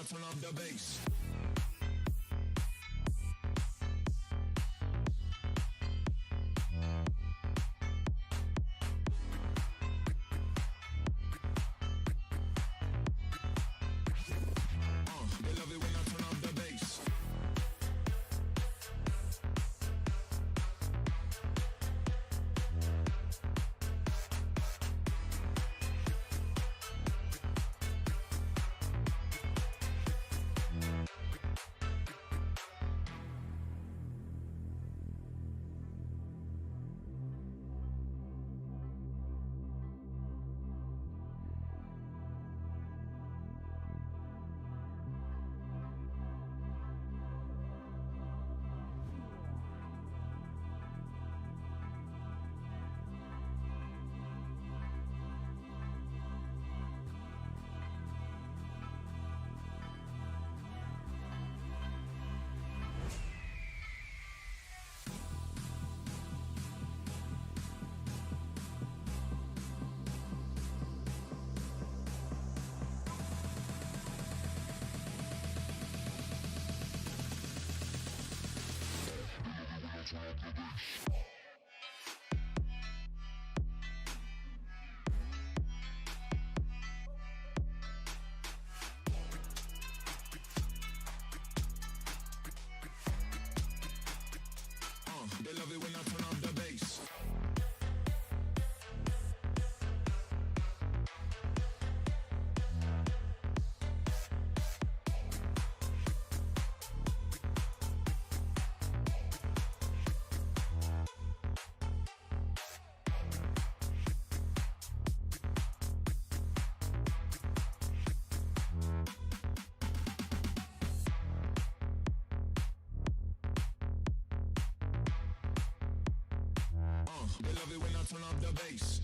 turn up the bass. They love it when I turn up the bass. They love it when I turn up the bass. They love it when I turn up the bass.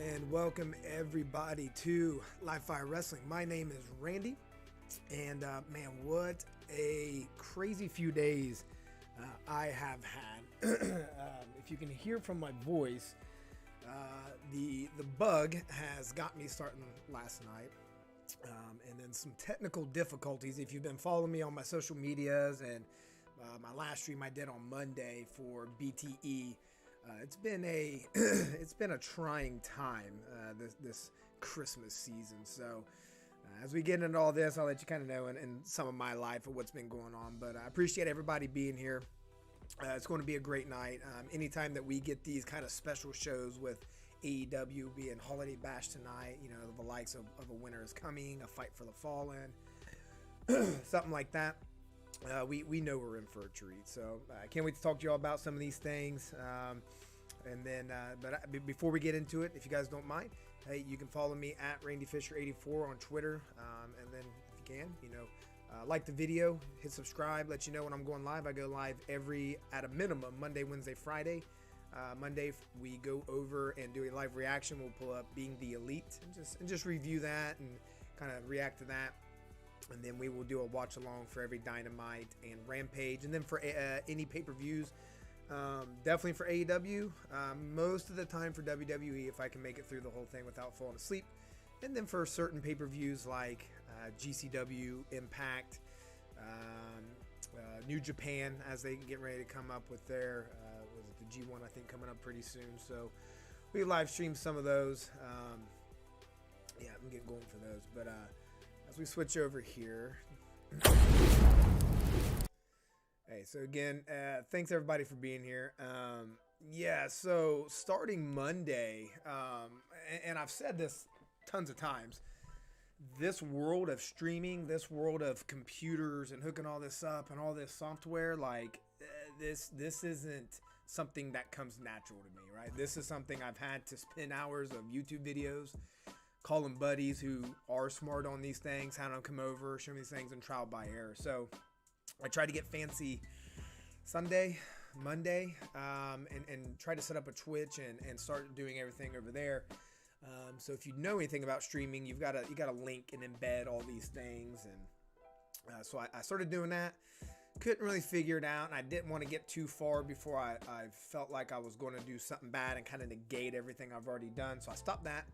And welcome everybody to Live Fire Wrestling. My name is Randy, and man, what a crazy few days I have had. If you can hear from my voice, the bug has got me starting last night, and then some technical difficulties. If you've been following me on my social medias and my last stream I did on Monday for BTE. It's been a trying time this Christmas season. So as we get into all this, I'll let you kind of know in some of my life of what's been going on. But I appreciate everybody being here. It's going to be a great night. Anytime that we get these kind of special shows with AEW being Holiday Bash tonight, you know, the likes of A Winter Is Coming, A Fight for the Fallen, something like that. We know we're in for a treat, so I can't wait to talk to you all about some of these things. And then, before we get into it, if you guys don't mind, hey, you can follow me at RandyFisher84 on Twitter. And then, if you can, like the video, hit subscribe, let you know when I'm going live. I go live at a minimum, Monday, Wednesday, Friday. Monday we go over and do a live reaction. We'll pull up Being the Elite and just review that and kind of react to that. And then we will do a watch along for every Dynamite and Rampage. And then for any pay-per-views, definitely for AEW, most of the time for WWE, if I can make it through the whole thing without falling asleep. And then for certain pay-per-views like GCW, Impact, New Japan as they get ready to come up with their was it the G1 I think coming up pretty soon. So we live stream some of those. Yeah, I'm getting going for those. But as we switch over here. Hey, so again, thanks everybody for being here. Yeah, so starting Monday, and I've said this tons of times, this world of streaming, this world of computers and hooking all this up and all this software, like this isn't something that comes natural to me, right? This is something I've had to spend hours of YouTube videos, calling buddies who are smart on these things, having them come over, show me these things, and trial by error. So I tried to get fancy Sunday, Monday, and try to set up a Twitch and start doing everything over there. So if you know anything about streaming, you got to link and embed all these things, and so I started doing that. Couldn't really figure it out, and I didn't want to get too far before I felt like I was going to do something bad and kind of negate everything I've already done. So I stopped that.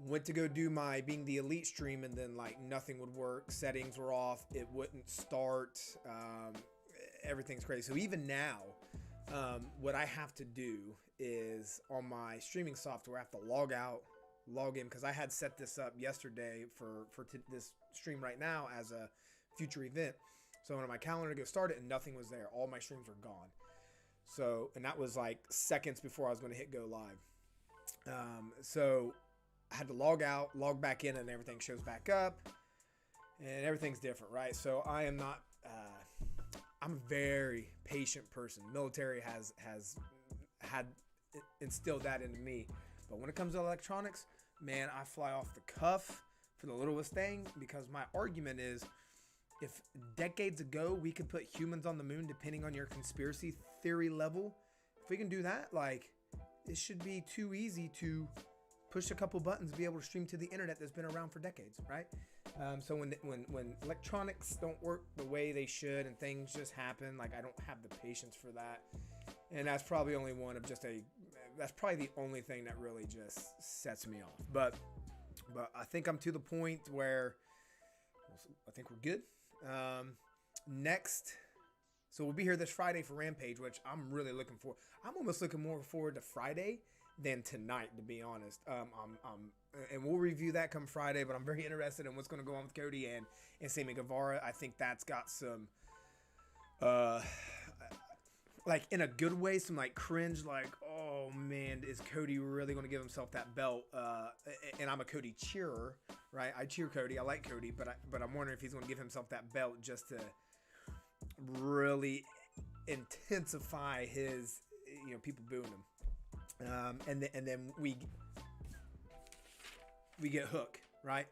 Went to go do my Being the Elite stream, and then like nothing would work. Settings were off. It wouldn't start. Everything's crazy. So even now, what I have to do is on my streaming software, I have to log out, log in, because I had set this up yesterday for this stream right now as a future event. So on my calendar to go start it, and nothing was there. All my streams were gone. So, and that was like seconds before I was going to hit go live. So I had to log out, log back in, and everything shows back up, and everything's different, right? So I am not, I'm a very patient person. Military has had instilled that into me. But when it comes to electronics, man, I fly off the cuff for the littlest thing, because my argument is, if decades ago we could put humans on the moon, depending on your conspiracy theory level, if we can do that, like, it should be too easy to push a couple buttons, be able to stream to the internet that's been around for decades, right? So when electronics don't work the way they should and things just happen, like, I don't have the patience for that. And that's probably only one of that's probably the only thing that really just sets me off. But I think I'm to the point where I think we're good. Next, so we'll be here this Friday for Rampage, which I'm really looking for. I'm almost looking more forward to Friday than tonight, to be honest. And we'll review that come Friday, but I'm very interested in what's going to go on with Cody and Sammy Guevara. I think that's got some, like, in a good way, some like cringe, like, oh man, is Cody really going to give himself that belt? And I'm a Cody cheerer, right? I cheer Cody. I like Cody, but I'm wondering if he's going to give himself that belt just to really intensify his, people booing him. And then we get Hook, right?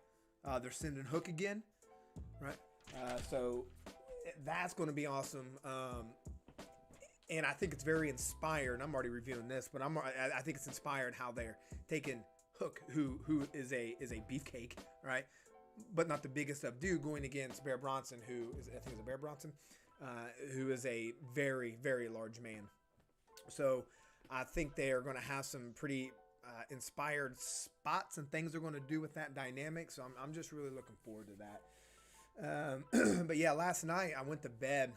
They're sending Hook again, right? So that's going to be awesome. And I think it's very inspired. I'm already reviewing this, but I think it's inspired how they're taking Hook, who is a beefcake, right? But not the biggest of dude, going against Bear Bronson, I think it's a Bear Bronson, who is a very, very large man. So I think they are going to have some pretty inspired spots and things they're going to do with that dynamic. So I'm just really looking forward to that. But yeah, last night I went to bed.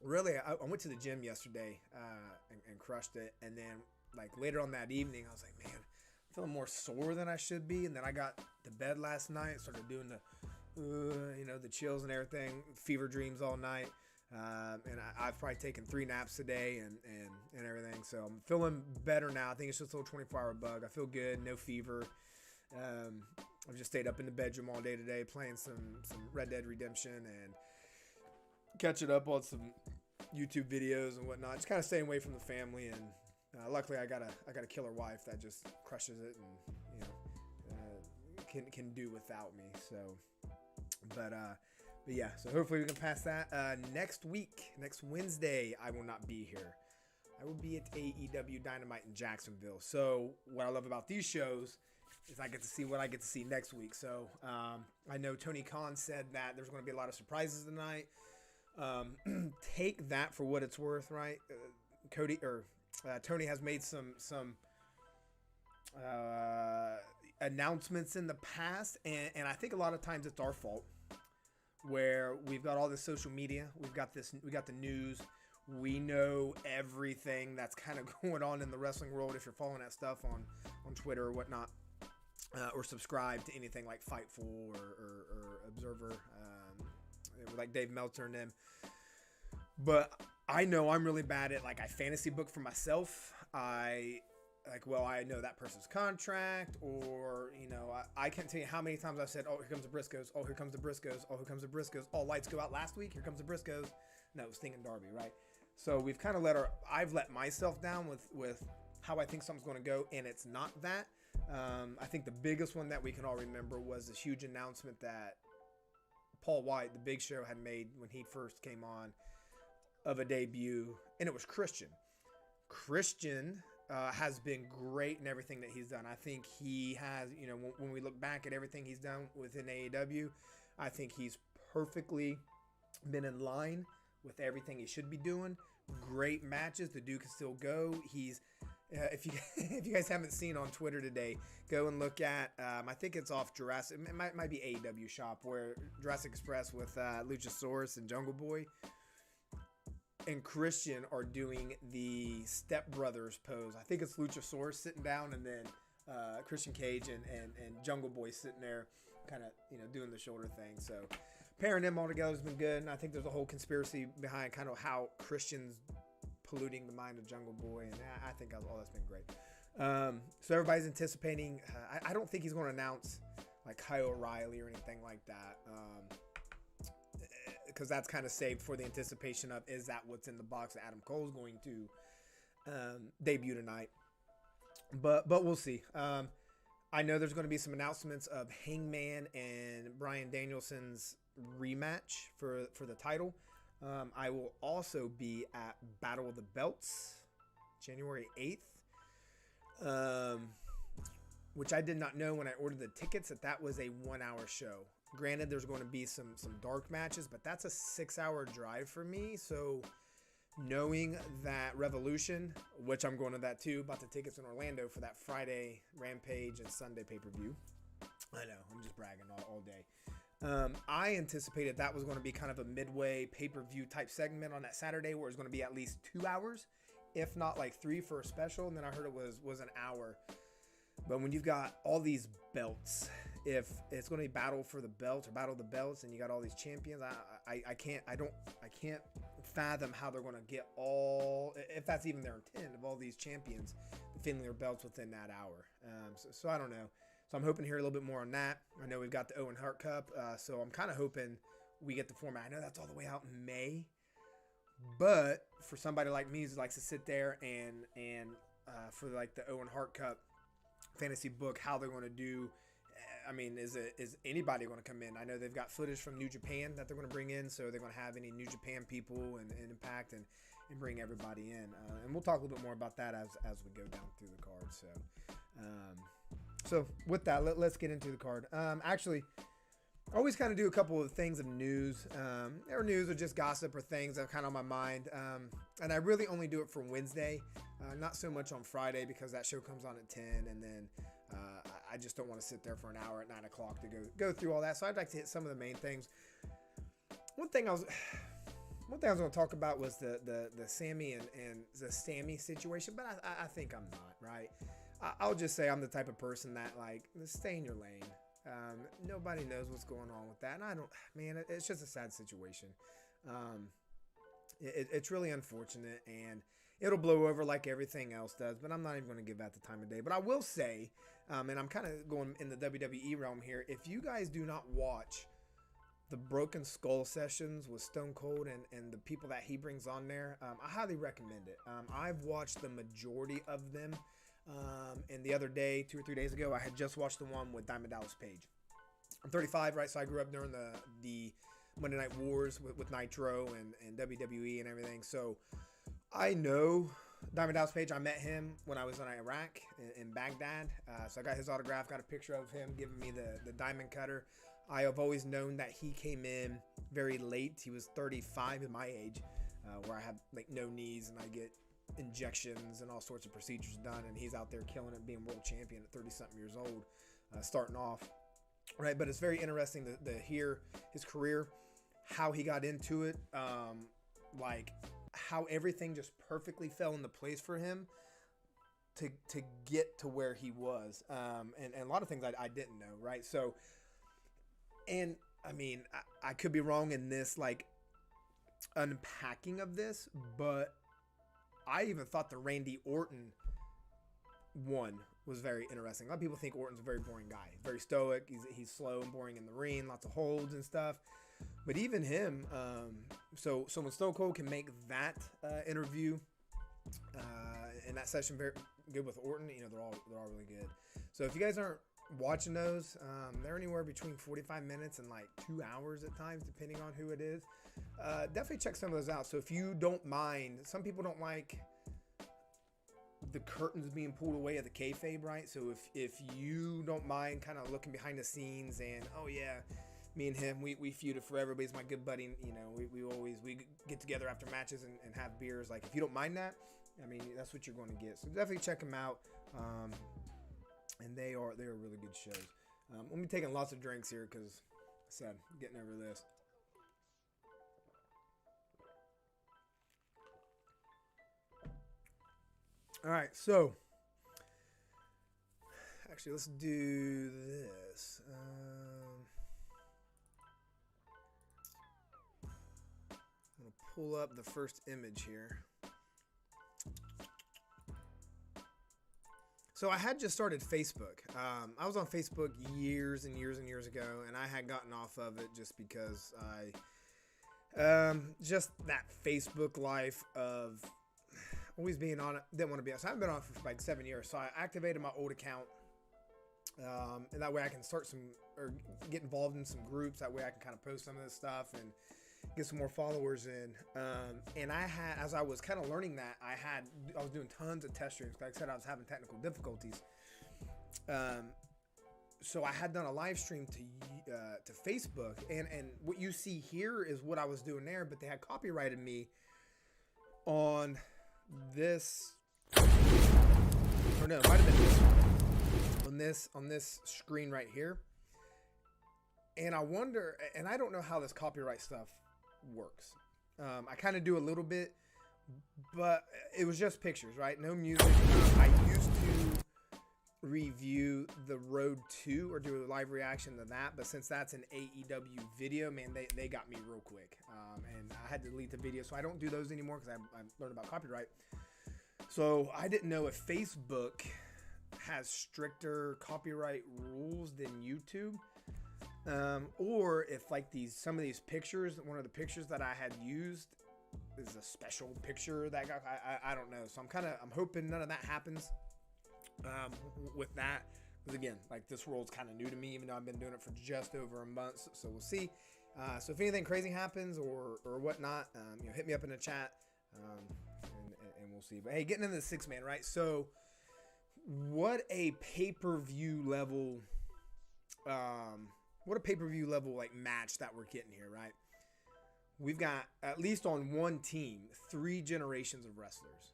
Really, I went to the gym yesterday and crushed it. And then, like, later on that evening, I was like, man, I'm feeling more sore than I should be. And then I got to bed last night, started doing the chills and everything, fever dreams all night. And I've probably taken 3 naps a day and everything. So I'm feeling better now. I think it's just a little 24-hour bug. I feel good, no fever. I've just stayed up in the bedroom all day today playing some Red Dead Redemption and catching up on some YouTube videos and whatnot. Just kind of staying away from the family, and luckily I got a killer wife that just crushes it and can do without me. So, but yeah. So hopefully we can pass that. Next Wednesday, I will not be here. I will be at AEW Dynamite in Jacksonville. So what I love about these shows is I get to see what I get to see next week. So I know Tony Khan said that there's going to be a lot of surprises tonight. Take that for what it's worth, right? Tony has made some announcements in the past, and I think a lot of times it's our fault, where we've got all this social media, we got the news, we know everything that's kind of going on in the wrestling world if you're following that stuff on Twitter or whatnot, or subscribe to anything like Fightful or Observer, like Dave Meltzer and them. But I know I'm really bad at, like, I fantasy book for myself. I know that person's contract, or, I can't tell you how many times I've said, oh, here comes the Briscoes, oh, here comes the Briscoes, oh, here comes the Briscoes, all lights go out last week, here comes the Briscoes. No, it was Sting and Darby, right? So we've kind of I've let myself down with how I think something's going to go, and it's not that. I think the biggest one that we can all remember was this huge announcement that Paul White, the Big Show, had made when he first came on, of a debut, and it was Christian. Christian has been great in everything that he's done. I think he has, when we look back at everything he's done within AEW, I think he's perfectly been in line with everything he should be doing. Great matches. The dude can still go. He's, if you guys haven't seen on Twitter today, go and look at, I think it's off Jurassic, it might be AEW Shop, where Jurassic Express with Luchasaurus and Jungle Boy and Christian are doing the Step Brothers pose. I think it's Luchasaurus sitting down, and then Christian Cage and Jungle Boy sitting there, kind of doing the shoulder thing. So pairing them all together has been good, and I think there's a whole conspiracy behind kind of how Christian's polluting the mind of Jungle Boy, and I think all that's been great. So everybody's anticipating. I don't think he's going to announce like Kyle O'Reilly or anything like that. Because that's kind of saved for the anticipation of, is that what's in the box that Adam Cole's going to debut tonight? But we'll see. I know there's going to be some announcements of Hangman and Bryan Danielson's rematch for the title. I will also be at Battle of the Belts, January 8th, which I did not know when I ordered the tickets that was a 1-hour show. Granted, there's going to be some dark matches, but that's a 6-hour drive for me. So knowing that Revolution, which I'm going to that too, bought the tickets in Orlando for that Friday Rampage and Sunday pay-per-view. I know, I'm just bragging all day. I anticipated that was going to be kind of a midway pay-per-view type segment on that Saturday, where it's going to be at least 2 hours, if not like 3 for a special. And then I heard it was an hour. But when you've got all these belts, if it's going to be battle for the belt or battle of the belts, and you got all these champions, I can't fathom how they're going to get all, if that's even their intent, of all these champions defending their belts within that hour. So I don't know. So I'm hoping to hear a little bit more on that. I know we've got the Owen Hart Cup, so I'm kind of hoping we get the format. I know that's all the way out in May, but for somebody like me who likes to sit there and for like the Owen Hart Cup fantasy book, how they're going to do. I mean, is anybody going to come in? I know they've got footage from New Japan that they're going to bring in, so they're going to have any New Japan people and Impact and bring everybody in. And we'll talk a little bit more about that as we go down through the card. So with that, let's get into the card. Actually, I always kind of do a couple of things of news, or news or just gossip or things that are kind of on my mind. And I really only do it for Wednesday, not so much on Friday, because that show comes on at 10, and then I just don't want to sit there for an hour at 9 o'clock to go through all that. So I'd like to hit some of the main things. One thing I was going to talk about was the Sammy and the Sammy situation, but I think I'm not, right? I'll just say I'm the type of person that, like, stay in your lane. Nobody knows what's going on with that. And it's just a sad situation. It's really unfortunate, and it'll blow over like everything else does, but I'm not even going to give that the time of day. But I will say, and I'm kind of going in the WWE realm here, if you guys do not watch the Broken Skull sessions with Stone Cold and the people that he brings on there, I highly recommend it. I've watched the majority of them. And the other day, 2 or 3 days ago, I had just watched the one with Diamond Dallas Page. I'm 35, right? So I grew up during the Monday Night Wars with Nitro and WWE and everything. So I know Diamond Dallas Page. I met him when I was in Iraq in Baghdad. So I got his autograph, got a picture of him giving me the diamond cutter. I have always known that he came in very late. He was 35 at my age, where I have like no knees and I get injections and all sorts of procedures done, and he's out there killing it, being world champion at 30-something years old, starting off, right? But it's very interesting to hear his career. how he got into it, like how everything just perfectly fell into place for him to get to where he was, and a lot of things I didn't know, right? So, and I mean, I could be wrong in this like unpacking of this, but I even thought the Randy Orton one was very interesting. A lot of people think Orton's a very boring guy. He's very stoic. He's slow and boring in the ring, lots of holds and stuff. But even him, so when Stone Cold can make that interview and that session very good with Orton, you know, they're all really good. So if you guys aren't watching those, they're anywhere between 45 minutes and like 2 hours at times, depending on who it is. Definitely check some of those out. So if you don't mind, some people don't like the curtains being pulled away at the kayfabe, right? So if you don't mind kind of looking behind the scenes and, oh yeah, me and him, we feuded forever, but he's my good buddy. You know, we get together after matches and have beers. Like, if you don't mind that, I mean, that's what you're going to get. So definitely check them out. And they are really good shows. I'm taking lots of drinks here because I said I'm getting over this. All right, so actually, let's do this. I'm gonna pull up the first image here. So I had just started Facebook. I was on Facebook years and years and years ago, and I had gotten off of it just because just that Facebook life of always being on it, didn't want to be on. So I haven't been on it for like 7 years. So I activated my old account, and that way I can start or get involved in some groups. That way I can kind of post some of this stuff and get some more followers in. And I had, as I was kind of learning that, I was doing tons of test streams. Like I said, I was having technical difficulties. So I had done a live stream to Facebook, and what you see here is what I was doing there, but they had copyrighted me on this, or no, it might have been this one, on this screen right here. And I wonder, and I don't know how this copyright stuff works. I kind of do a little bit, but it was just pictures, right? No music. I used to review the Road 2 or do a live reaction to that, but since that's an AEW video, man, they got me real quick, and I had to delete the video, so I don't do those anymore because I learned about copyright. So I didn't know if Facebook has stricter copyright rules than YouTube, or if like some of these pictures, one of the pictures that I had used is a special picture that got, I don't know. So I'm hoping none of that happens with that, because again, like, this world's kind of new to me, even though I've been doing it for just over a month. So we'll see. So if anything crazy happens or whatnot, hit me up in the chat, and we'll see. But hey, getting into the 6-man, right? So what a pay-per-view level, like match that we're getting here, right? We've got, at least on one team, 3 generations of wrestlers.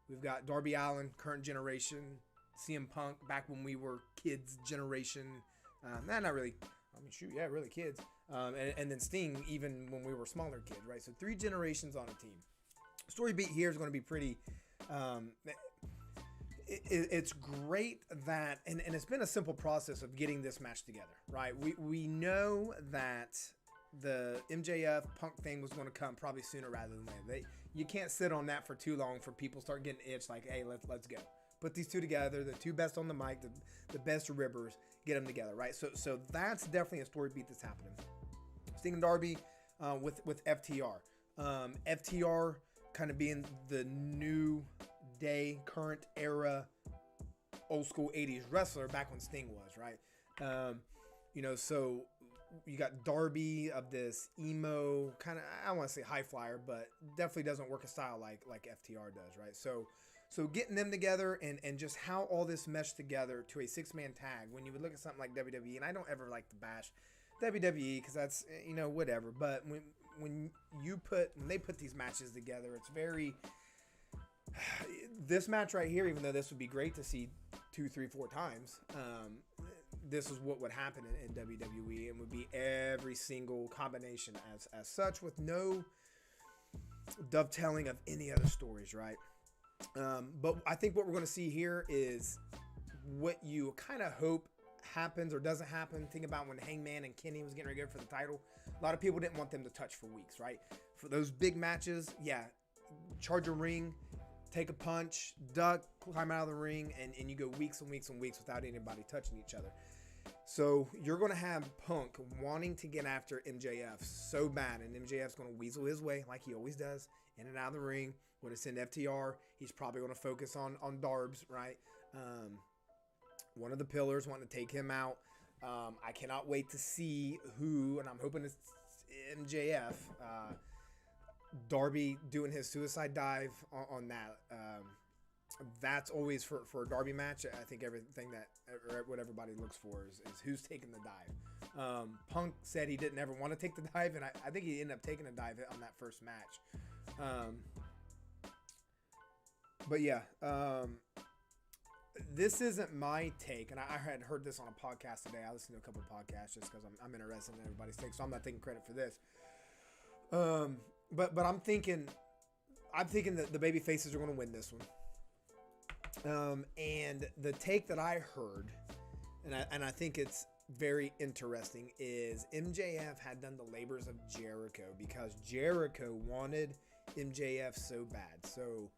We've got Darby Allin, current generation, CM Punk, back when we were kids generation. Not really. I mean, shoot, yeah, really kids. And then Sting, even when we were smaller kids, right? So 3 generations on a team. Story beat here is going to be pretty. It's great that, and it's been a simple process of getting this match together, right? We know that the MJF Punk thing was going to come probably sooner rather than later. You can't sit on that for too long for people start getting itched like, hey, let's go. Put these two together, the 2 best on the mic, the best ribbers, get them together, right? So that's definitely a story beat that's happening. Sting and Darby with FTR. FTR kind of being the new day, current era, old school 80s wrestler back when Sting was, right? So you got Darby of this emo kind of, I don't want to say high flyer, but definitely doesn't work a style like FTR does, right? So getting them together and just how all this meshed together to a 6-man tag, when you would look at something like WWE, and I don't ever like to bash WWE because that's, whatever, but when they put these matches together, it's very, this match right here, even though this would be great to see 2, 3, 4 times, this is what would happen in WWE, and would be every single combination as such, with no dovetailing of any other stories, right? But I think what we're going to see here is what you kind of hope happens or doesn't happen. Think about when Hangman and Kenny was getting ready to go for the title. A lot of people didn't want them to touch for weeks, right? For those big matches, yeah, charge a ring, take a punch, duck, climb out of the ring, and you go weeks and weeks and weeks without anybody touching each other. So you're going to have Punk wanting to get after MJF so bad, and MJF's going to weasel his way like he always does, in and out of the ring. When it's in FTR, he's probably going to focus on Darbs, right? One of the pillars, wanting to take him out. I cannot wait to see who, and I'm hoping it's MJF, Darby doing his suicide dive on that. That's always for a Darby match. I think everything that what everybody looks for is who's taking the dive. Punk said he didn't ever want to take the dive, and I think he ended up taking a dive on that first match. But yeah, this isn't my take, and I had heard this on a podcast today. I listened to a couple of podcasts just because I'm interested in everybody's take, so I'm not taking credit for this. But I'm thinking that the baby faces are going to win this one. And the take that I heard, and I think it's very interesting, is MJF had done the labors of Jericho because Jericho wanted MJF so bad. So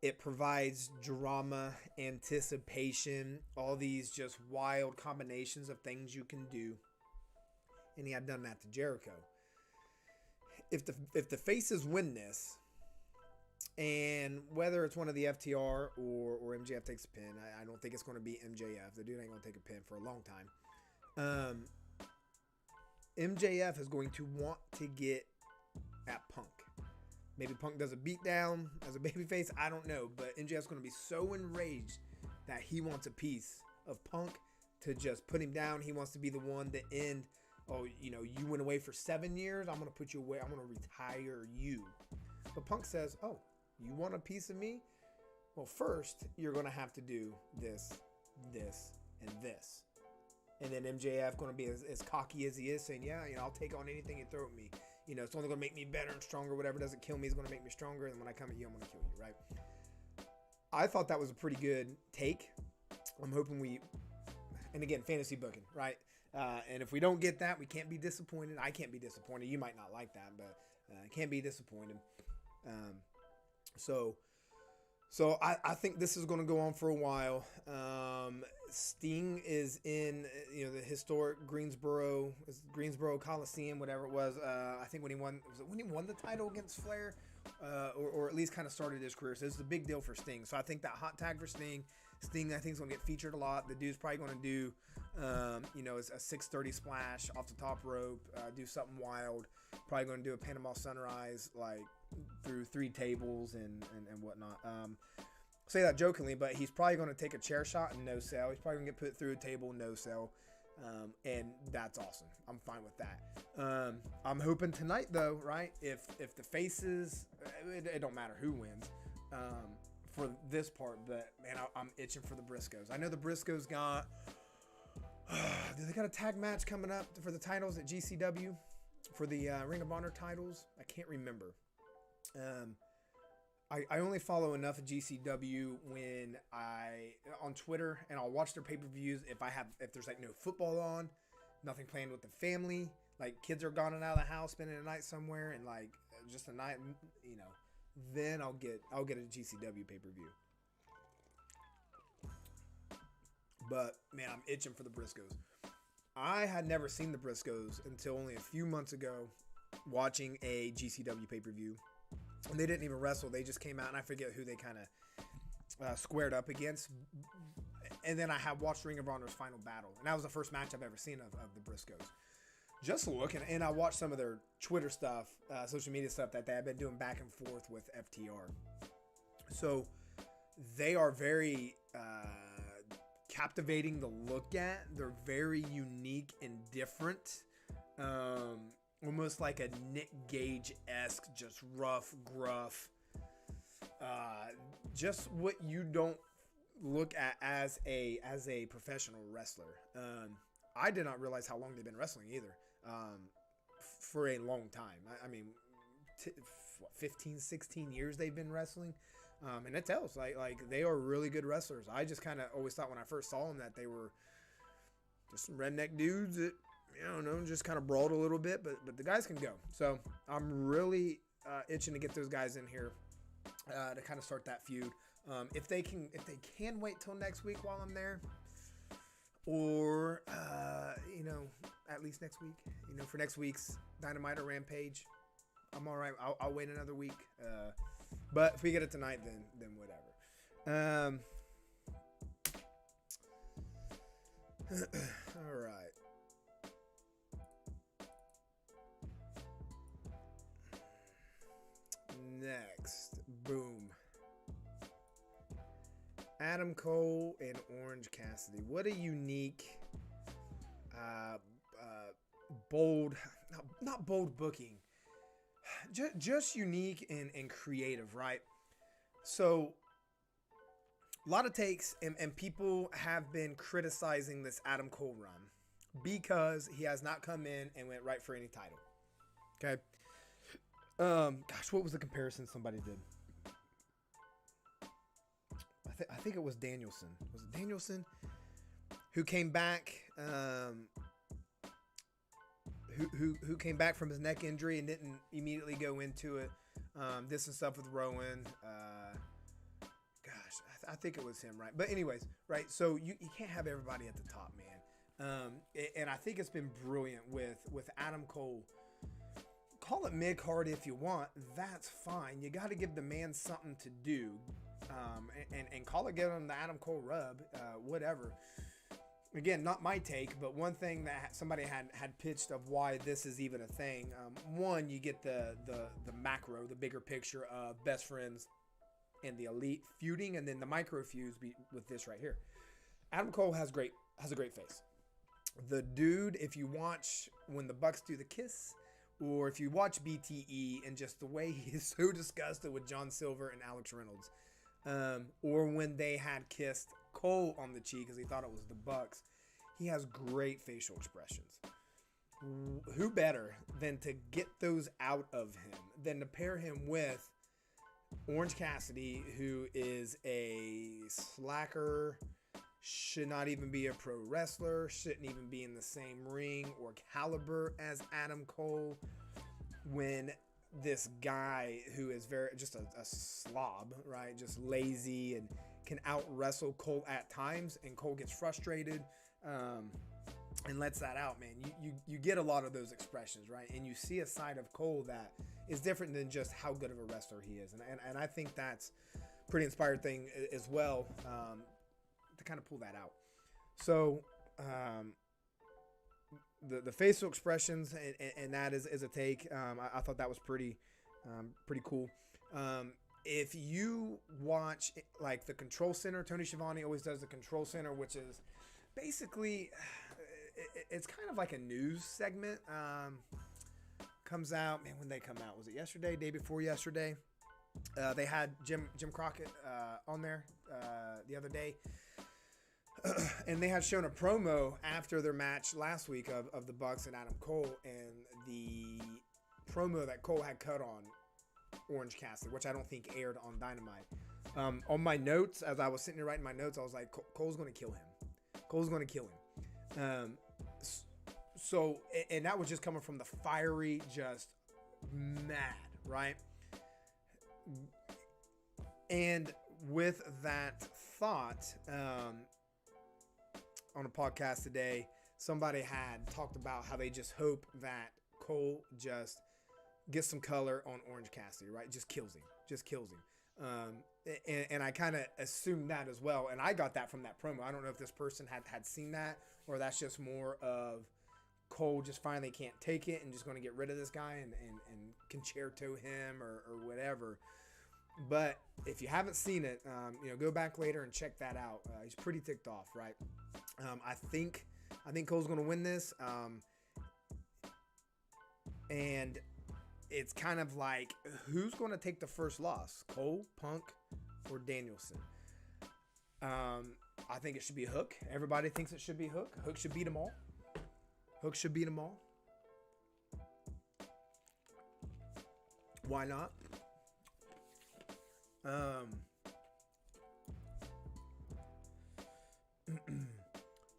it provides drama, anticipation, all these just wild combinations of things you can do. And he had done that to Jericho. If the faces win this, and whether it's one of the FTR or MJF takes a pin, I don't think it's going to be MJF. The dude ain't going to take a pin for a long time. MJF is going to want to get at Punk. Maybe Punk does a beatdown as a babyface. I don't know. But MJF's going to be so enraged that he wants a piece of Punk to just put him down. He wants to be the one to end. Oh, you went away for 7 years. I'm going to put you away. I'm going to retire you. But Punk says, oh, you want a piece of me? Well, first, you're going to have to do this, this, and this. And then MJF going to be as cocky as he is, saying, yeah, I'll take on anything you throw at me. It's only going to make me better and stronger. Whatever doesn't kill me is going to make me stronger. And when I come at you, I'm going to kill you, right? I thought that was a pretty good take. I'm hoping and again, fantasy booking, right? And if we don't get that, we can't be disappointed. I can't be disappointed. You might not like that, but I can't be disappointed. So I think this is going to go on for a while. Sting is in the historic Greensboro Coliseum, whatever it was. I think when he won the title against Flair, or at least kind of started his career. So this is a big deal for Sting. So I think that hot tag for Sting, I think is going to get featured a lot. The dude's probably going to do a 630 splash off the top rope, do something wild. Probably going to do a Panama Sunrise through 3 tables and whatnot. Say that jokingly, but he's probably going to take a chair shot and no sell. He's probably going to get put through a table, no sell. And that's awesome. I'm fine with that. I'm hoping tonight, though, right? If the faces, it don't matter who wins for this part, but man, I'm itching for the Briscoes. I know the Briscoes got. Do they got a tag match coming up for the titles at GCW for the Ring of Honor titles? I can't remember. I only follow enough of GCW when on Twitter, and I'll watch their pay-per-views if there's no football on, nothing playing with the family, kids are gone and out of the house, spending a night somewhere, and just a night, then I'll get a GCW pay-per-view. But man, I'm itching for the Briscoes. I had never seen the Briscoes until only a few months ago, watching a GCW pay-per-view. And they didn't even wrestle. They just came out, and I forget who they kind of squared up against. And then I have watched Ring of Honor's Final Battle. And that was the first match I've ever seen of the Briscoes. Just looking, and I watched some of their Twitter stuff, social media stuff that they have been doing back and forth with FTR. So they are very captivating to look at. They're very unique and different. Almost like a Nick Gage-esque, just rough, gruff. Just what you don't look at as a professional wrestler. I did not realize how long they've been wrestling either. For a long time. I mean, 15, 16 years they've been wrestling. And it tells, like they are really good wrestlers. I just kind of always thought when I first saw them that they were just some redneck dudes that, I don't know, just kind of brawled a little bit, but the guys can go. So I'm really itching to get those guys in here to kind of start that feud. If they can wait till next week while I'm there, or at least next week, for next week's Dynamite or Rampage, I'm all right. I'll wait another week. But if we get it tonight, then whatever. All right. Next, boom. Adam Cole and Orange Cassidy. What a unique, bold, not bold booking. Just unique and creative, right? So, a lot of takes, and people have been criticizing this Adam Cole run because he has not come in and went right for any title. Okay? Gosh, what was the comparison somebody did? I think it was Danielson. Was it Danielson who came back? Who came back from his neck injury and didn't immediately go into it. This and stuff with Rowan. I think it was him, right? But anyways, right? So you can't have everybody at the top, man. And I think it's been brilliant with Adam Cole. Call it mid-card if you want. That's fine. You got to give the man something to do. And call it, give him the Adam Cole rub, whatever. Again, not my take, but one thing that somebody had pitched of why this is even a thing. One, you get the macro, the bigger picture of best friends and the elite feuding, and then the micro feuds with this right here. Adam Cole has a great face. The dude, if you watch when the Bucks do the kiss, or if you watch BTE and just the way he is so disgusted with John Silver and Alex Reynolds, or when they had kissed Cole on the cheek because he thought it was the Bucks, he has great facial expressions. Who better than to get those out of him than to pair him with Orange Cassidy, who is a slacker, should not even be a pro wrestler, shouldn't even be in the same ring or caliber as Adam Cole, when this guy who is just a slob, right? Just lazy and can out wrestle Cole at times, and Cole gets frustrated and lets that out, man. You get a lot of those expressions, right? And you see a side of Cole that is different than just how good of a wrestler he is. And I think that's a pretty inspired thing as well, to kind of pull that out. So the facial expressions and that is a take. I thought that was pretty cool. If you watch like the Control Center, Tony Schiavone always does the Control Center, which is basically, it's kind of like a news segment. Comes out, man, when they come out, was it yesterday, day before yesterday? They had Jim Crockett on there the other day. And they had shown a promo after their match last week of the Bucks and Adam Cole, and the promo that Cole had cut on Orange Cassidy, which I don't think aired on Dynamite. On my notes, as I was sitting there writing my notes, I was like, Cole's going to kill him. Cole's going to kill him. So, and that was just coming from the fiery, just mad, right? And with that thought, on a podcast today, somebody had talked about how they just hope that Cole just gets some color on Orange Cassidy, right? Just kills him. And I kind of assumed that as well. And I got that from that promo. I don't know if this person had seen that, or that's just more of Cole just finally can't take it and just going to get rid of this guy and concerto him or whatever. But if you haven't seen it, go back later and check that out. He's pretty ticked off, right? I think Cole's going to win this. And it's kind of like, who's going to take the first loss? Cole, Punk, or Danielson? I think it should be Hook. Everybody thinks it should be Hook. Hook should beat them all. Hook should beat them all. Why not?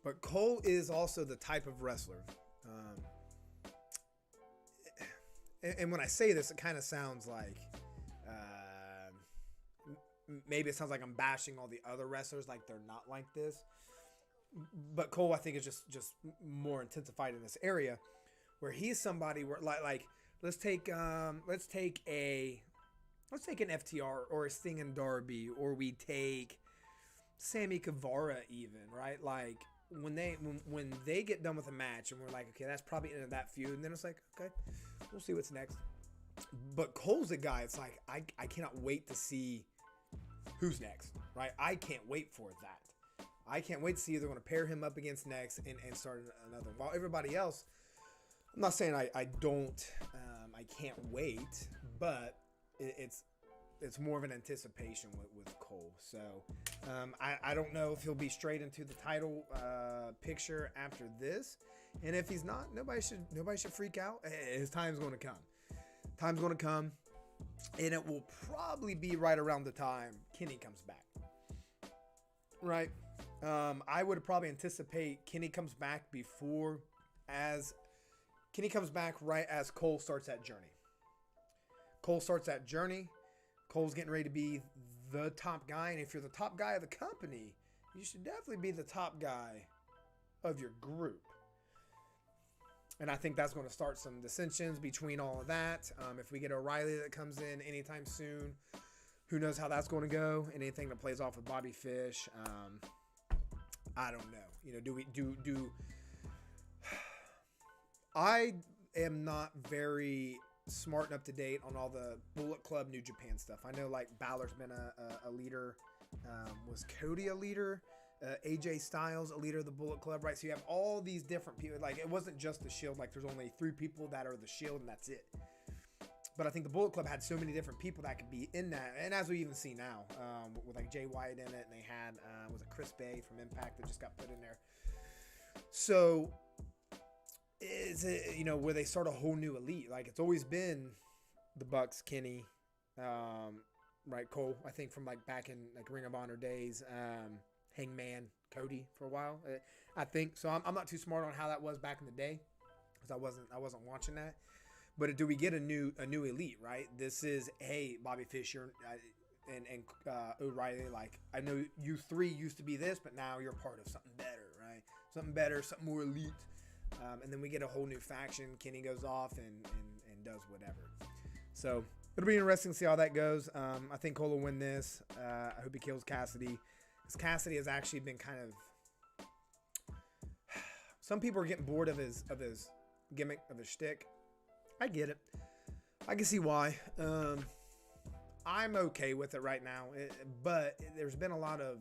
But Cole is also the type of wrestler. And when I say this, it kind of sounds like, maybe it sounds like I'm bashing all the other wrestlers, like they're not like this. But Cole, I think, is just more intensified in this area, where he's somebody where like let's take an FTR or a Sting and Darby, or we take Sammy Guevara even, right? Like when they get done with a match and we're like, okay, that's probably the end of that feud, and then it's like, okay, we'll see what's next. But Cole's a guy, it's like I cannot wait to see who's next, right? I can't wait for that. I can't wait to see who they're going to pair him up against next and start another one. While everybody else, I'm not saying I don't, I can't wait, but it's more of an anticipation with Cole. So I don't know if he'll be straight into the title picture after this, and if he's not, nobody should freak out. His time's going to come. Time's going to come, and it will probably be right around the time Kenny comes back. Right. I would probably anticipate Kenny comes back right as Cole starts that journey. Cole's getting ready to be the top guy. And if you're the top guy of the company, you should definitely be the top guy of your group. And I think that's going to start some dissensions between all of that. If we get O'Reilly that comes in anytime soon, who knows how that's going to go? And anything that plays off with Bobby Fish, I don't know. You know, do I am not very smart and up to date on all the Bullet Club New Japan stuff. I know like Balor's been a leader. Was Cody a leader? AJ Styles a leader of the Bullet Club, right? So you have all these different people. Like it wasn't just the Shield. Like there's only 3 people that are the Shield, and that's it. But I think the Bullet Club had so many different people that could be in that. And as we even see now, with like Jay White in it, and they had, was it Chris Bay from Impact that just got put in there. So is it, you know, where they start a whole new elite? Like it's always been the Bucks, Kenny, right? Cole, I think from like back in like Ring of Honor days, Hangman, Cody for a while, I think. So I'm not too smart on how that was back in the day, because I wasn't watching that. But do we get a new elite, right? This is, hey, Bobby Fischer and O'Reilly. Like I know you 3 used to be this, but now you're part of something better, right? Something better, something more elite. And then we get a whole new faction. Kenny goes off and does whatever. So it'll be interesting to see how that goes. I think Cole will win this. I hope he kills Cassidy, because Cassidy has actually been kind of. Some people are getting bored of his gimmick, of his shtick. I get it. I can see why. I'm okay with it right now, but there's been a lot of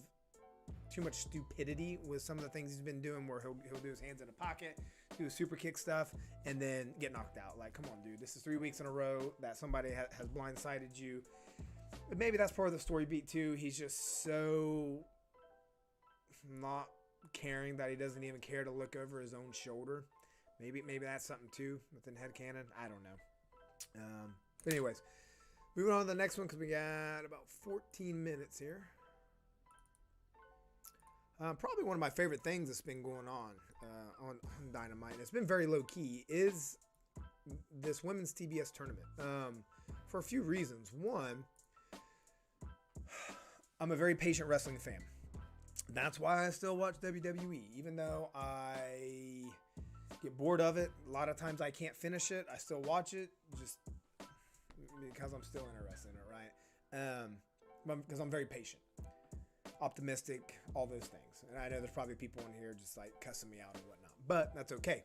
too much stupidity with some of the things he's been doing, where he'll do his hands in a pocket, do his super kick stuff, and then get knocked out. Like, come on, dude. This is 3 weeks in a row that somebody has blindsided you. But maybe that's part of the story beat too. He's just so not caring that he doesn't even care to look over his own shoulder. Maybe that's something too within headcanon. I don't know. But anyways, moving on to the next one, because we got about 14 minutes here. Probably one of my favorite things that's been going on Dynamite, and it's been very low key, is this women's TBS tournament. For a few reasons. One, I'm a very patient wrestling fan. That's why I still watch WWE, even though I get bored of it. A lot of times I can't finish it. I still watch it just because I'm still interested in it, right? Because I'm very patient, optimistic, all those things. And I know there's probably people in here just like cussing me out and whatnot, but that's okay.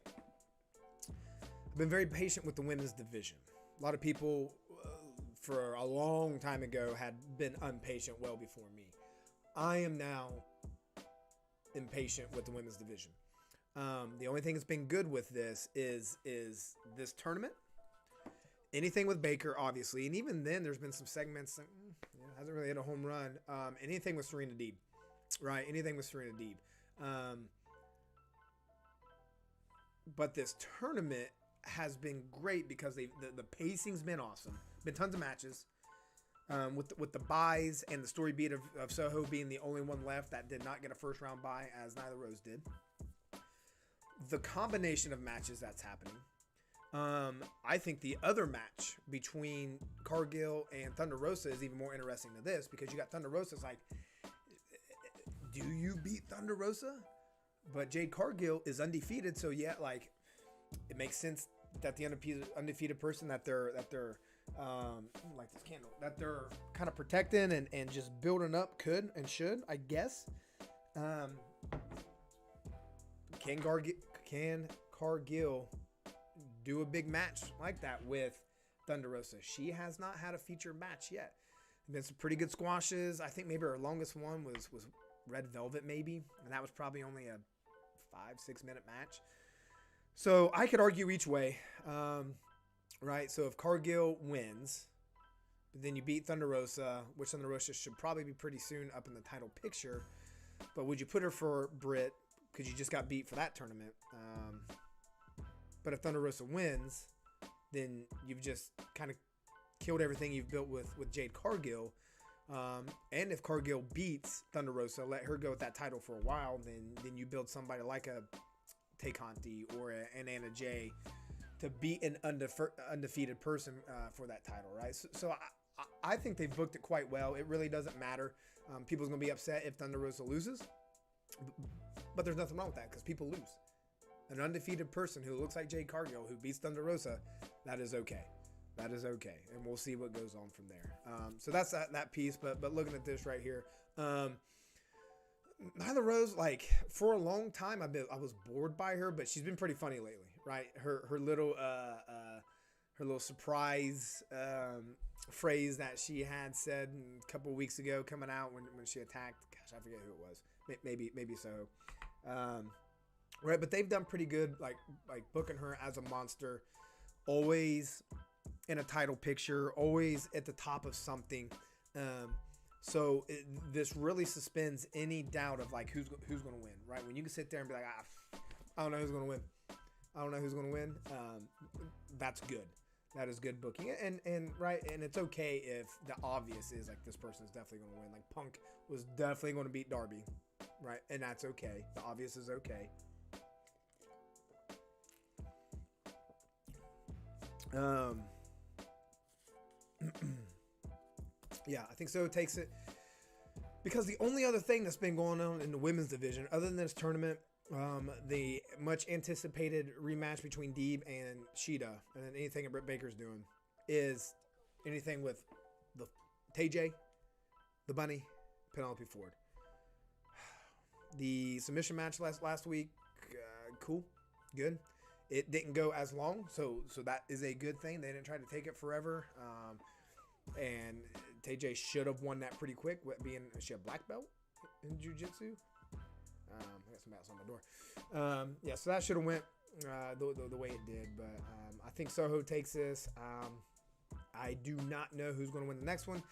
I've been very patient with the women's division. A lot of people for a long time ago had been impatient well before me. I am now impatient with the women's division. The only thing that's been good with this is this tournament. Anything with Baker, obviously, and even then, there's been some segments that hasn't really hit a home run. Anything with Serena Deeb, right? Anything with Serena Deeb. But this tournament has been great because the pacing's been awesome. Been tons of matches. With the buys and the story beat of Soho being the only one left that did not get a first round bye as Nyla Rose did. The combination of matches that's happening. I think the other match between Cargill and Thunder Rosa is even more interesting than this because you got Thunder Rosa's like, do you beat Thunder Rosa? But Jade Cargill is undefeated, so yeah, like it makes sense that the undefeated person that they're like this candle that they're kind of protecting and just building up could and should, I guess. Can Cargill do a big match like that with Thunder Rosa? She has not had a featured match yet. Been some pretty good squashes. I think maybe her longest one was Red Velvet, maybe, and that was probably only a 5-6 minute match. So I could argue each way, right? So if Cargill wins, but then you beat Thunder Rosa, which Thunder Rosa should probably be pretty soon up in the title picture, but would you put her for Britt because you just got beat for that tournament? But if Thunder Rosa wins, then you've just kind of killed everything you've built with Jade Cargill. And if Cargill beats Thunder Rosa, let her go with that title for a while, then you build somebody like a Tay Conti or an Anna Jay to beat an undefeated person for that title, right? So I think they've booked it quite well. It really doesn't matter. People's going to be upset if Thunder Rosa loses, but there's nothing wrong with that because people lose. An undefeated person who looks like Jade Cargill who beats Thunder Rosa, that is okay. That is okay, and we'll see what goes on from there. So that's that piece. But looking at this right here, Nyla Rose, like for a long time, I was bored by her, but she's been pretty funny lately, right? Her little surprise phrase that she had said a couple of weeks ago coming out when she attacked. Gosh, I forget who it was. Maybe so. Right, but they've done pretty good, like booking her as a monster, always in a title picture, always at the top of something. So this really suspends any doubt of like who's going to win, right? When you can sit there and be like, I don't know who's going to win. I don't know who's going to win. That's good. That is good booking. And right, and it's okay if the obvious is like this person is definitely going to win. Like Punk was definitely going to beat Darby, right? And that's okay. The obvious is okay. Yeah, I think Soho takes it because the only other thing that's been going on in the women's division, other than this tournament, the much anticipated rematch between Deeb and Shida, and then anything that Britt Baker's doing, is anything with the TJ, the Bunny, Penelope Ford. The submission match last week, cool, good. It didn't go as long, so that is a good thing. They didn't try to take it forever. And TJ should have won that pretty quick. Is she a black belt in jiu-jitsu? I got some bats on my door. Yeah, so that should have went the way it did. But I think Soho takes this. I do not know who's going to win the next one.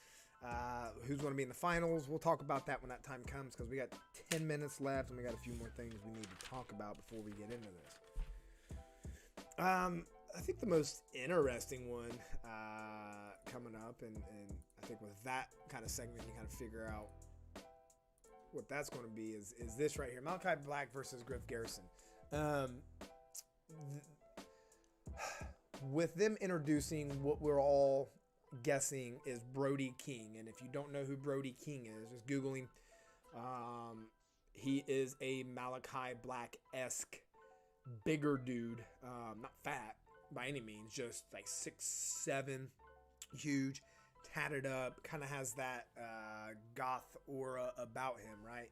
Who's going to be in the finals. We'll talk about that when that time comes because we got 10 minutes left and we got a few more things we need to talk about before we get into this. I think the most interesting one coming up, and I think with that kind of segment, you kind of figure out what that's going to be is this right here. Malakai Black versus Griff Garrison. With them introducing what we're all guessing is Brody King. And if you don't know who Brody King is, just Googling. He is a Malakai Black-esque bigger dude, not fat by any means, just like 6'7", huge, tatted up, kind of has that goth aura about him, right?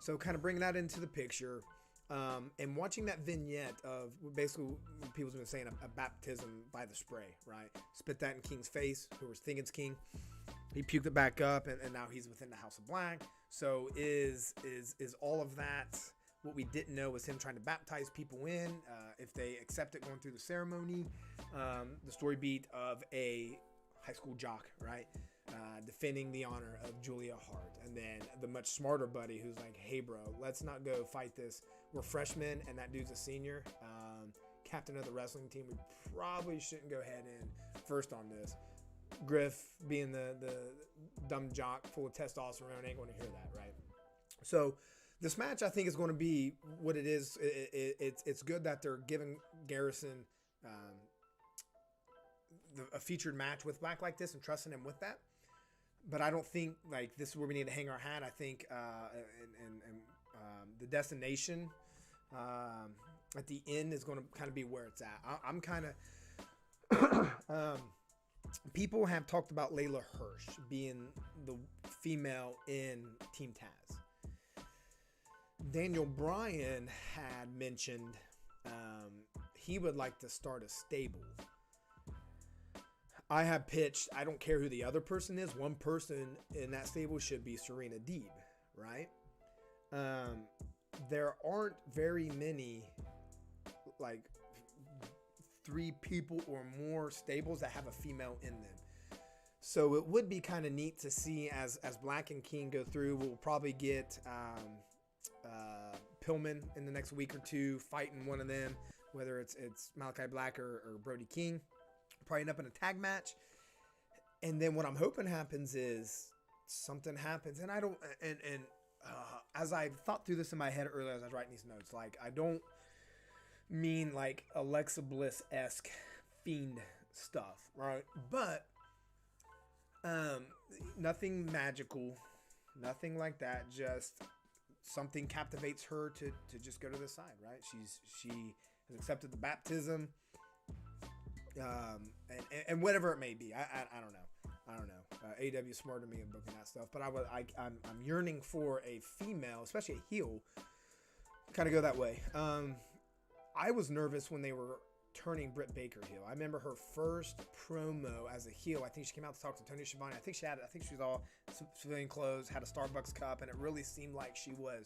So kind of bringing that into the picture, and watching that vignette of basically people's been saying a baptism by the spray, right? Spit that in King's face, who was thinking it's King. He puked it back up, and now he's within the House of Black. So is all of that what we didn't know was him trying to baptize people in, if they accept it going through the ceremony, the story beat of a high school jock, right? defending the honor of Julia Hart. And then the much smarter buddy who's like, hey, bro, let's not go fight this. We're freshmen, and that dude's a senior. Captain of the wrestling team. We probably shouldn't go head in first on this. Griff, being the dumb jock full of testosterone, ain't going to hear that, right? So this match, I think, is going to be what it is. It's good that they're giving Garrison a featured match with Black like this and trusting him with that. But I don't think like this is where we need to hang our hat. I think the destination at the end is going to kind of be where it's at. I'm kind of people have talked about Layla Hirsch being the female in Team Taz. Daniel Bryan had mentioned he would like to start a stable. I have pitched, I don't care who the other person is, one person in that stable should be Serena Deeb, right? There aren't very many, like, 3 people or more stables that have a female in them. So it would be kind of neat to see as Black and King go through. We'll probably get Pillman in the next week or two fighting one of them, whether it's Malakai Black or Brody King. Probably end up in a tag match. And then what I'm hoping happens is something happens. And I don't, as I thought through this in my head earlier as I was writing these notes, like, I don't mean like Alexa Bliss-esque fiend stuff, right? But nothing magical, nothing like that. Just something captivates her to just go to the side, right? She has accepted the baptism, and whatever it may be. I don't know. AEW is smarter than me in booking that stuff, but I'm yearning for a female, especially a heel, kind of go that way. I was nervous when they were turning Britt Baker heel. I remember her first promo as a heel. I think she came out to talk to Tony Schiavone. I think she was all civilian clothes, had a Starbucks cup, and it really seemed like she was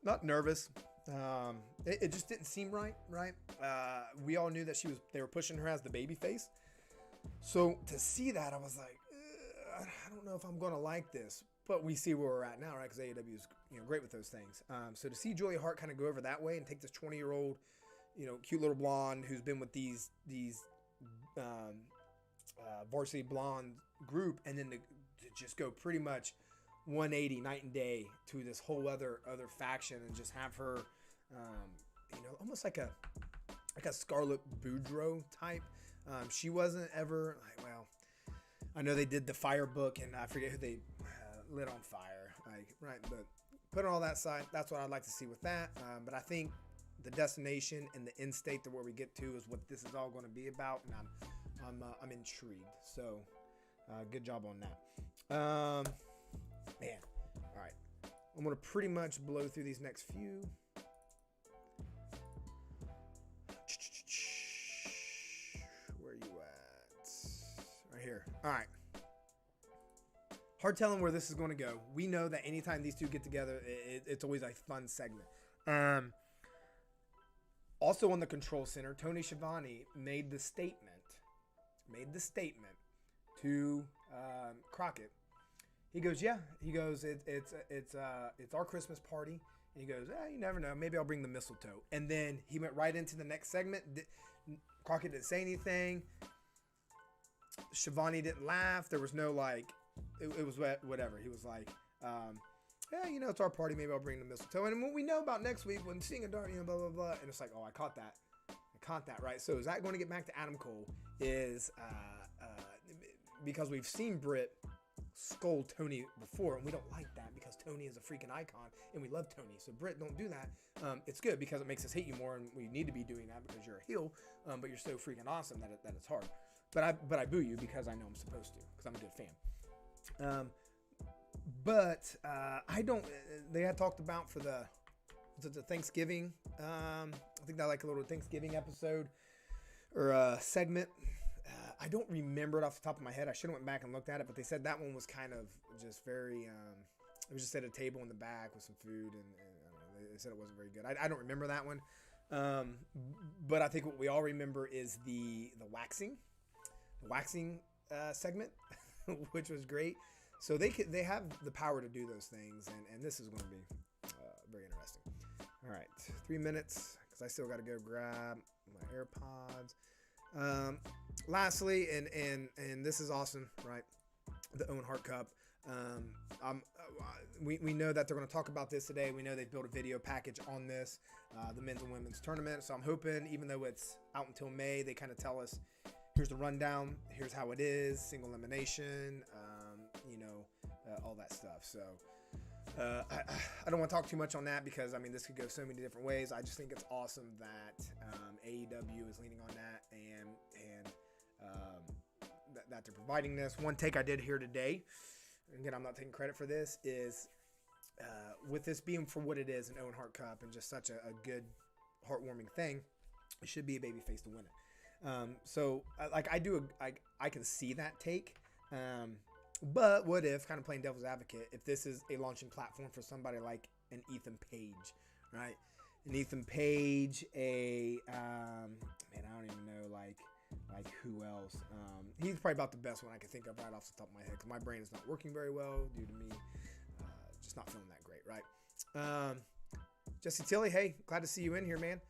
not nervous. It just didn't seem right. We all knew that they were pushing her as the baby face. So to see that, I was like, I don't know if I'm going to like this. But we see where we're at now, right? Because AEW is great with those things. So to see Julia Hart kind of go over that way and take this 20-year-old, cute little blonde who's been with these varsity blonde group, and then to just go pretty much 180 night and day to this whole other faction, and just have her, almost like a Scarlett Boudreaux type. She wasn't ever like, well, I know they did the Fire book, and I forget who they lit on fire, right? But put all that aside, that's what I'd like to see with that. But I think the destination and the end state to where we get to is what this is all going to be about, and I'm intrigued. So good job on that. Man, all right, I'm going to pretty much blow through these next few. Where are you at? Right here. All right. Hard telling where this is going to go. We know that anytime these two get together, it's always a fun segment. Also on the Control Center, Tony Schiavone made the statement to Crockett. He goes, yeah. He goes, it's our Christmas party. And he goes, you never know. Maybe I'll bring the mistletoe. And then he went right into the next segment. Crockett didn't say anything. Schiavone didn't laugh. There was no like. It was whatever. He was like, yeah, it's our party. Maybe I'll bring the mistletoe. And what we know about next week when seeing a Darby, blah, blah, blah. And it's like, I caught that, right? So is that going to get back to Adam Cole? Is because we've seen Britt scold Tony before, and we don't like that because Tony is a freaking icon, and we love Tony. So Britt, don't do that. It's good because it makes us hate you more, and we need to be doing that because you're a heel, but you're so freaking awesome that it's hard. But I boo you because I know I'm supposed to, because I'm a good fan. But I don't. They had talked about for the Thanksgiving. I think that like a little Thanksgiving episode or segment. I don't remember it off the top of my head. I should have went back and looked at it, but they said that one was kind of just very. It was just at a table in the back with some food, and they said it wasn't very good. I don't remember that one. But I think what we all remember is the waxing segment. which was great. So they have the power to do those things, and this is going to be very interesting. All right, 3 minutes because I still got to go grab my AirPods. Lastly, and this is awesome, right? The Owen Hart Cup. We know that they're going to talk about this today. We know they've built a video package on this, the men's and women's tournament. So I'm hoping, even though it's out until May, they kind of tell us, here's the rundown, here's how it is, single elimination, all that stuff. So I don't want to talk too much on that because, I mean, this could go so many different ways. I just think it's awesome that AEW is leaning on that and that they're providing this. One take I did here today, again, I'm not taking credit for this, is with this being for what it is, an Owen Hart Cup, and just such a good, heartwarming thing, it should be a babyface to win it. So I can see that take. But what if, kind of playing devil's advocate, if this is a launching platform for somebody like an Ethan Page, right? An Ethan Page, I don't even know, like who else? He's probably about the best one I can think of right off the top of my head, because my brain is not working very well due to me just not feeling that great, right? Jesse Tilley, hey, glad to see you in here, man.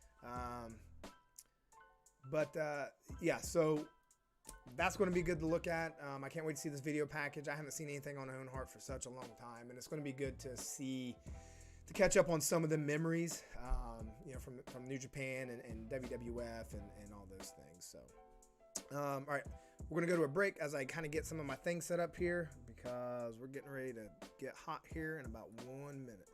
Yeah, so that's going to be good to look at. I can't wait to see this video package. I haven't seen anything on Owen Hart for such a long time, and it's going to be good to catch up on some of the memories, from New Japan and WWF and all those things. So, all right, we're going to go to a break as I kind of get some of my things set up here, because we're getting ready to get hot here in about 1 minute.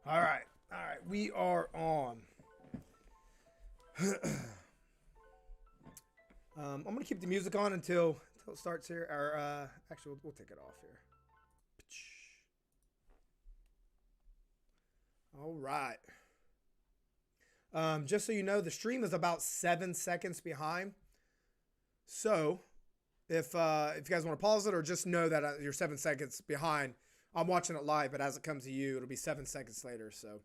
All right, we are on. I'm gonna keep the music on until it starts here. Or actually, we'll take it off here. All right. Just so you know, the stream is about 7 seconds behind. So, if you guys want to pause it, or just know that you're 7 seconds behind. I'm watching it live, but as it comes to you, it'll be 7 seconds later. So,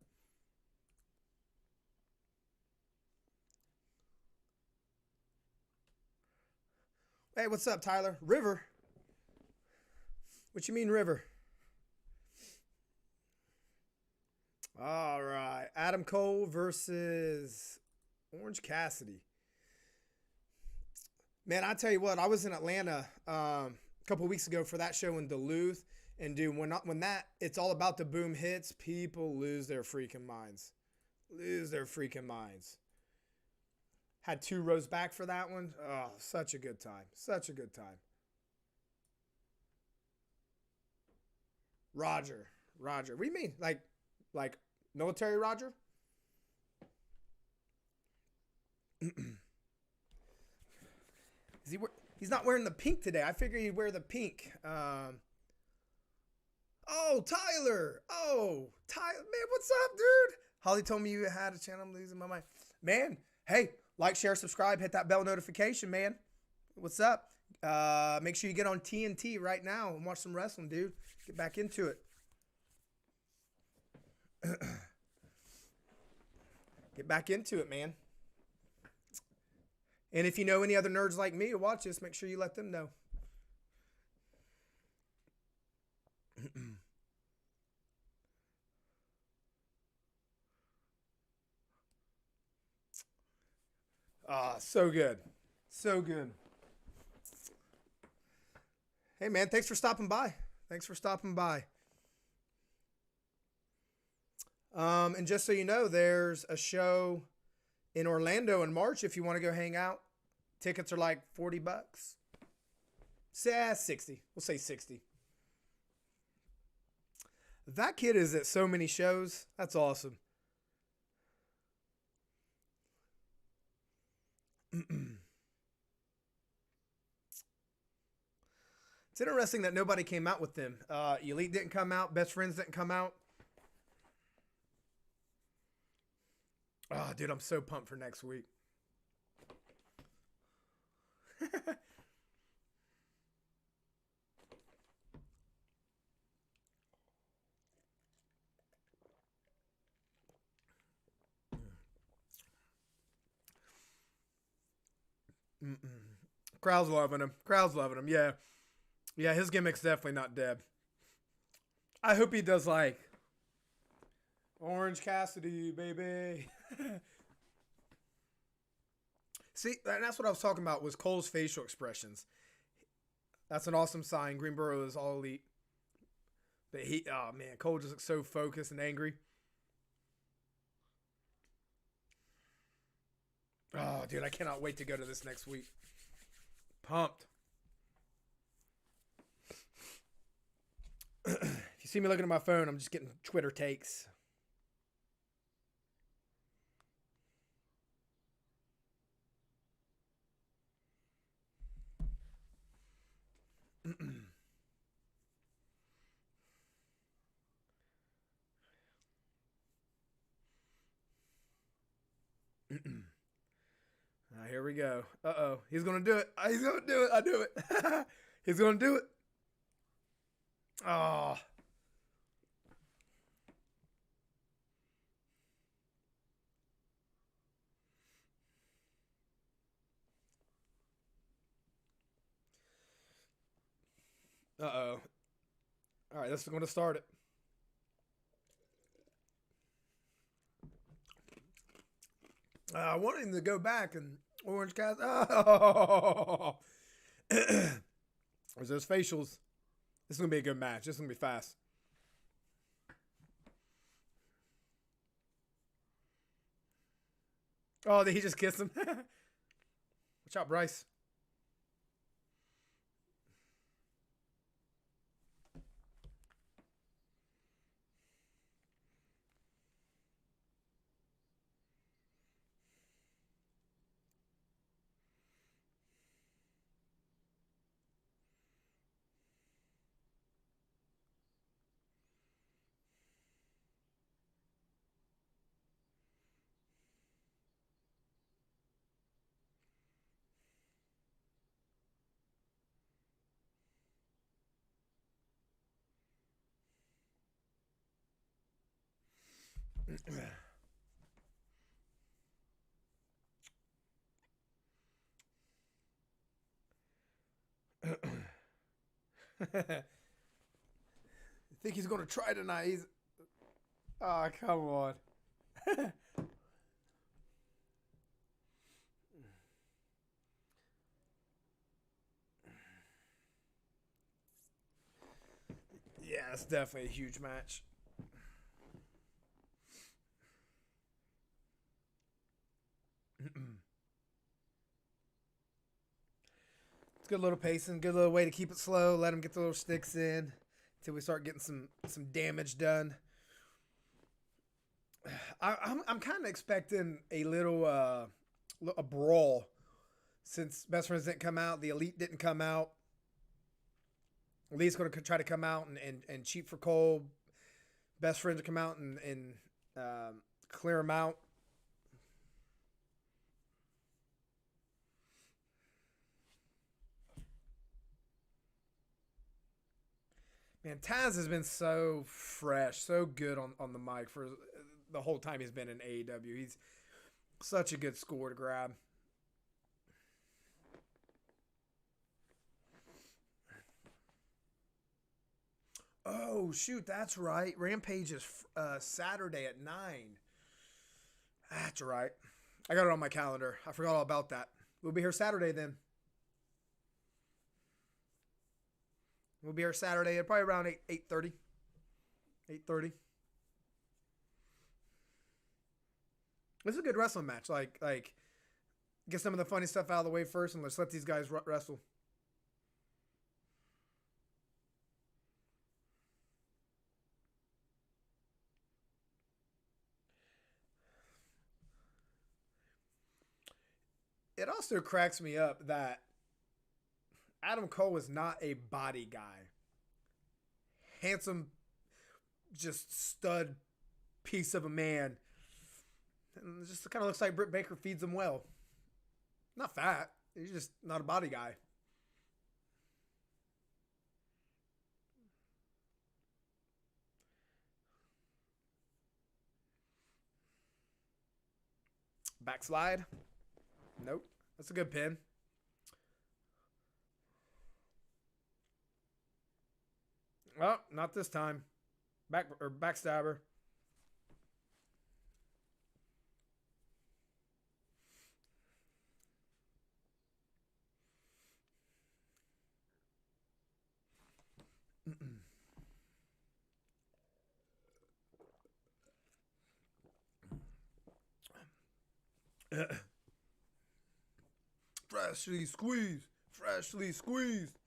hey, what's up, Tyler? River? What you mean, River? All right, Adam Cole versus Orange Cassidy. Man, I tell you what, I was in Atlanta a couple weeks ago for that show in Duluth. And dude, when that it's all about the boom hits, people lose their freaking minds. Had 2 rows back for that one. Oh, such a good time. Roger. What do you mean? Like military Roger? He's not wearing the pink today. I figured he'd wear the pink. Oh, Tyler. Man, what's up, dude? Holly told me you had a channel. I'm losing my mind. Man, hey, like, share, subscribe, hit that bell notification, man. What's up? Make sure you get on TNT right now and watch some wrestling, dude. Get back into it. Get back into it, man. And if you know any other nerds like me who watch this, make sure you let them know. So good. So good. Hey, man, thanks for stopping by. Thanks for stopping by. And just so you know, there's a show in Orlando in March if you want to go hang out. Tickets are like $40. Say 60. We'll say 60. That kid is at so many shows. That's awesome. It's interesting that nobody came out with them. Elite didn't come out. Best Friends didn't come out. Oh, dude, I'm so pumped for next week. Crowd's loving him. Crowd's loving him. Yeah. Yeah, his gimmick's definitely not dead. I hope he does like Orange Cassidy, baby. See, that's what I was talking about was Cole's facial expressions. That's an awesome sign. Greensboro is all elite. But oh man, Cole just looks so focused and angry. Oh, dude, I cannot wait to go to this next week. Pumped. If you see me looking at my phone, I'm just getting Twitter takes. Here we go. Uh-oh. He's going to do it. He's going to do it. I do it. He's going to do it. Oh. Uh-oh. All right, this is going to start it. I wanted him to go back and Orange Cassidy. Oh. There's those facials. This is going to be a good match. This is going to be fast. Oh, did he just kiss him? Watch out, Bryce. Think he's going to try tonight. He's... Oh, come on. Yeah, it's definitely a huge match. It's good little pacing, good little way to keep it slow. Let him get the little sticks in until we start getting some damage done. I'm kind of expecting a little a brawl since Best Friends didn't come out, the Elite didn't come out. Elite's going to try to come out and cheat for Cole. Best Friends to come out and clear him out. Man, Taz has been so fresh, so good on the mic for the whole time he's been in AEW. He's such a good score to grab. Oh, shoot, that's right. Rampage is Saturday at 9. That's right. I got it on my calendar. I forgot all about that. We'll be here Saturday then. We'll be here Saturday at probably around 8:30. 8:30. This is a good wrestling match. Like, get some of the funny stuff out of the way first, and let's let these guys wrestle. It also cracks me up that Adam Cole is not a body guy. Handsome, just stud piece of a man. And it just kind of looks like Britt Baker feeds him well. Not fat. He's just not a body guy. Backslide. Nope. That's a good pin. Well, not this time. Backstabber. Freshly squeezed. Freshly squeezed.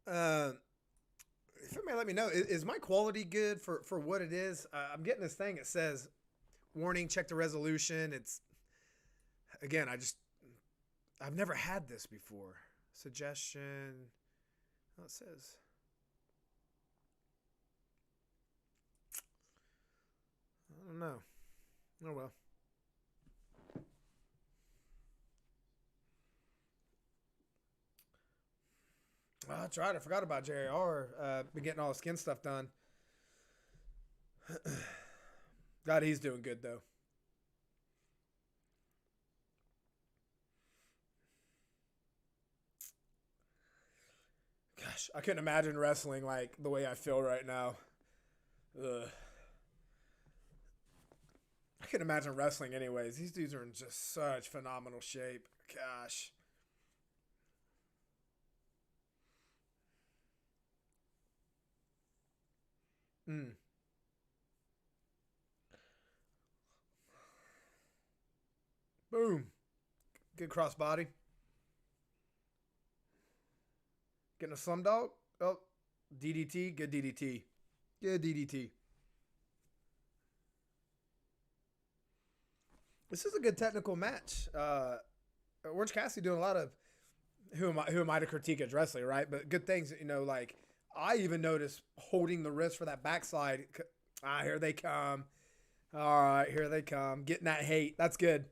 If you may let me know, is my quality good for what it is? I'm getting this thing. It says, warning, check the resolution. It's, again, I've never had this before. Suggestion. Oh, it says. I don't know. Oh, well. Oh, that's right. I forgot about JR. Been getting all the skin stuff done. God, he's doing good, though. Gosh, I couldn't imagine wrestling like the way I feel right now. Ugh. I couldn't imagine wrestling anyways. These dudes are in just such phenomenal shape. Gosh. Boom. Good crossbody. Getting a slum dog. Oh, DDT. Good DDT. Good DDT. This is a good technical match. Orange Cassidy doing a lot of who am I to critique as wrestling, right? But good things, like I even noticed holding the wrist for that backslide. Here they come. All right, here they come. Getting that hate. That's good.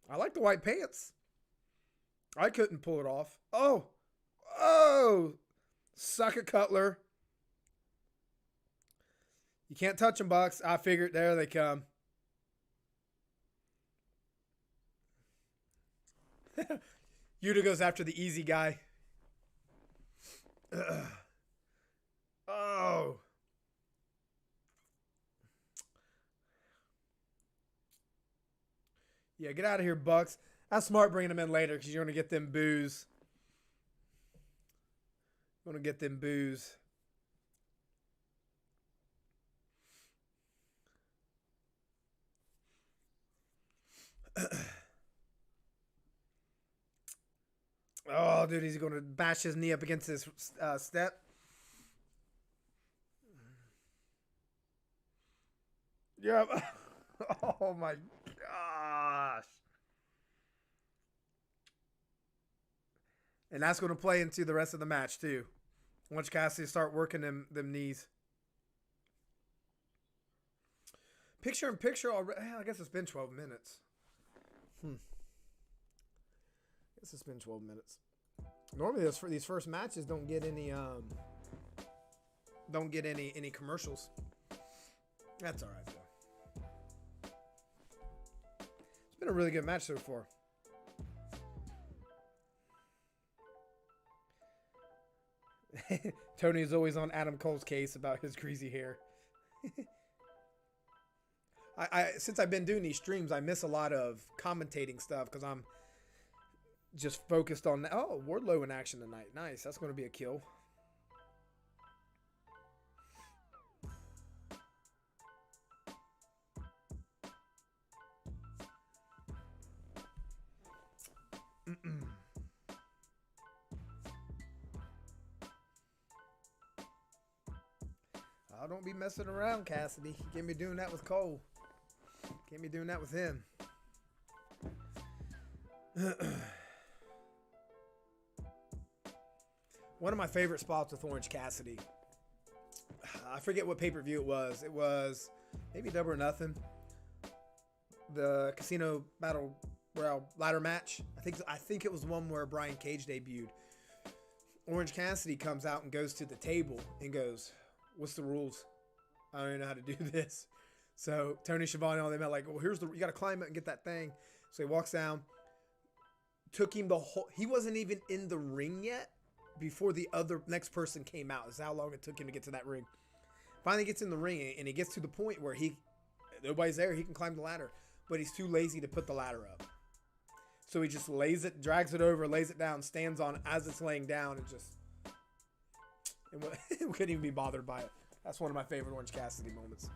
I like the white pants. I couldn't pull it off. Oh, suck a Cutler. You can't touch them, Bucks. I figured there they come. Yuta goes after the easy guy. Oh. Yeah, get out of here, Bucks. That's smart bringing them in later because you're going to get them boos. Going to get them boos. Oh, dude, he's going to bash his knee up against his step. Yep. Oh, my gosh. And that's going to play into the rest of the match, too. Once Cassidy start working them knees. Picture in picture already. I guess it's been 12 minutes. I guess it's been 12 minutes. Normally, these first matches don't get any commercials. That's all right, though. It's been a really good match so far. Tony is always on Adam Cole's case about his greasy hair. Since I've been doing these streams, I miss a lot of commentating stuff because I'm just focused on. Oh, Wardlow in action tonight. Nice. That's going to be a kill. Oh, don't be messing around, Cassidy. You can't be doing that with Cole. Can't be doing that with him. One of my favorite spots with Orange Cassidy. I forget what pay-per-view it was. It was maybe Double or Nothing. The Casino Battle Royale ladder match. I think it was the one where Brian Cage debuted. Orange Cassidy comes out and goes to the table and goes, "What's the rules? I don't even know how to do this." So Tony Schiavone and all them out like, "Well, here's you got to climb it and get that thing." So he walks down. Took him he wasn't even in the ring yet before the next person came out. That's how long it took him to get to that ring. Finally gets in the ring and he gets to the point where nobody's there. He can climb the ladder, but he's too lazy to put the ladder up. So he just drags it over, lays it down, stands on it as it's laying down, and couldn't even be bothered by it. That's one of my favorite Orange Cassidy moments.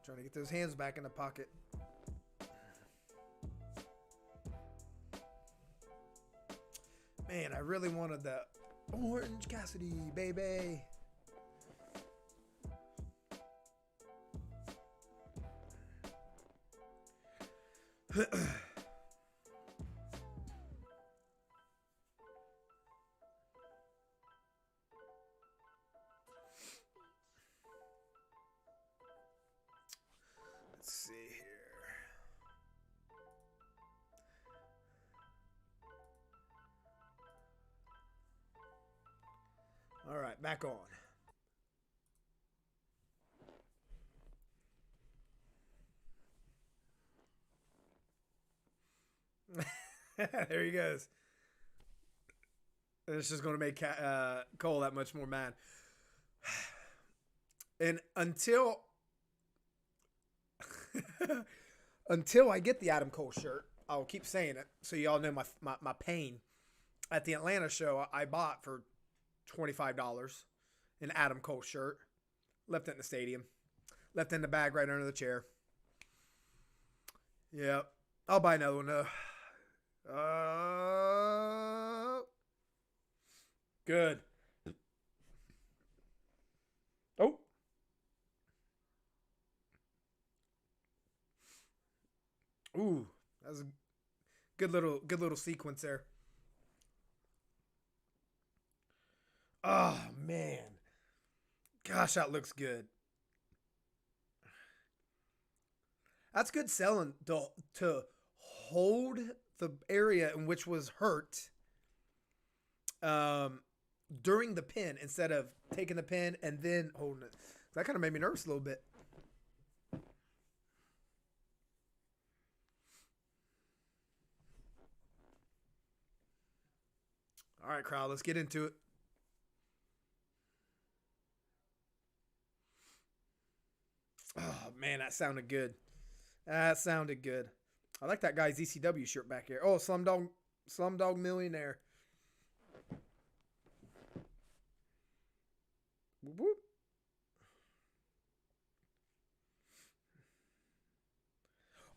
Trying to get those hands back in the pocket. Man, I really wanted the Orange Cassidy, baby. Let's see here. All right, back on. There he goes. It's just going to make Cole that much more mad. And until I get the Adam Cole shirt, I'll keep saying it so y'all know my pain. At the Atlanta show, I bought for $25 an Adam Cole shirt. Left it in the stadium. Left it in the bag right under the chair. Yep. I'll buy another one though. Good. Oh. Ooh, that was a good little sequence there. Oh man. Gosh, that looks good. That's good selling to hold the area in which was hurt during the pin instead of taking the pin and then holding it. That kind of made me nervous a little bit. All right, crowd, let's get into it. Oh, man, that sounded good. That sounded good. I like that guy's ECW shirt back here. Oh, Slumdog Millionaire. Whoop, whoop.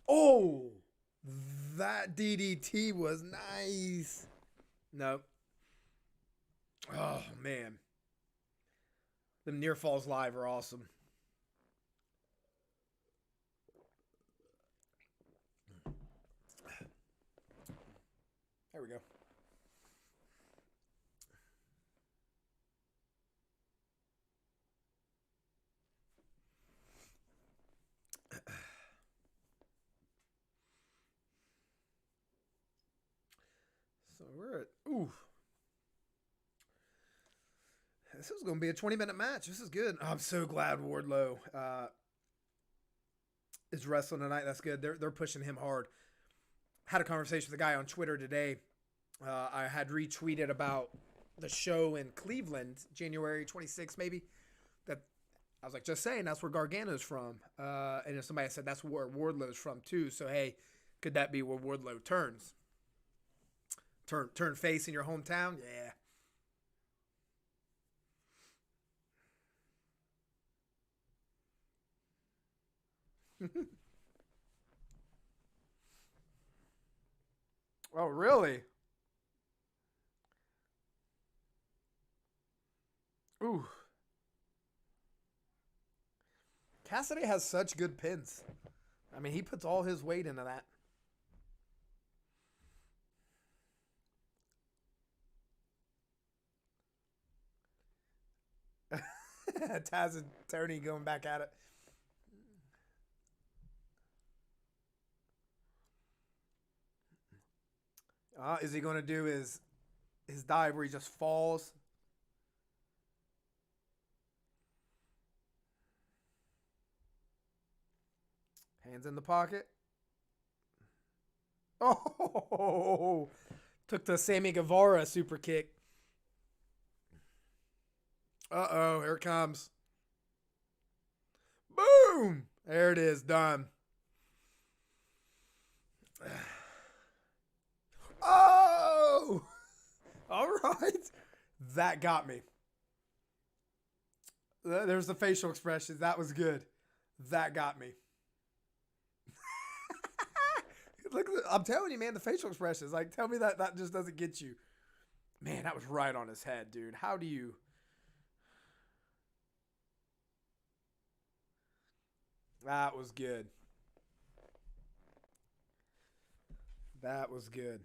Oh, that DDT was nice. No. Oh, man. The near falls live are awesome. There we go. So we're at, ooh. This is going to be a 20-minute match. This is good. I'm so glad Wardlow is wrestling tonight. That's good. They're pushing him hard. Had a conversation with a guy on Twitter today. I had retweeted about the show in Cleveland, January 26th, maybe. That I was like, just saying, that's where Gargano's from. And somebody said that's where Wardlow's from too. So hey, could that be where Wardlow turns? Turn face in your hometown? Yeah. Oh, really? Ooh. Cassidy has such good pins. I mean, he puts all his weight into that. Taz and Tony going back at it. Is he going to do his dive where he just falls? Hands in the pocket. Oh, took the Sammy Guevara super kick. Uh-oh, here it comes. Boom! There it is, done. Oh! All right. That got me. There's the facial expressions. That was good. That got me. Look, I'm telling you, man, the facial expressions. Like, tell me that just doesn't get you. Man, that was right on his head, dude. How do you... That was good. That was good.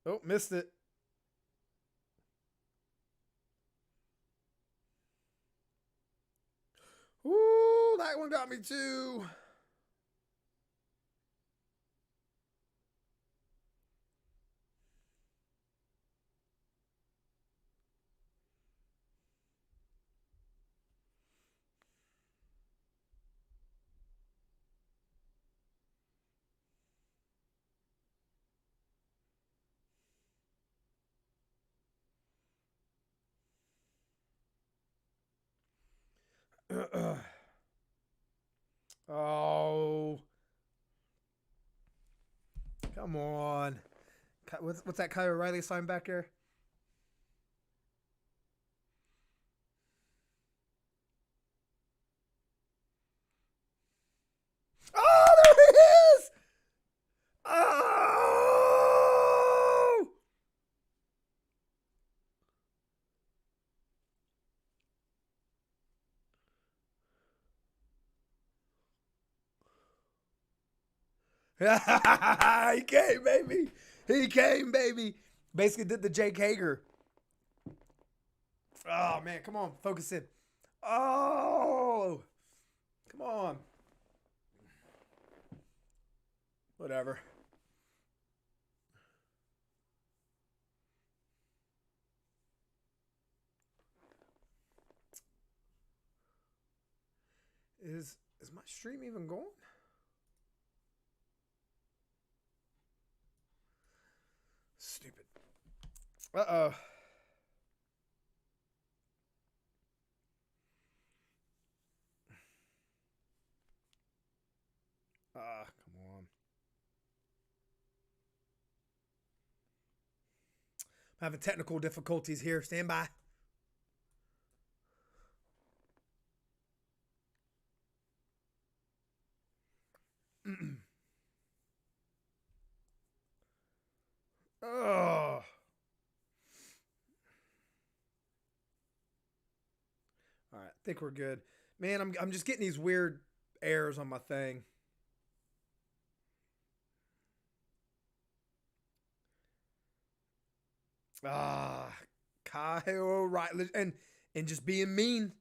Oh, missed it. Ooh, that one got me too. Oh. Come on. What's that Kyle O'Reilly sign back there? Oh, there he is! Oh! He came, baby. He came, baby. Basically did the Jake Hager. Oh, man. Come on. Focus in. Oh. Come on. Whatever. Is my stream even going? Stupid. Uh-oh. Come on. I'm having technical difficulties here. Stand by. Oh. All right, I think we're good. Man, I'm just getting these weird errors on my thing. Kyle O'Reilly and just being mean.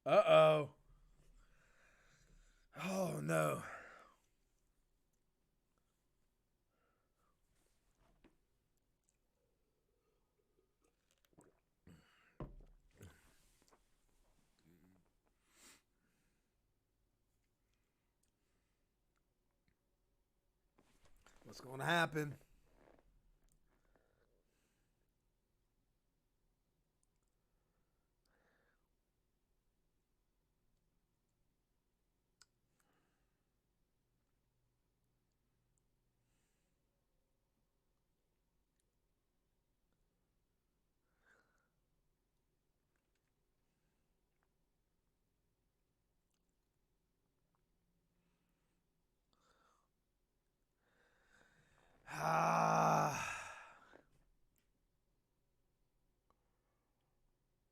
Uh-oh. Oh, no. What's going to happen?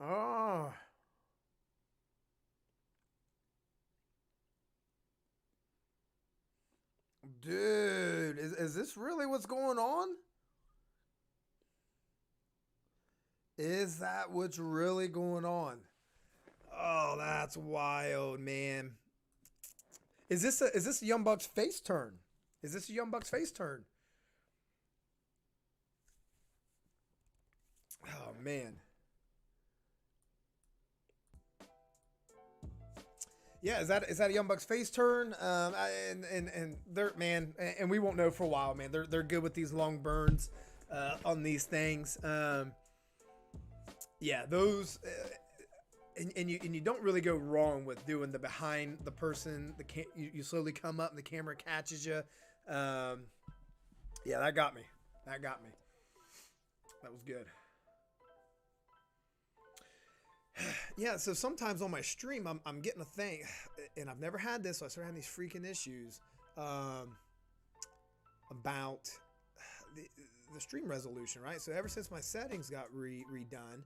Oh. Dude, is this really what's going on? Is that what's really going on? Oh, that's wild, man. Is this a Young Bucks face turn? Is this a Young Bucks face turn? Oh man. Yeah, is that a Young Bucks face turn? And they're man, and we won't know for a while, man. They're good with these long burns on these things. Yeah, those. And you don't really go wrong with doing the behind the person. You slowly come up and the camera catches you. Yeah, that got me. That was good. Yeah, so sometimes on my stream, I'm getting a thing, and I've never had this, so I started having these freaking issues about the stream resolution, right? So ever since my settings got redone,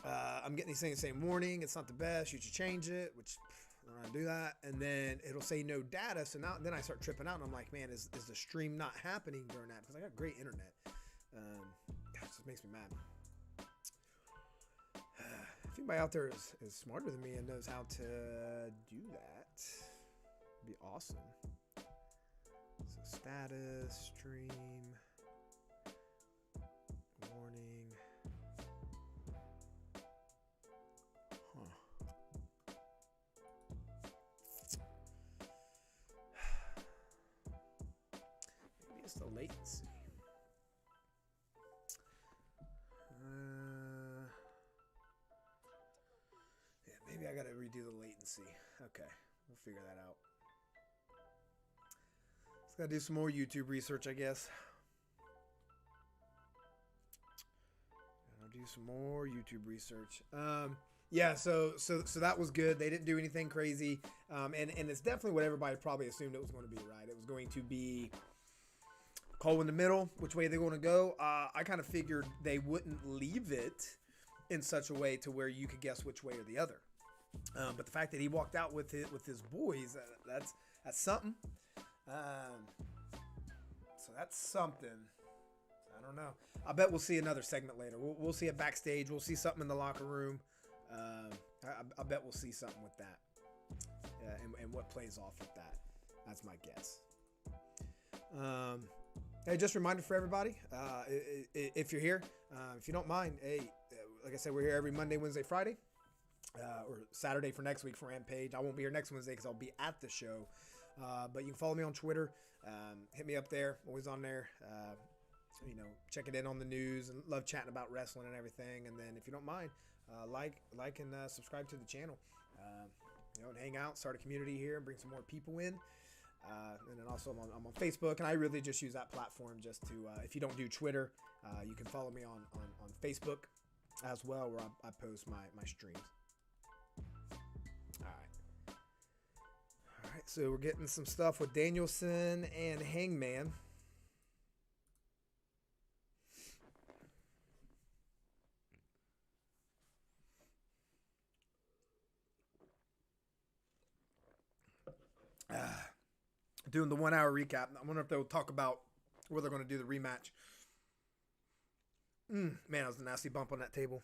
I'm getting these things saying, warning, it's not the best, you should change it, which I don't know how to do that. And then it'll say no data. So then I start tripping out, and I'm like, man, is the stream not happening during that? Because I got great internet. It just makes me mad. If anybody out there is smarter than me and knows how to do that, it'd be awesome. So status, stream, warning. Maybe it's the latency. Maybe I gotta redo the latency. Okay, we'll figure that out. Just gotta do some more YouTube research, I guess. I'll do some more YouTube research. Yeah, so that was good. They didn't do anything crazy, and it's definitely what everybody probably assumed it was going to be. Right, it was going to be Cole in the middle. Which way they're going to go? I kind of figured they wouldn't leave it in such a way to where you could guess which way or the other. But the fact that he walked out with his boys, that's something. So that's something. I don't know. I bet we'll see another segment later. We'll see it backstage. We'll see something in the locker room. I bet we'll see something with that. And what plays off with that. That's my guess. Hey, just a reminder for everybody. If you're here, if you don't mind, hey, like I said, we're here every Monday, Wednesday, Friday. Or Saturday for next week for Rampage. I won't be here next Wednesday because I'll be at the show. But you can follow me on Twitter. Hit me up there. Always on there. Checking in on the news and love chatting about wrestling and everything. And then if you don't mind, like and subscribe to the channel. And hang out, start a community here, and bring some more people in. And then also I'm on Facebook, and I really just use that platform just to, if you don't do Twitter, you can follow me on Facebook as well, where I post my streams. All right, so we're getting some stuff with Danielson and Hangman. Doing the 1 hour recap. I wonder if they'll talk about where they're going to do the rematch. Man, that was a nasty bump on that table.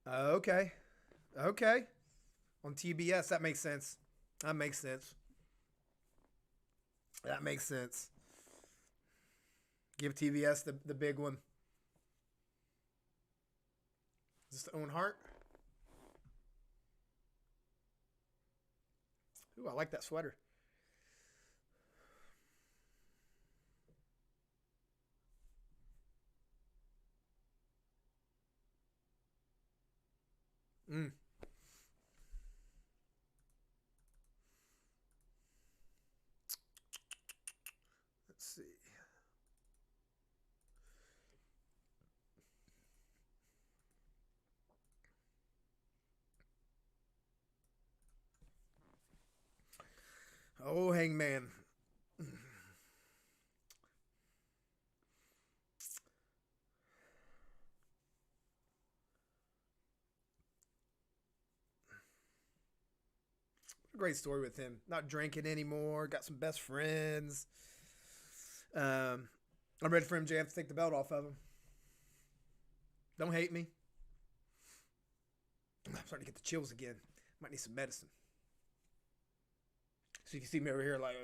Okay. Okay. On TBS, that makes sense. That makes sense. That makes sense. Give TBS the big one. Is this the Owen Hart? Ooh, I like that sweater. Mm. Let's see. Oh, Hangman. Great story with him. Not drinking anymore. Got some best friends. I'm ready for MJF to take the belt off of him. Don't hate me. I'm starting to get the chills again. Might need some medicine. So you can see me over here like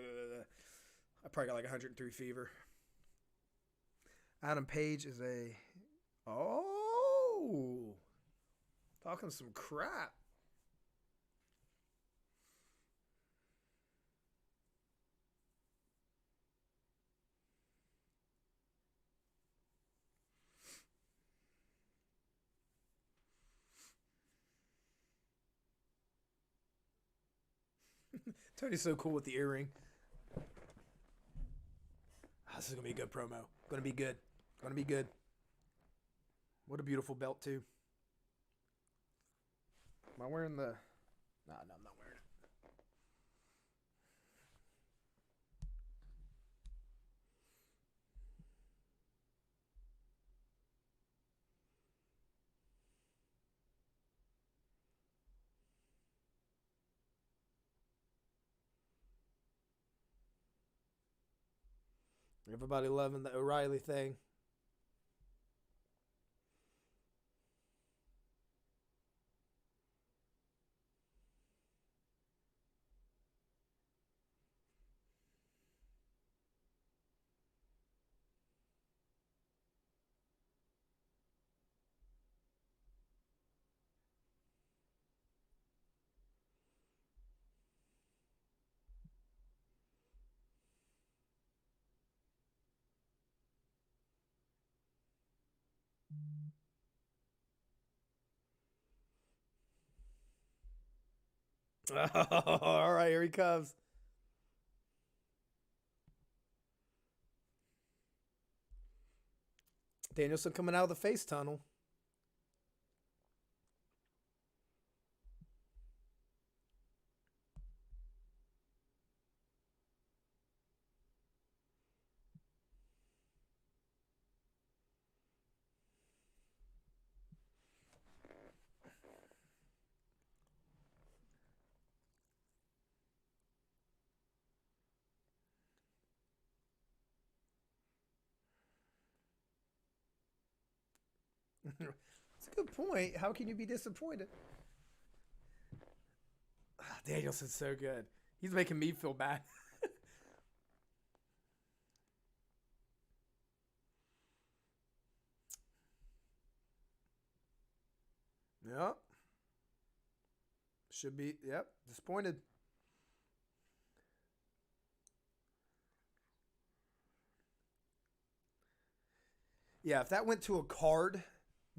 I probably got like 103 fever. Adam Page is a talking some crap. Tony's so cool with the earring. This is gonna be a good promo. Gonna be good. Gonna be good. What a beautiful belt too. Am I wearing the? No, I'm not wearing it. Everybody loving the O'Reilly thing. Oh, all right, here he comes. Danielson coming out of the face tunnel. That's a good point. How can you be disappointed? Danielson's so good. He's making me feel bad. Yep. Should be. Yep. Disappointed. Yeah, if that went to a card,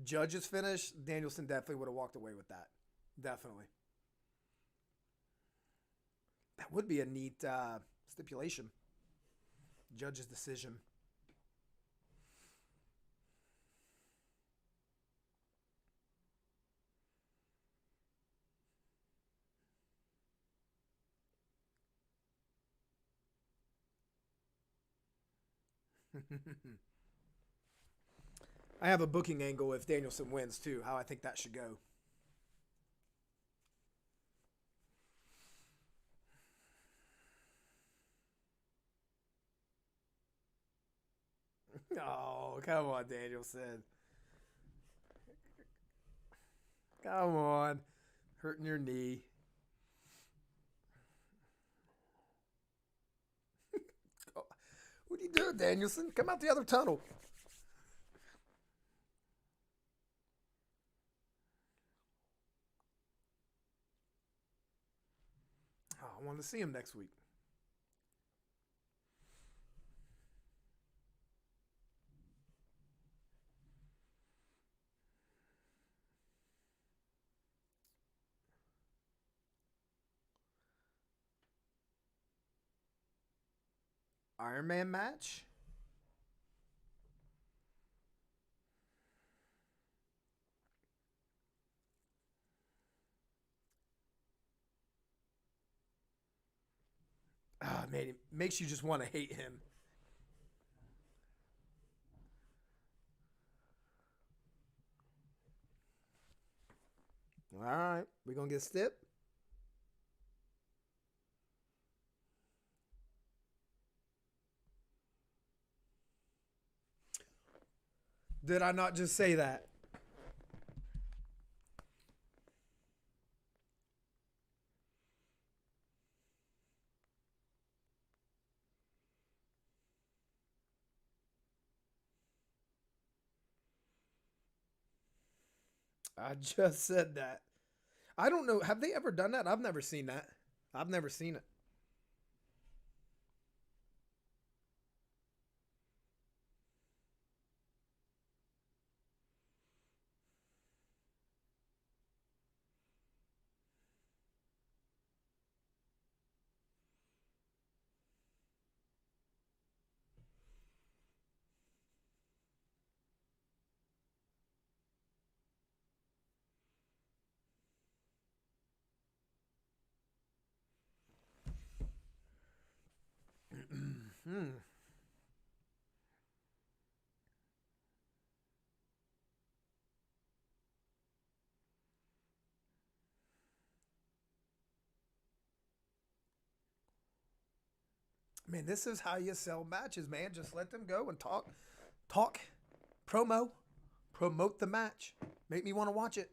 judge's finish, Danielson definitely would have walked away with that. Definitely. That would be a neat stipulation. Judge's decision. I have a booking angle if Danielson wins too. How I think that should go. Oh, come on, Danielson. Come on. Hurting your knee. What are you doing, Danielson? Come out the other tunnel. Oh, I want to see him next week. Iron Man match? Ah, man, it makes you just want to hate him. All right, we're going to get Stip. Did I not just say that? I just said that. I don't know. Have they ever done that? I've never seen that. I've never seen it. Man, this is how you sell matches, man. Just let them go and talk, promote the match. Make me want to watch it.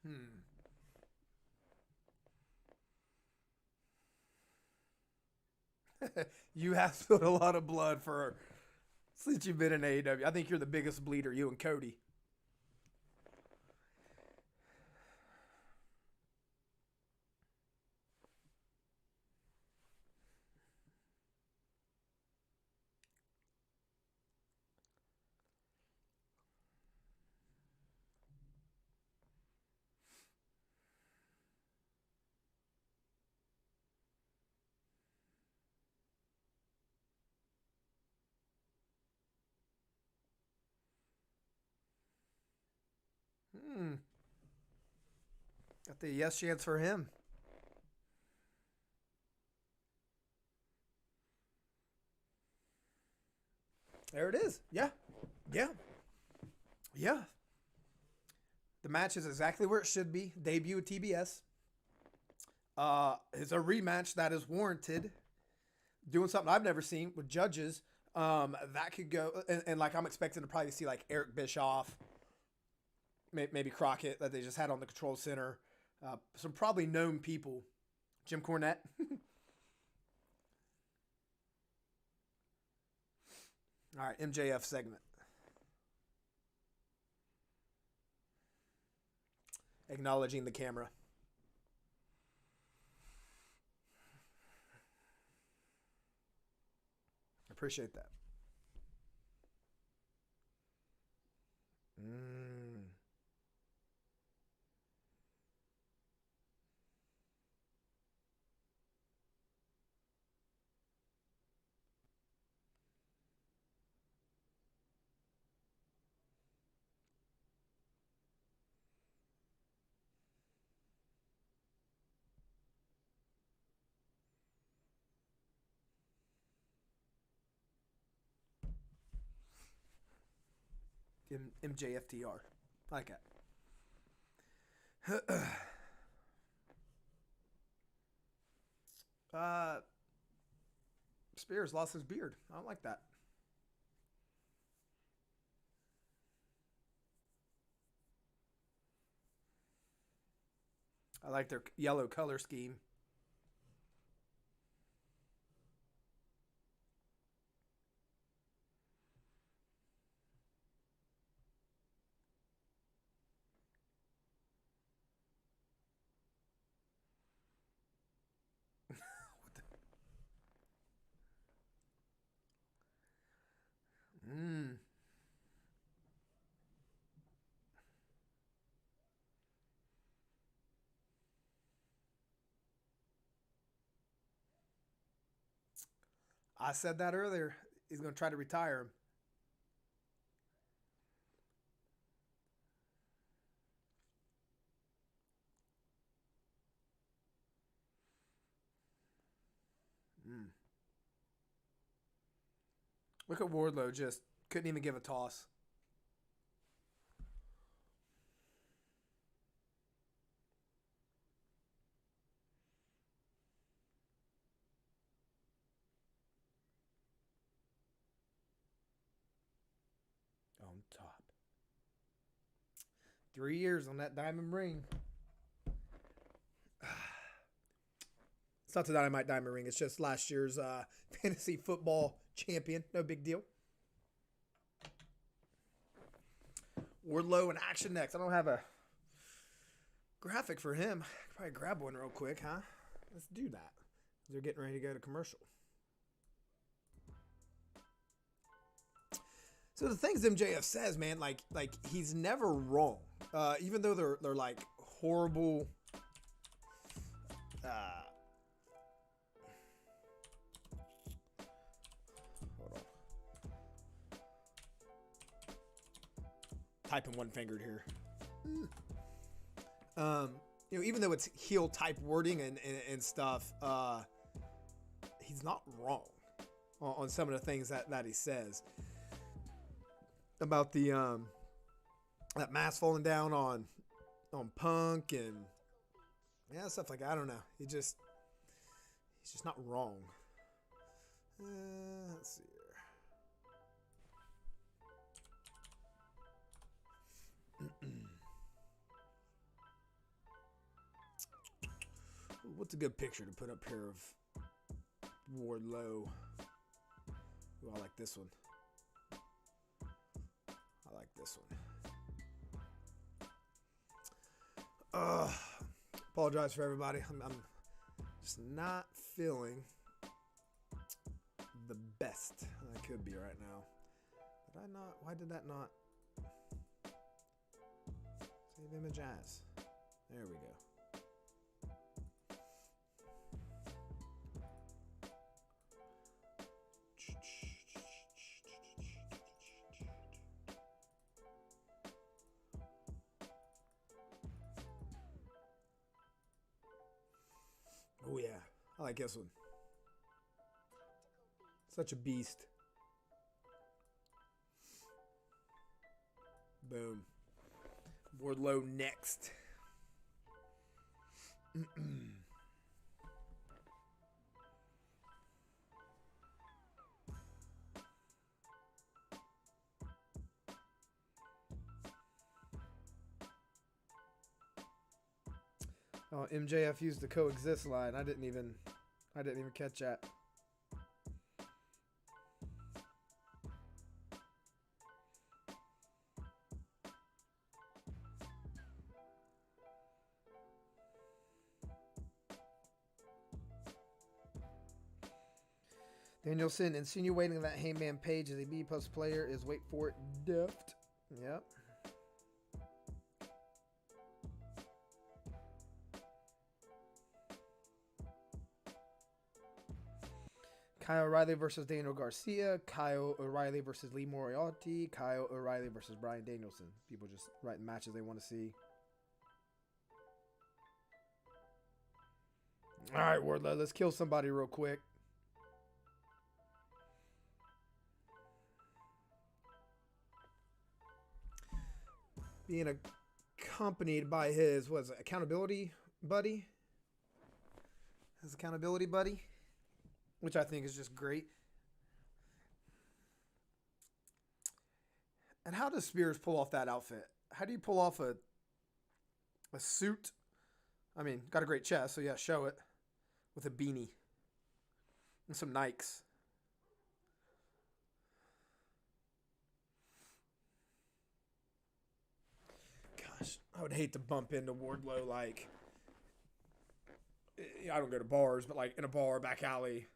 Hmm. You have spilled a lot of blood for since you've been in AEW. I think you're the biggest bleeder, you and Cody. Hmm. Got the yes chance for him. There it is. Yeah. Yeah. Yeah. The match is exactly where it should be. Debut at TBS. It's a rematch that is warranted. Doing something I've never seen with judges. That could go and like I'm expecting to probably see like Eric Bischoff, maybe Crockett that they just had on the control center. Some probably known people. Jim Cornette. All right, MJF segment. Acknowledging the camera. Appreciate that. Mm. MJFTR. I like that. Spears lost his beard. I don't like that. I like their yellow color scheme. I said that earlier. He's going to try to retire him. Look at Wardlow, just couldn't even give a toss. On top. 3 years on that diamond ring. It's not the Dynamite Diamond Ring. It's just last year's fantasy football champion. No big deal. Wardlow in action next. I don't have a graphic for him. I could probably grab one real quick, huh? Let's do that. They're getting ready to go to commercial. So the things MJF says, man, like he's never wrong. Even though they're like horrible. Hold on. Typing one fingered here. You know, even though it's heel type wording and stuff, he's not wrong on some of the things that he says. About the that mask falling down on Punk and stuff like that. I don't know. He's just not wrong. Let's see here. What's a good picture to put up here of Wardlow? Ooh, I like this one. I like this one. Apologize for everybody. I'm just not feeling the best I could be right now. Did I not? Why did that not? Save image as. There we go. Oh yeah, I like this one. Such a beast. Boom. Wardlow next. Oh, MJF used the coexist line. I didn't even catch that. Danielson insinuating that Heyman Page is a B+ player is, wait for it, deft. Yep. Kyle O'Reilly versus Daniel Garcia. Kyle O'Reilly versus Lee Moriarty. Kyle O'Reilly versus Bryan Danielson. People just writing matches they want to see. All right, Wardlow, let's kill somebody real quick. being accompanied by his accountability buddy. His accountability buddy, which I think is just great. And how does Spears pull off that outfit? How do you pull off a suit? I mean, got a great chest, so yeah, show it. With a beanie. And some Nikes. Gosh, I would hate to bump into Wardlow like... I don't go to bars, but like in a bar, back alley,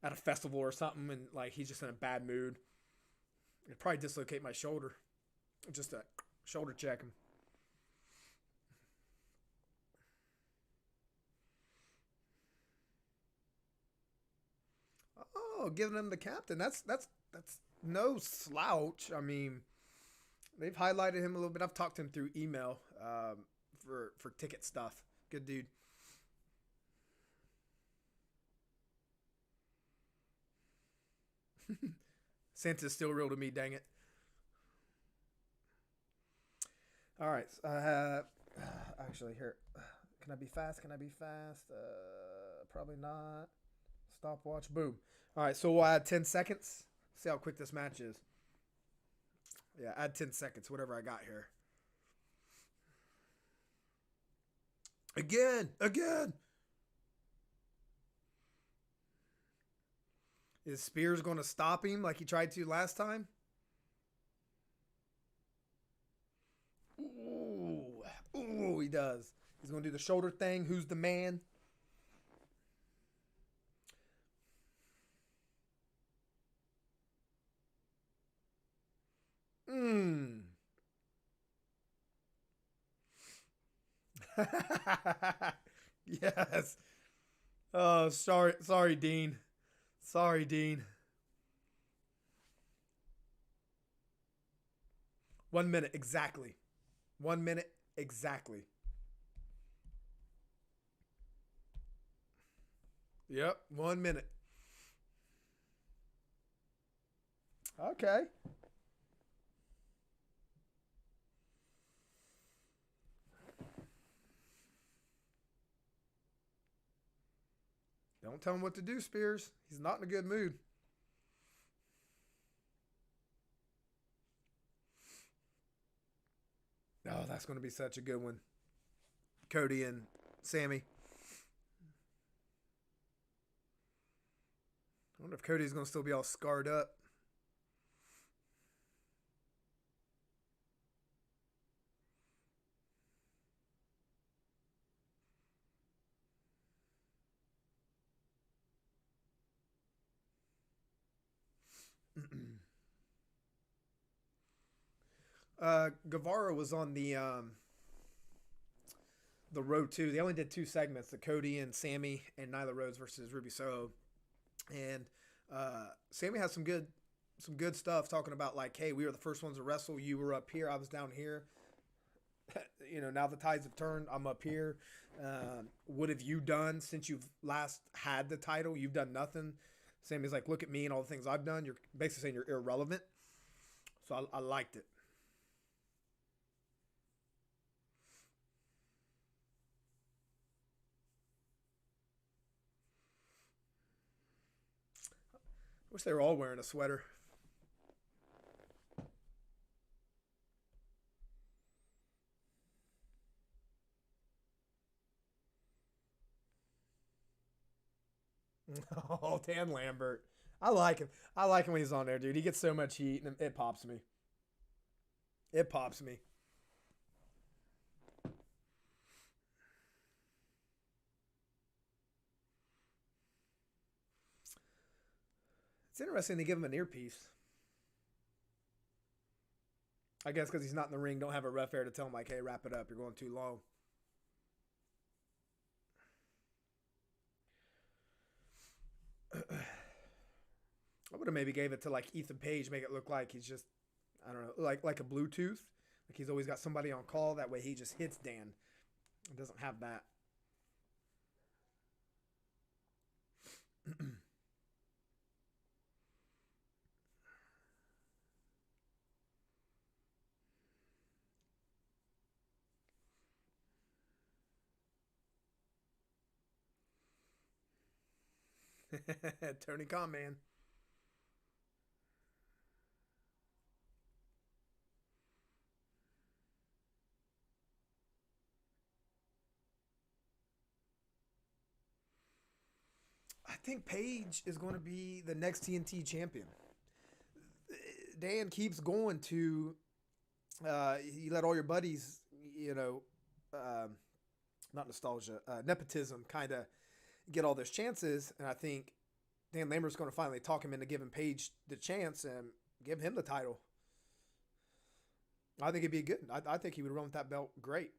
at a festival or something, and like he's just in a bad mood. It'd probably dislocate my shoulder. Just a shoulder check him. Oh, giving him the captain. That's no slouch. I mean, they've highlighted him a little bit. I've talked to him through email for ticket stuff. Good dude. Santa's still real to me, dang it. All right. Actually, here. Can I be fast? Probably not. Stopwatch. Boom. All right, so we'll add 10 seconds. See how quick this match is. Yeah, add 10 seconds, whatever I got here. Again. Is Spears going to stop him like he tried to last time? Ooh, he does. He's going to do the shoulder thing. Who's the man? Yes. Oh, sorry, Dean. Sorry, Dean. 1 minute exactly. 1 minute exactly. Yep, 1 minute. Okay. Don't tell him what to do, Spears. He's not in a good mood. Oh, that's going to be such a good one. Cody and Sammy. I wonder if Cody's going to still be all scarred up. Guevara was on the road too. They only did 2 segments: the Cody and Sammy and Nyla Rose versus Ruby Soho. And Sammy has some good stuff talking about like, hey, we were the first ones to wrestle. You were up here. I was down here. Now the tides have turned. I'm up here. What have you done since you've last had the title? You've done nothing. Sammy's like, look at me and all the things I've done. You're basically saying you're irrelevant. So I liked it. Wish they were all wearing a sweater. Oh, Dan Lambert. I like him. I like him when he's on there, dude. He gets so much heat, and it pops me. It pops me. It's interesting they give him an earpiece. I guess because he's not in the ring, don't have a ref there to tell him, like, hey, wrap it up. You're going too long. I would have maybe gave it to, like, Ethan Page, make it look like he's just, I don't know, like a Bluetooth. Like he's always got somebody on call. That way he just hits Dan. It doesn't have that. Tony Khan, man. I think Paige is going to be the next TNT champion. Dan keeps going to, you let all your buddies, not nostalgia, nepotism kind of get all those chances. And I think Dan Lambert's going to finally talk him into giving Paige the chance and give him the title. I think it'd be good. I think he would run with that belt great.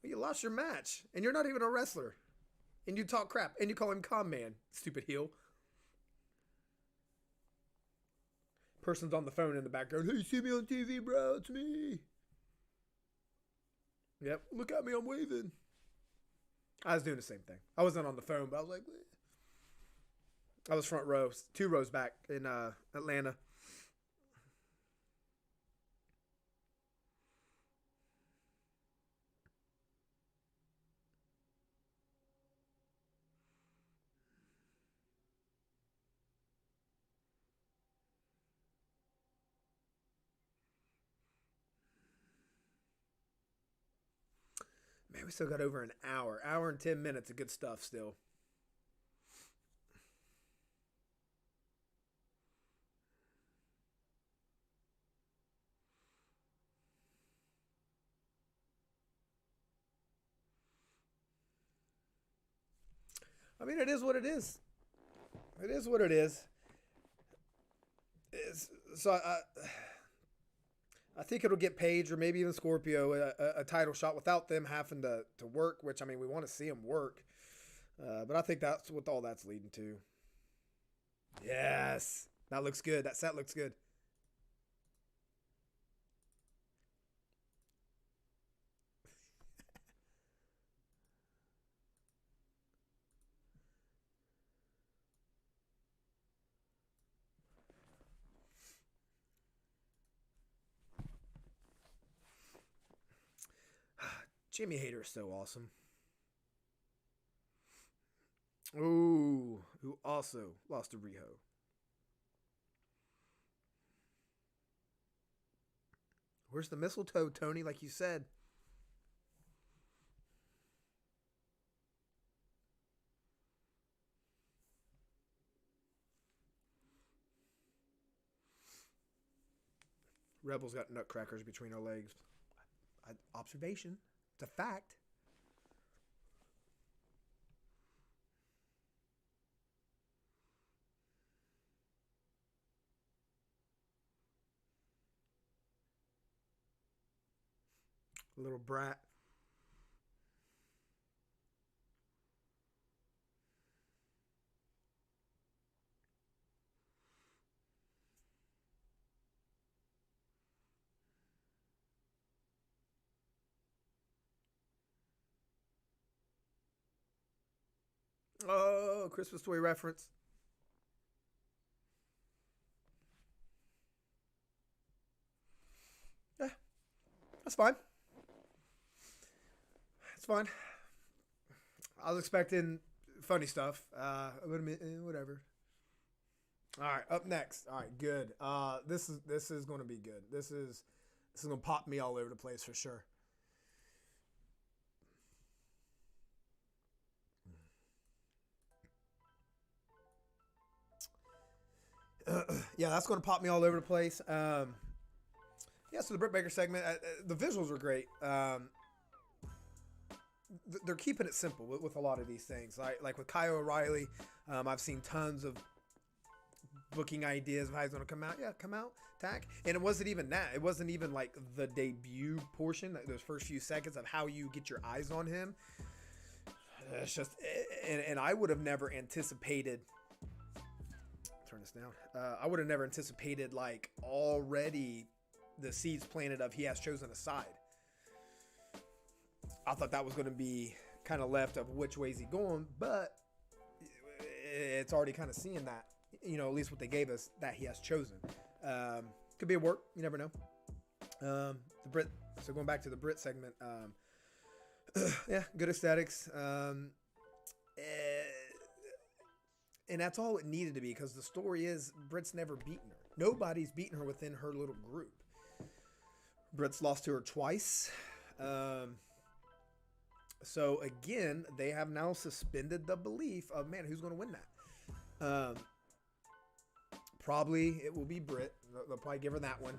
You lost your match, and you're not even a wrestler. And you talk crap, and you call him Con Man, stupid heel. Person's on the phone in the background. Hey, you see me on TV, bro? It's me. Yep, look at me, I'm waving. I was doing the same thing. I wasn't on the phone, but I was like, bleh. I was front row, 2 rows back in Atlanta. Man, we still got over an hour. Hour and 10 minutes of good stuff still. I mean, it is what it is. It is what it is. I think it'll get Paige or maybe even Scorpio a title shot without them having to work, which, I mean, we want to see them work. But I think that's what all that's leading to. Yes. That looks good. That set looks good. Jimmy Hayter is so awesome. Ooh, who also lost to Riho. Where's the mistletoe, Tony, like you said? Rebel's got nutcrackers between her legs. Observation. It's a fact. Little brat. Oh, Christmas story reference. Yeah, that's fine. It's fine. I was expecting funny stuff. Whatever. All right, up next. All right, good. This is going to be good. This is going to pop me all over the place for sure. Yeah, that's going to pop me all over the place. Yeah, so the Britt Baker segment, the visuals were great. They're keeping it simple with a lot of these things. Like with Kyle O'Reilly, I've seen tons of booking ideas of how he's going to come out. Yeah, come out, tag. And it wasn't even that. It wasn't even like the debut portion, like those first few seconds of how you get your eyes on him. it's just, and I would have never anticipated. Turn this down. I would have never anticipated like already the seeds planted of he has chosen a side. I thought that was going to be kind of left of which way is he going, but it's already kind of seeing that, at least what they gave us, that he has chosen. Could be a work. You never know. The Britt. So going back to the Britt segment, yeah, good aesthetics. And that's all it needed to be, because the story is Britt's never beaten her. Nobody's beaten her within her little group. Britt's lost to her twice. So again, they have now suspended the belief of, man, who's going to win that? Probably it will be Britt. They'll probably give her that one.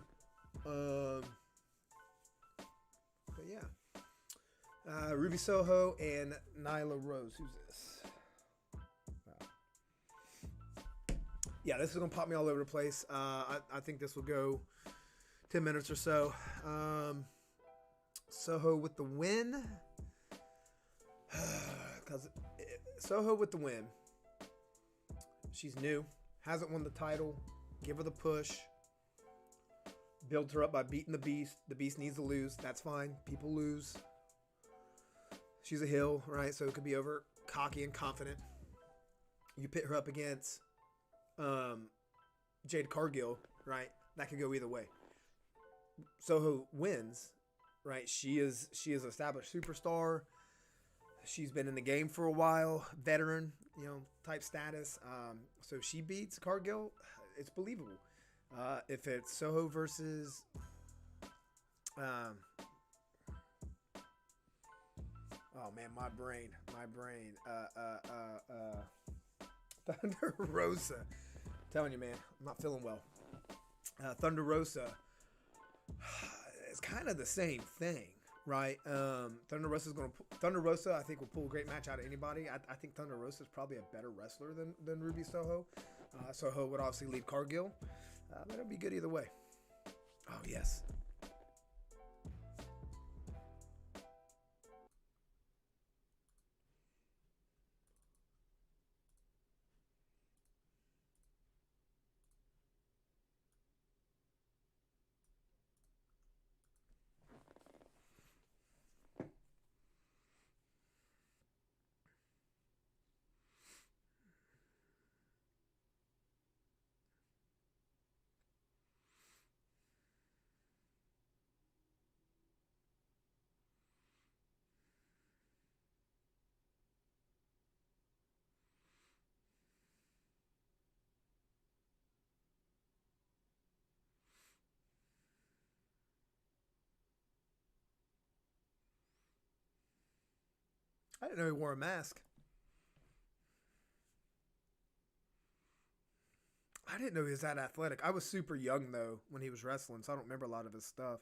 But yeah. Ruby Soho and Nyla Rose. Who's this? Yeah, this is going to pop me all over the place. I think this will go 10 minutes or so. Soho with the win. Because Soho with the win. She's new. Hasn't won the title. Give her the push. Build her up by beating the Beast. The Beast needs to lose. That's fine. People lose. She's a heel, right? So it could be over cocky and confident. You pit her up against Jade Cargill, right? That could go either way. Soho wins, right? She is established superstar. She's been in the game for a while, veteran, type status. So if she beats Cargill, it's believable. If it's Soho versus oh man, my brain. Thunder Rosa. Telling you, man, I'm not feeling well. Thunder Rosa. It's kind of the same thing, right? Thunder Rosa, I think, will pull a great match out of anybody. I think Thunder Rosa is probably a better wrestler than Ruby Soho. Soho would obviously lead Cargill, but it'll be good either way. Oh yes. I didn't know he wore a mask. I didn't know he was that athletic. I was super young, though, when he was wrestling, so I don't remember a lot of his stuff.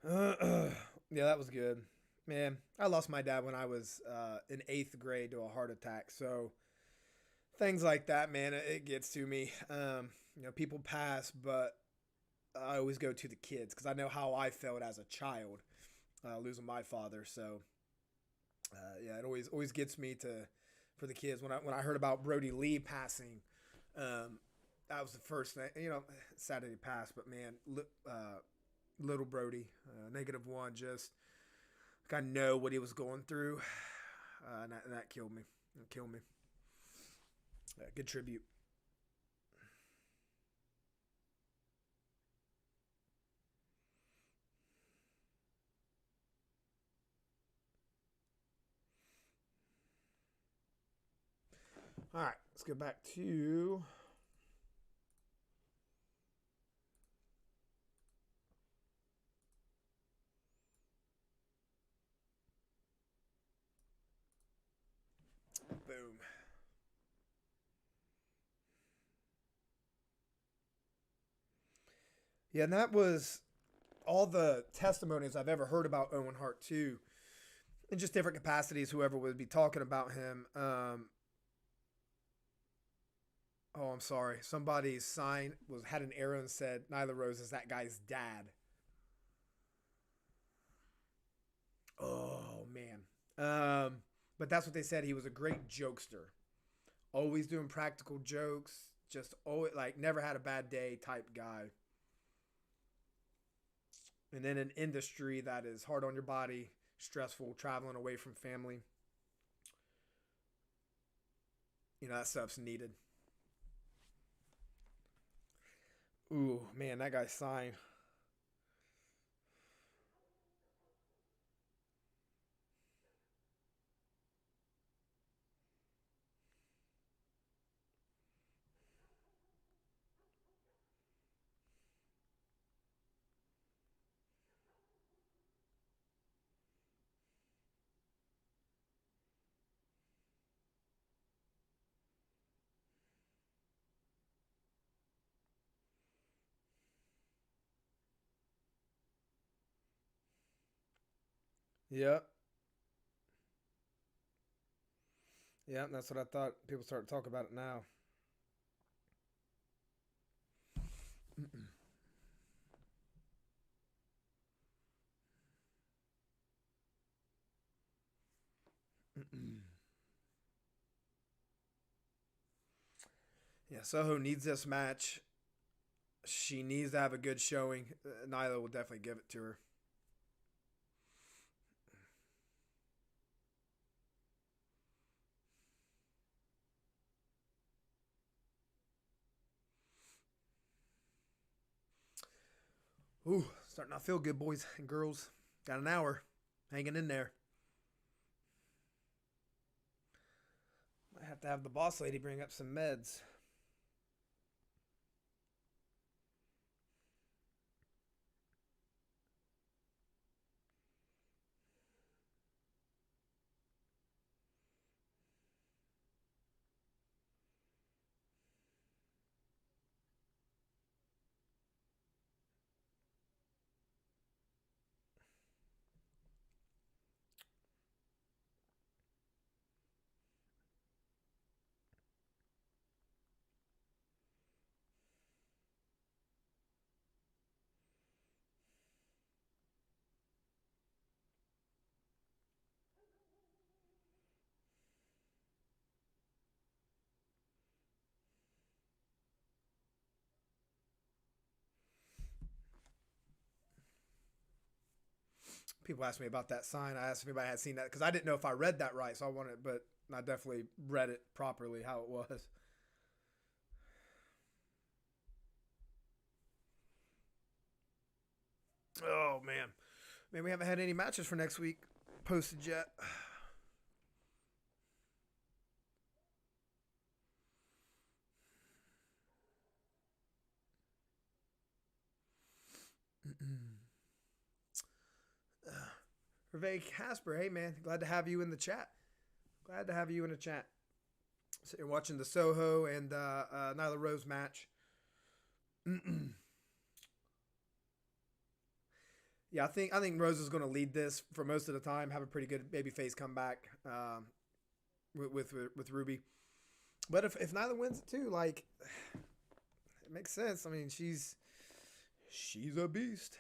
Yeah, that was good. Man, I lost my dad when I was in 8th grade to a heart attack. So things like that, man, it gets to me. People pass, but I always go to the kids because I know how I felt as a child losing my father. So yeah, it always gets me for the kids. When I heard about Brody Lee passing, that was the first thing. Saturday passed, but man, little Brody, -1, just Like I know what he was going through, and that killed me. It killed me. Good tribute. All right, let's go back to boom. Yeah, and that was all the testimonies I've ever heard about Owen Hart too, in just different capacities. Whoever would be talking about him. Oh, I'm sorry. Somebody's sign had an arrow and said Nyla Rose is that guy's dad. Oh man. But that's what they said. He was a great jokester. Always doing practical jokes. Just always like never had a bad day type guy. And in an industry that is hard on your body, stressful, traveling away from family, that stuff's needed. Ooh, man, that guy's sign. Yep. Yeah, that's what I thought. People start to talk about it now. Mm-mm. Mm-mm. Yeah, Soho needs this match. She needs to have a good showing. Nyla will definitely give it to her. Ooh, starting to feel good, boys and girls. Got an hour hanging in there. I have to have the boss lady bring up some meds. People ask me about that sign. I asked if anybody had seen that because I didn't know if I read that right, so I wanted, but I definitely read it properly how it was. Oh man, we haven't had any matches for next week posted yet. Hervé Casper, hey man, glad to have you in the chat. Glad to have you in the chat. So you're watching the Soho and Nyla Rose match. Yeah, I think Rose is going to lead this for most of the time. Have a pretty good babyface comeback with Ruby. But if Nyla wins it too, like it makes sense. I mean, she's a beast.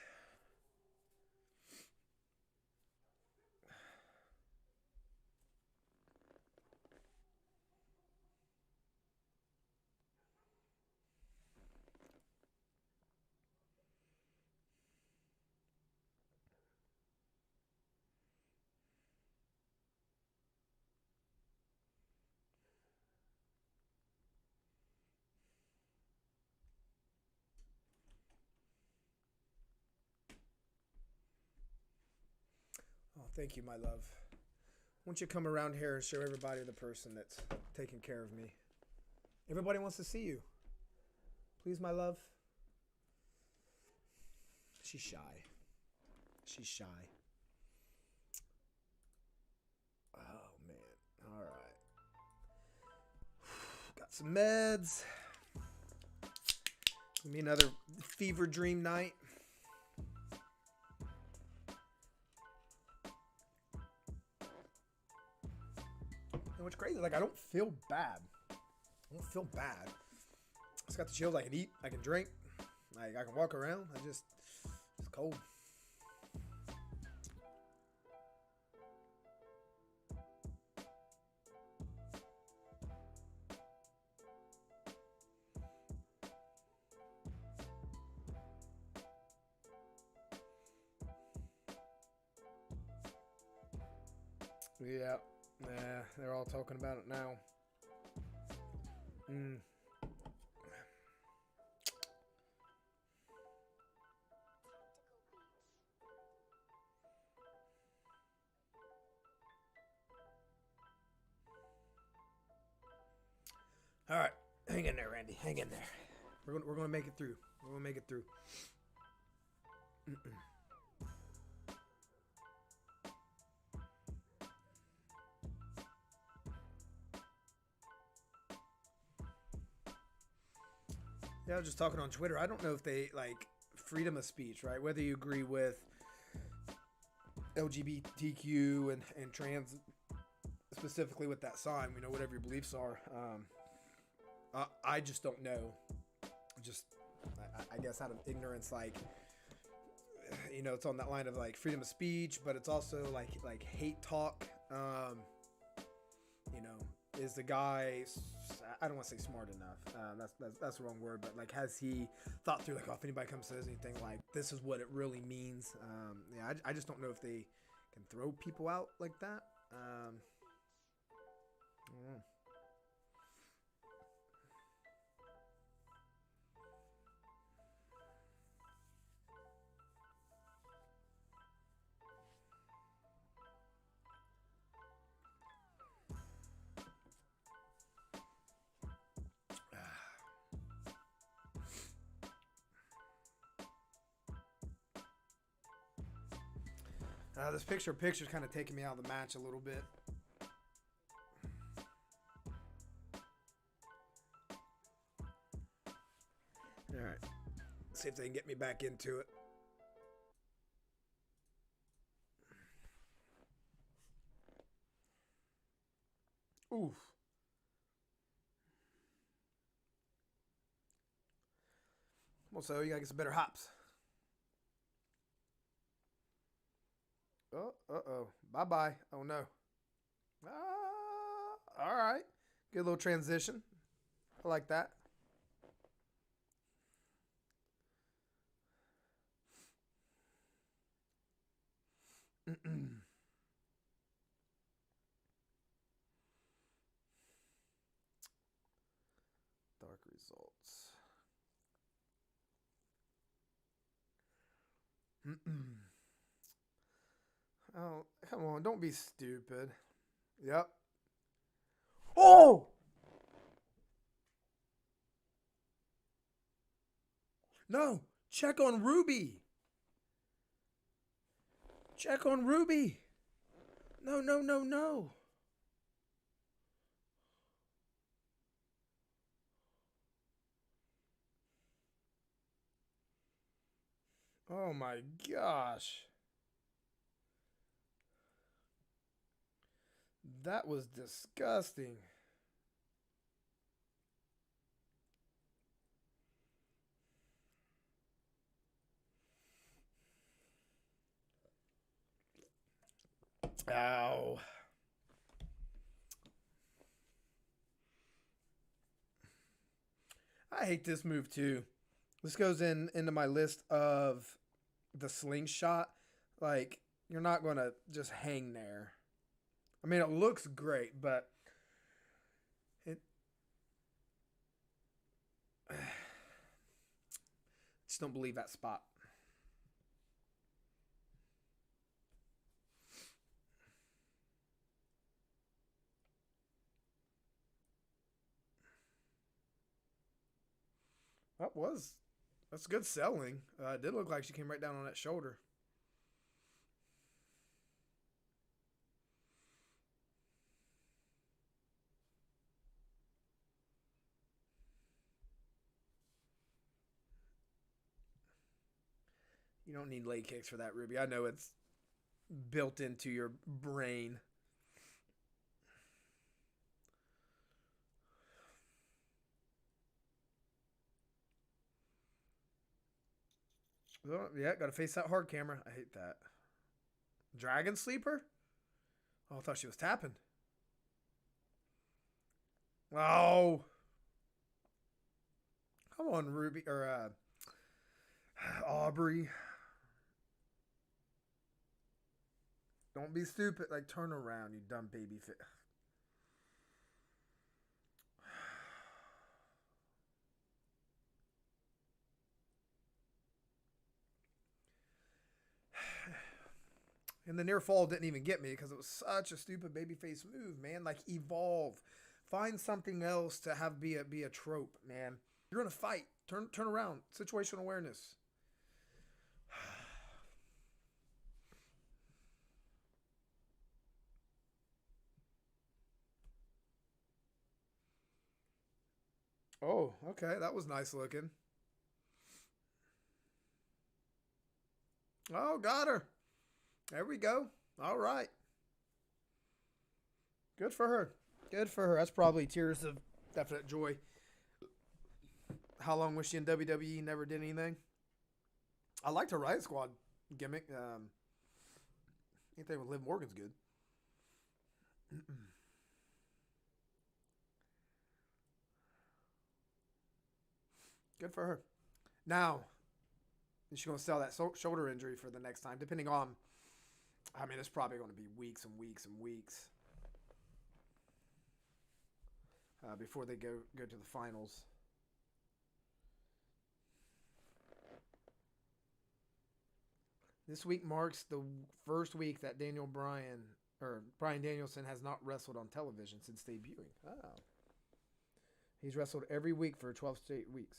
Thank you, my love. Why don't you come around here and show everybody the person that's taking care of me? Everybody wants to see you. Please, my love. She's shy. She's shy. Oh, man. All right. Got some meds. Give me another fever dream night. And what's crazy, like, I don't feel bad. I don't feel bad. I just got the chills. I can eat. I can drink. Like, I can walk around. It's cold. Yeah, they're all talking about it now. All right, hang in there, Randy. Hang in there. We're gonna make it through. We're gonna make it through. Yeah, I was just talking on Twitter. I don't know if they like freedom of speech, right? Whether you agree with LGBTQ and trans, specifically with that sign, whatever your beliefs are. I just don't know. I guess out of ignorance, like, it's on that line of like freedom of speech, but it's also like hate talk. Is the guy, I don't want to say smart enough. That's the wrong word, but like, has he thought through like, if anybody comes says anything like this is what it really means? I just don't know if they can throw people out like that. I don't know. This picture's kind of taking me out of the match a little bit. All right. See if they can get me back into it. Oof. Come on, so you gotta get some better hops. Oh, uh-oh. Bye-bye. Oh, no. All right. Good little transition. I like that. Dark results. Oh, come on. Don't be stupid. Yep. Oh! No. Check on Ruby. Check on Ruby. No, no, no, no. Oh my gosh. That was disgusting. Ow. I hate this move too. This goes into my list of the slingshot. Like, you're not going to just hang there. I mean, it looks great, but just don't believe that spot. That's good selling. It did look like she came right down on that shoulder. You don't need leg kicks for that, Ruby. I know it's built into your brain. Oh, yeah, got to face that hard camera. I hate that. Dragon Sleeper? Oh, I thought she was tapping. Oh. Come on, Ruby. Or, Aubrey. Don't be stupid. Like, turn around, you dumb baby fit. And the near fall didn't even get me because it was such a stupid babyface move, man. Like, evolve. Find something else to have be a trope, man. You're in a fight. Turn around. Situational awareness. Oh, okay. That was nice looking. Oh, got her. There we go. All right. Good for her. Good for her. That's probably tears of definite joy. How long was she in WWE? Never did anything. I liked her Riot Squad gimmick. Anything with Liv Morgan's good. Good for her. Now, is she going to sell that shoulder injury for the next time? Depending on, I mean, it's probably going to be weeks and weeks and weeks before they go to the finals. This week marks the first week that Bryan Danielson has not wrestled on television since debuting. Oh. He's wrestled every week for 12 straight weeks.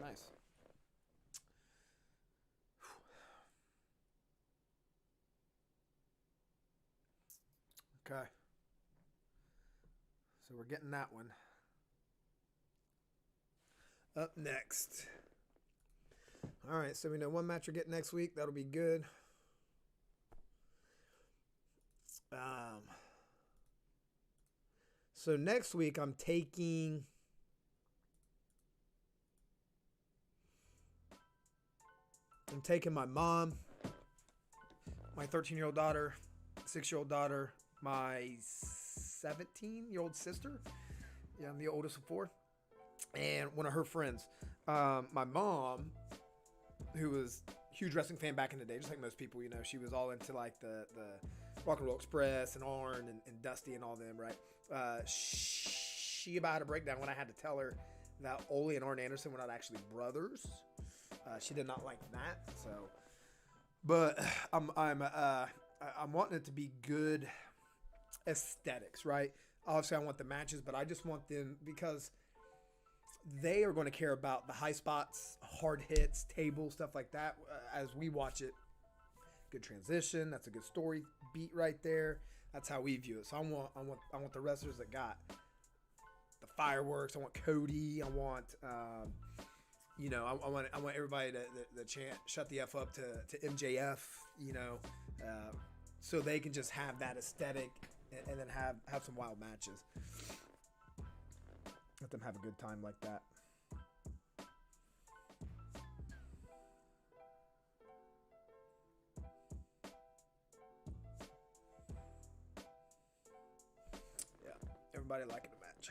Nice. Okay. So we're getting that one. Up next. All right, so we know one match we're getting next week. That'll be good. So next week I'm taking my mom, my 13-year-old daughter, 6-year-old daughter, my 17-year-old sister. Yeah, I'm the oldest of 4. And one of her friends. My mom, who was a huge wrestling fan back in the day, just like most people, you know, she was all into like the Rock and Roll Express and Arn and Dusty and all them, right? She about had a breakdown when I had to tell her that Ole and Arn Anderson were not actually brothers. She did not like that. So, but I'm wanting it to be good aesthetics, right? Obviously, I want the matches, but I just want them because they are going to care about the high spots, hard hits, tables, stuff like that. As we watch it, good transition. That's a good story beat right there. That's how we view it. So I want the wrestlers that got the fireworks. I want Cody. I want, I want everybody to chant "Shut the F up" to MJF. So they can just have that aesthetic and then have some wild matches. Let them have a good time like that. Yeah, everybody liking the match.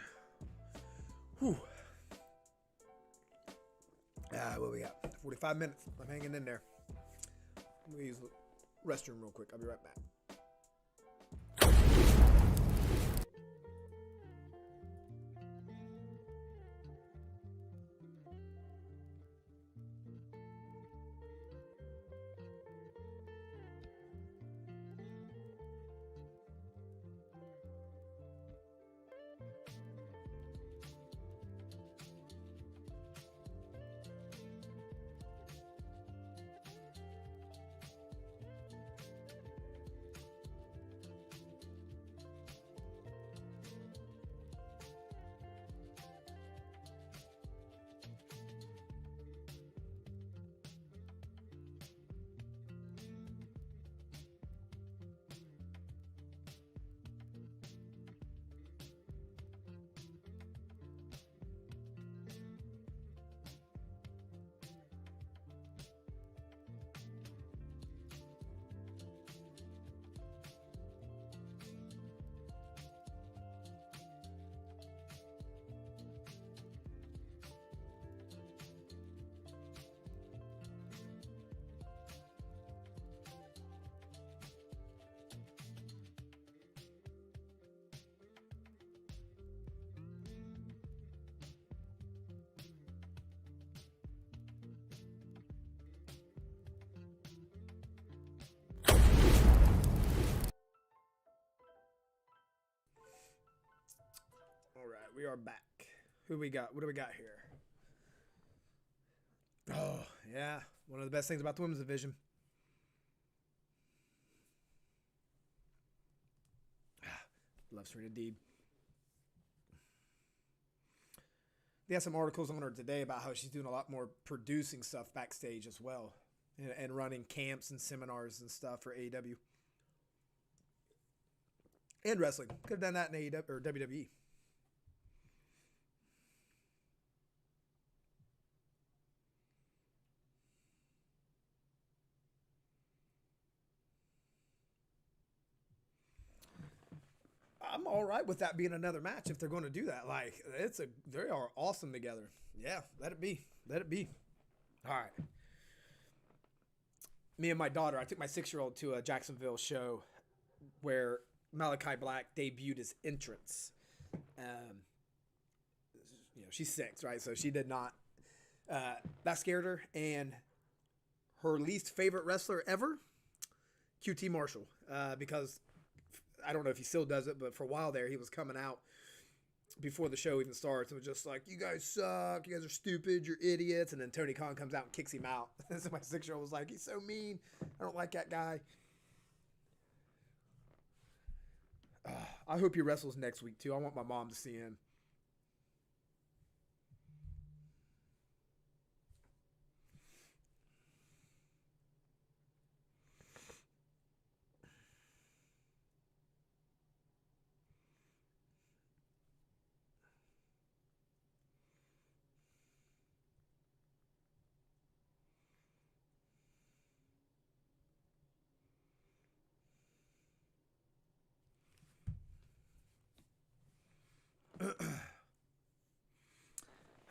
Whew. What we got? 45 minutes. I'm hanging in there. I'm going to use the restroom real quick. I'll be right back. we are back. Who we got? What do we got here? Oh, yeah. One of the best things about the women's division. Love Serena Deeb. They had some articles on her today about how she's doing a lot more producing stuff backstage as well. And running camps and seminars and stuff for AEW. And wrestling. Could have done that in AEW or WWE. I'm all right with that being another match if they're going to do that. Like, they are awesome together. Yeah, let it be. Let it be. All right. Me and my daughter, I took my 6-year-old to a Jacksonville show where Malakai Black debuted his entrance. She's 6, right? So she did not. That scared her. And her least favorite wrestler ever, QT Marshall, because I don't know if he still does it, but for a while there, he was coming out before the show even starts. It was just like, you guys suck. You guys are stupid. You're idiots. And then Tony Khan comes out and kicks him out. So my 6-year-old was like, he's so mean. I don't like that guy. I hope he wrestles next week, too. I want my mom to see him.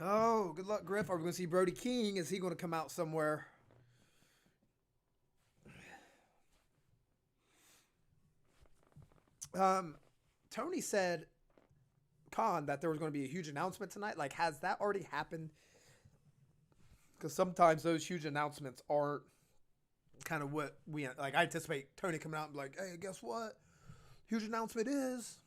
Oh, good luck, Griff. Are we going to see Brody King? Is he going to come out somewhere? Tony said, Khan, that there was going to be a huge announcement tonight. Like, has that already happened? Because sometimes those huge announcements aren't kind of what we like. I anticipate Tony coming out and be like, hey, guess what? Huge announcement is.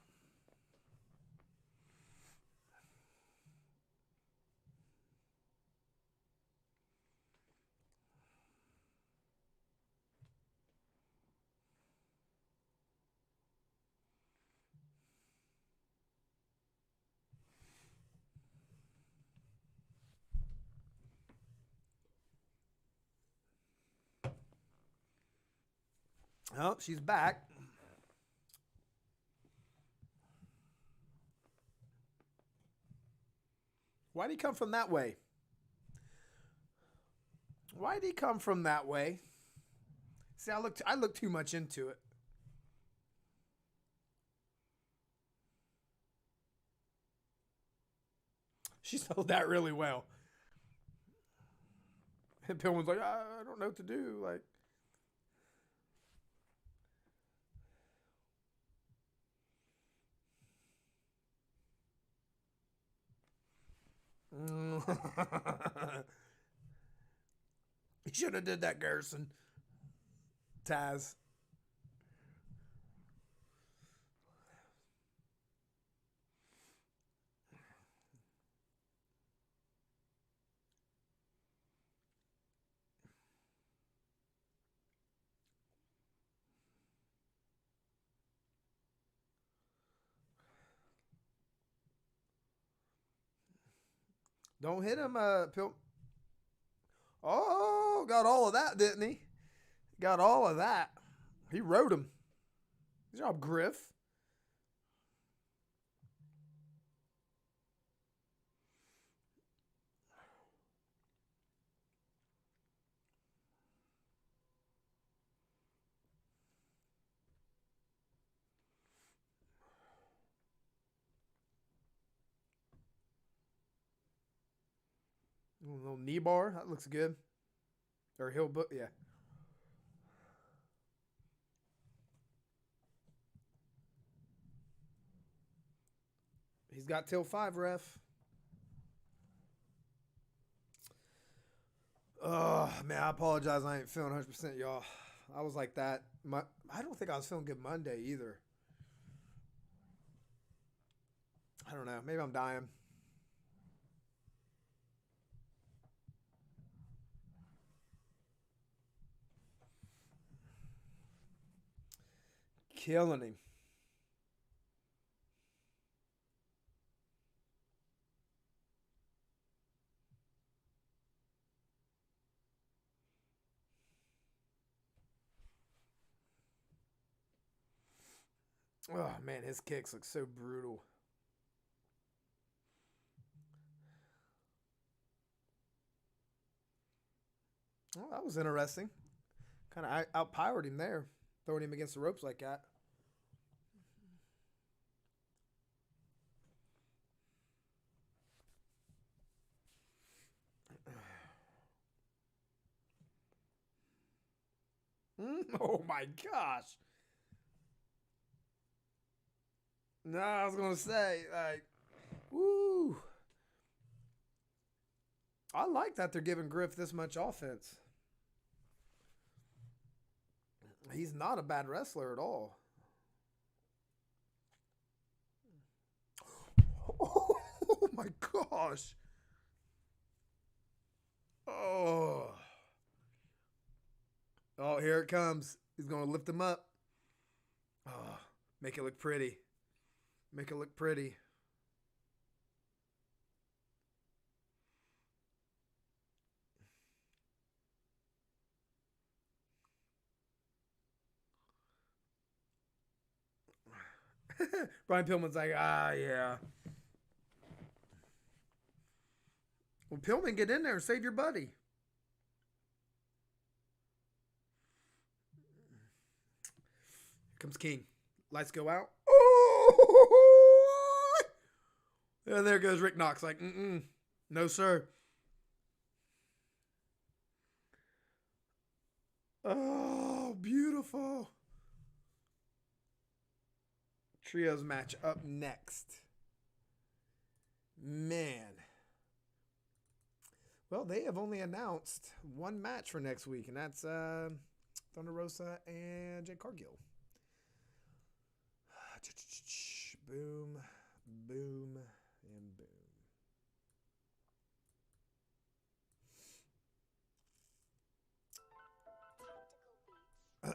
Oh, she's back. Why did he come from that way? Why did he come from that way? See, I looked too much into it. She sold that really well. And Pillman's like, I don't know what to do. Like, you should have did that, Garrison. Taz. Don't hit him, Pill. Oh, got all of that, didn't he? Got all of that. He rode him. Good job, Griff. A little knee bar. That looks good. Or heel, but yeah. He's got till 5, ref. Oh, man, I apologize. I ain't feeling 100%, y'all. I was like that. I don't think I was feeling good Monday either. I don't know. Maybe I'm dying. Killing him. Oh, man, his kicks look so brutal. Well, that was interesting. Kind of outpowered him there, throwing him against the ropes like that. Oh my gosh. No, I was gonna say, like, woo. I like that they're giving Griff this much offense. He's not a bad wrestler at all. Oh my gosh. Oh. Oh, here it comes. He's going to lift him up. Oh, make it look pretty. Make it look pretty. Brian Pillman's like, yeah. Well, Pillman, get in there and save your buddy. Here comes King. Lights go out. Oh! And there goes Rick Knox. Like, no, sir. Oh, beautiful. Trios match up next. Man. Well, they have only announced one match for next week, and that's Thunder Rosa and Jade Cargill. Boom, boom, and boom.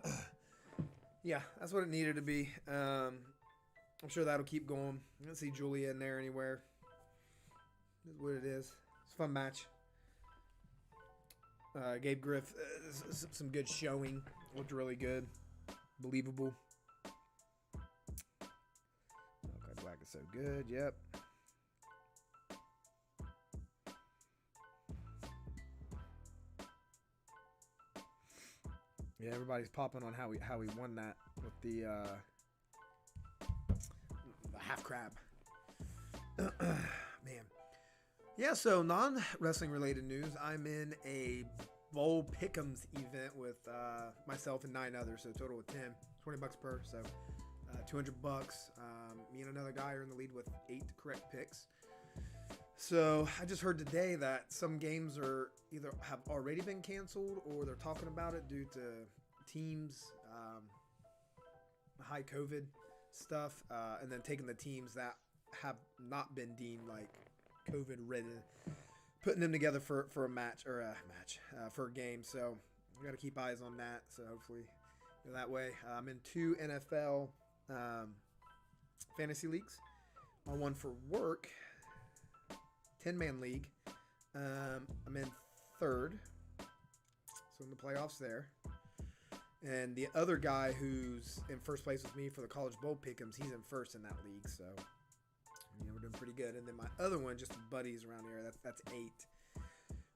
Yeah, that's what it needed to be. I'm sure that'll keep going. I don't see Julia in there anywhere. That's what it is. It's a fun match. Gave Griff some good showing. Looked really good. Believable. Malakai Black is so good. Yep. Yeah, everybody's popping on how he won that with the half crab. Man. Yeah, so non-wrestling related news. I'm in a bowl pick'ems event with myself and 9 others, so total of 10. $20 per, so $200. Me and another guy are in the lead with 8 correct picks. So I just heard today that some games are either have already been canceled or they're talking about it due to teams, high COVID stuff, and then taking the teams that have not been deemed like COVID ridden, putting them together for a match for a game. So we got to keep eyes on that. So hopefully that way. I'm in 2 NFL fantasy leagues. On one for work, 10-man league. I'm in 3rd, so in the playoffs there. And the other guy who's in first place with me for the college bowl pick'ems, he's in first in that league. So we're doing pretty good. And then my other one, just buddies around here, that's 8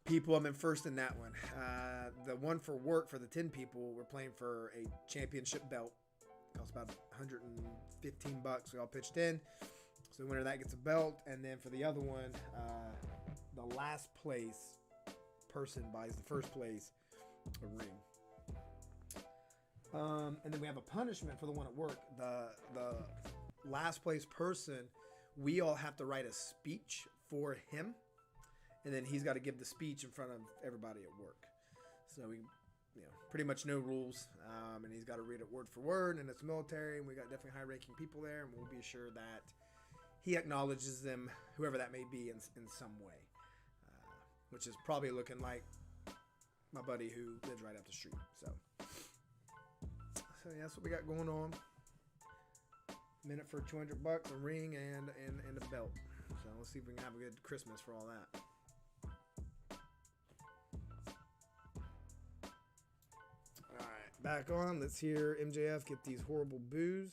people. I'm in first in that one. The one for work, for the 10 people, we're playing for a championship belt. It costs about $115. We all pitched in. So the winner of that gets a belt. And then for the other one, the last place person buys the first place a ring. And then we have a punishment for the one at work. The last place person, we all have to write a speech for him, and then he's got to give the speech in front of everybody at work. So we, pretty much no rules, and he's got to read it word for word, and it's military, and we got definitely high-ranking people there, and we'll be sure that he acknowledges them, whoever that may be, in some way, which is probably looking like my buddy who lives right up the street. So yeah, that's what we got going on. Minute for $200, a ring, and a belt. So let's see if we can have a good Christmas for all that. All right, back on. Let's hear MJF get these horrible boos.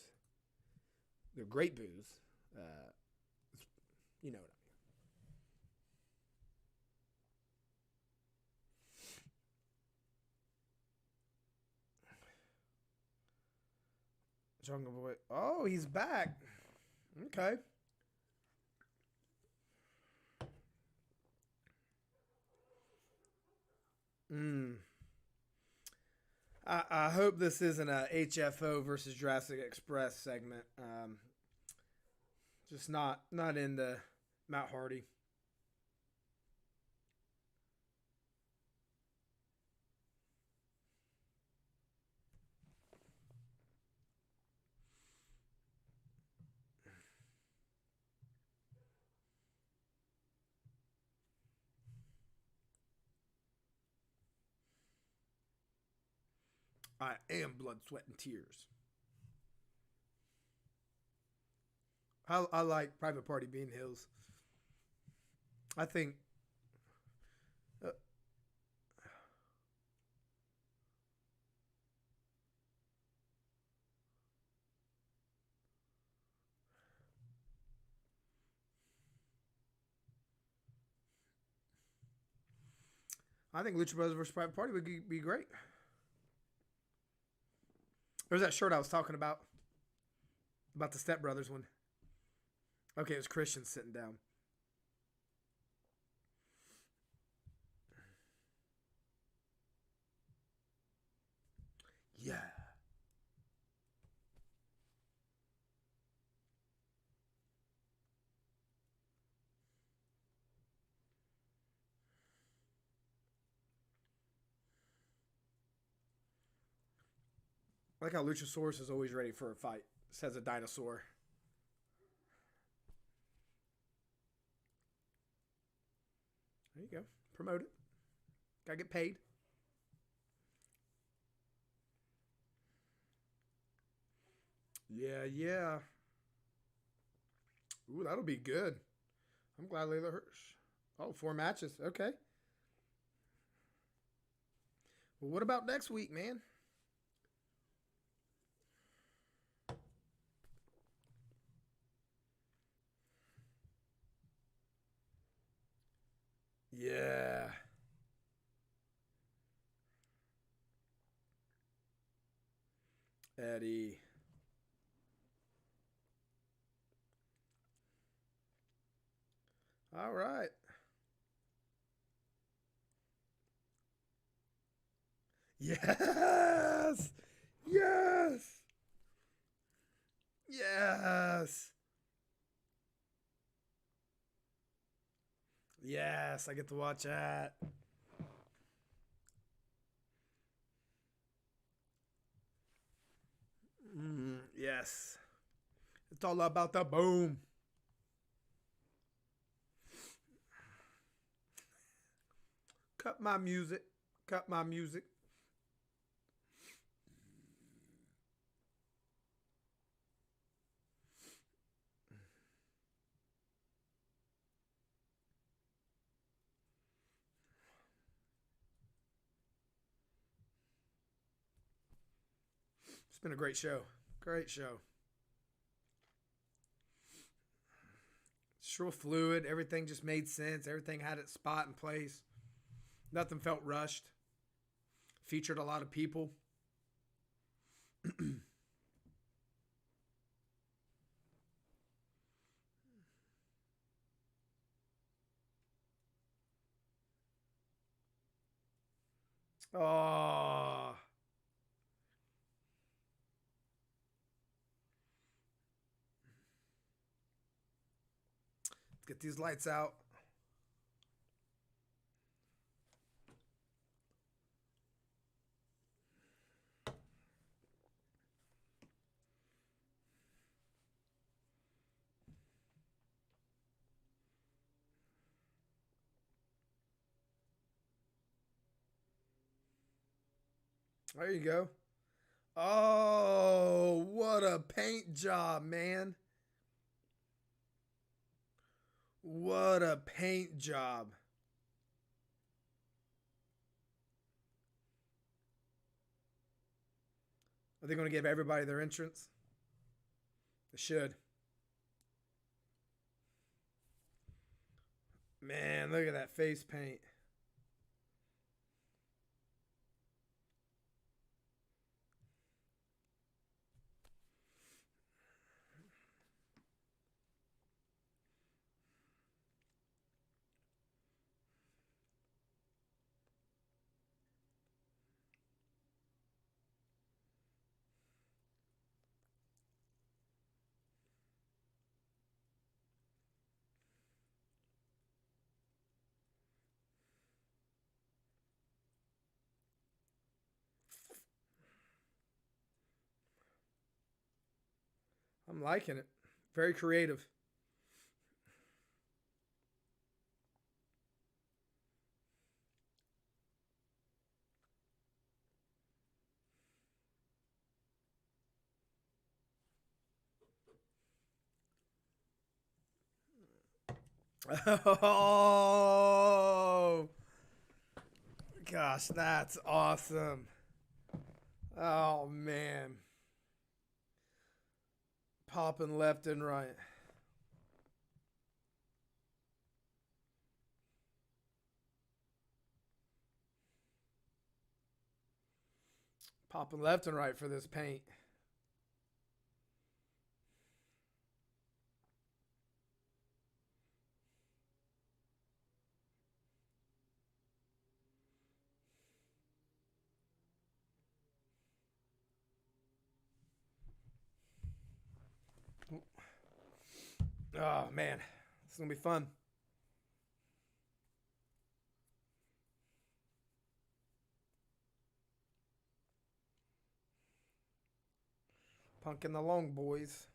They're great boos. You know what I mean. Jungle Boy. Oh, he's back. Okay. I hope this isn't a HFO versus Jurassic Express segment. Just not into Matt Hardy. I am blood, sweat, and tears. I like Private Party Bean Hills. I think Lucha Brothers versus Private Party would be great. There's that shirt I was talking about the Step Brothers one. Okay, it was Christian sitting down. Yeah. I like how Luchasaurus is always ready for a fight. Says a dinosaur. There you go. Promote it. Gotta get paid. Yeah. Ooh, that'll be good. I'm glad Layla Hirsch. Oh, 4 matches. Okay. Well, what about next week, man? Yeah. Eddie. All right. Yes. Yes. Yes. Yes, I get to watch that. Yes. It's all about the boom. Cut my music. Cut my music. It's been a great show. Great show. It's real fluid. Everything just made sense. Everything had its spot and place. Nothing felt rushed. Featured a lot of people. Oh. Let's get these lights out. There you go. Oh, what a paint job, man. What a paint job. Are they going to give everybody their entrance? They should. Man, look at that face paint. I'm liking it. Very creative. Oh, gosh, that's awesome. Oh, man. Popping left and right. Popping left and right for this paint. Oh, man. It's going to be fun. Punk and the Long Boys.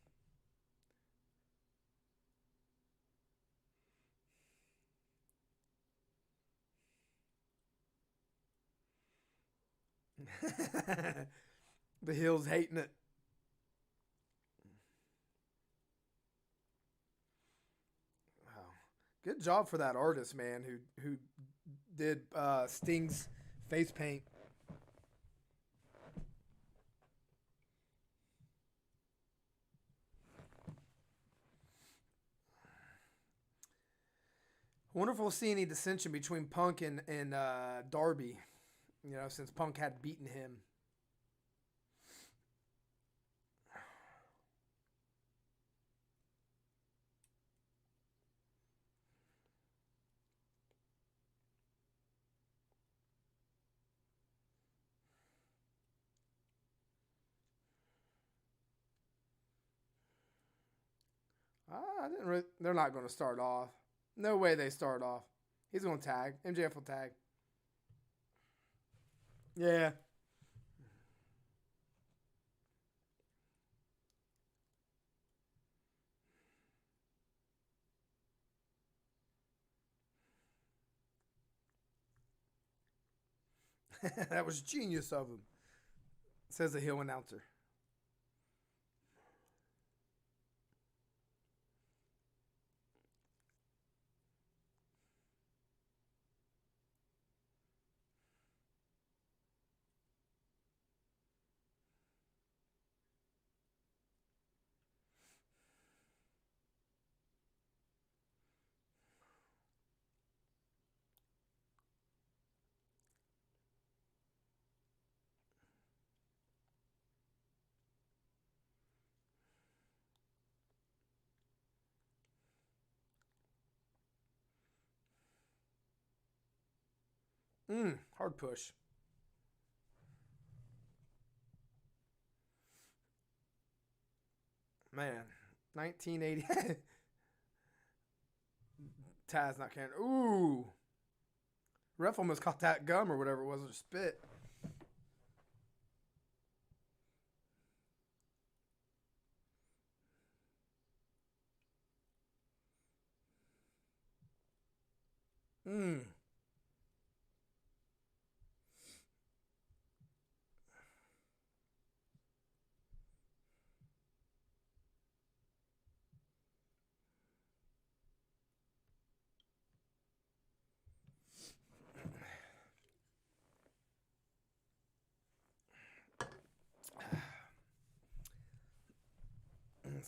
The Hills hating it. Wow. Good job for that artist, man, who did Sting's face paint. I wonder if we'll see any dissension between Punk and Darby, since Punk had beaten him. I didn't really, they're not going to start off. No way they start off. He's going to tag. MJF will tag. Yeah. That was genius of him, says the heel announcer. Hard push. Man, 1980. Taz not caring. Ooh. Ref almost caught that gum or whatever it was, or spit.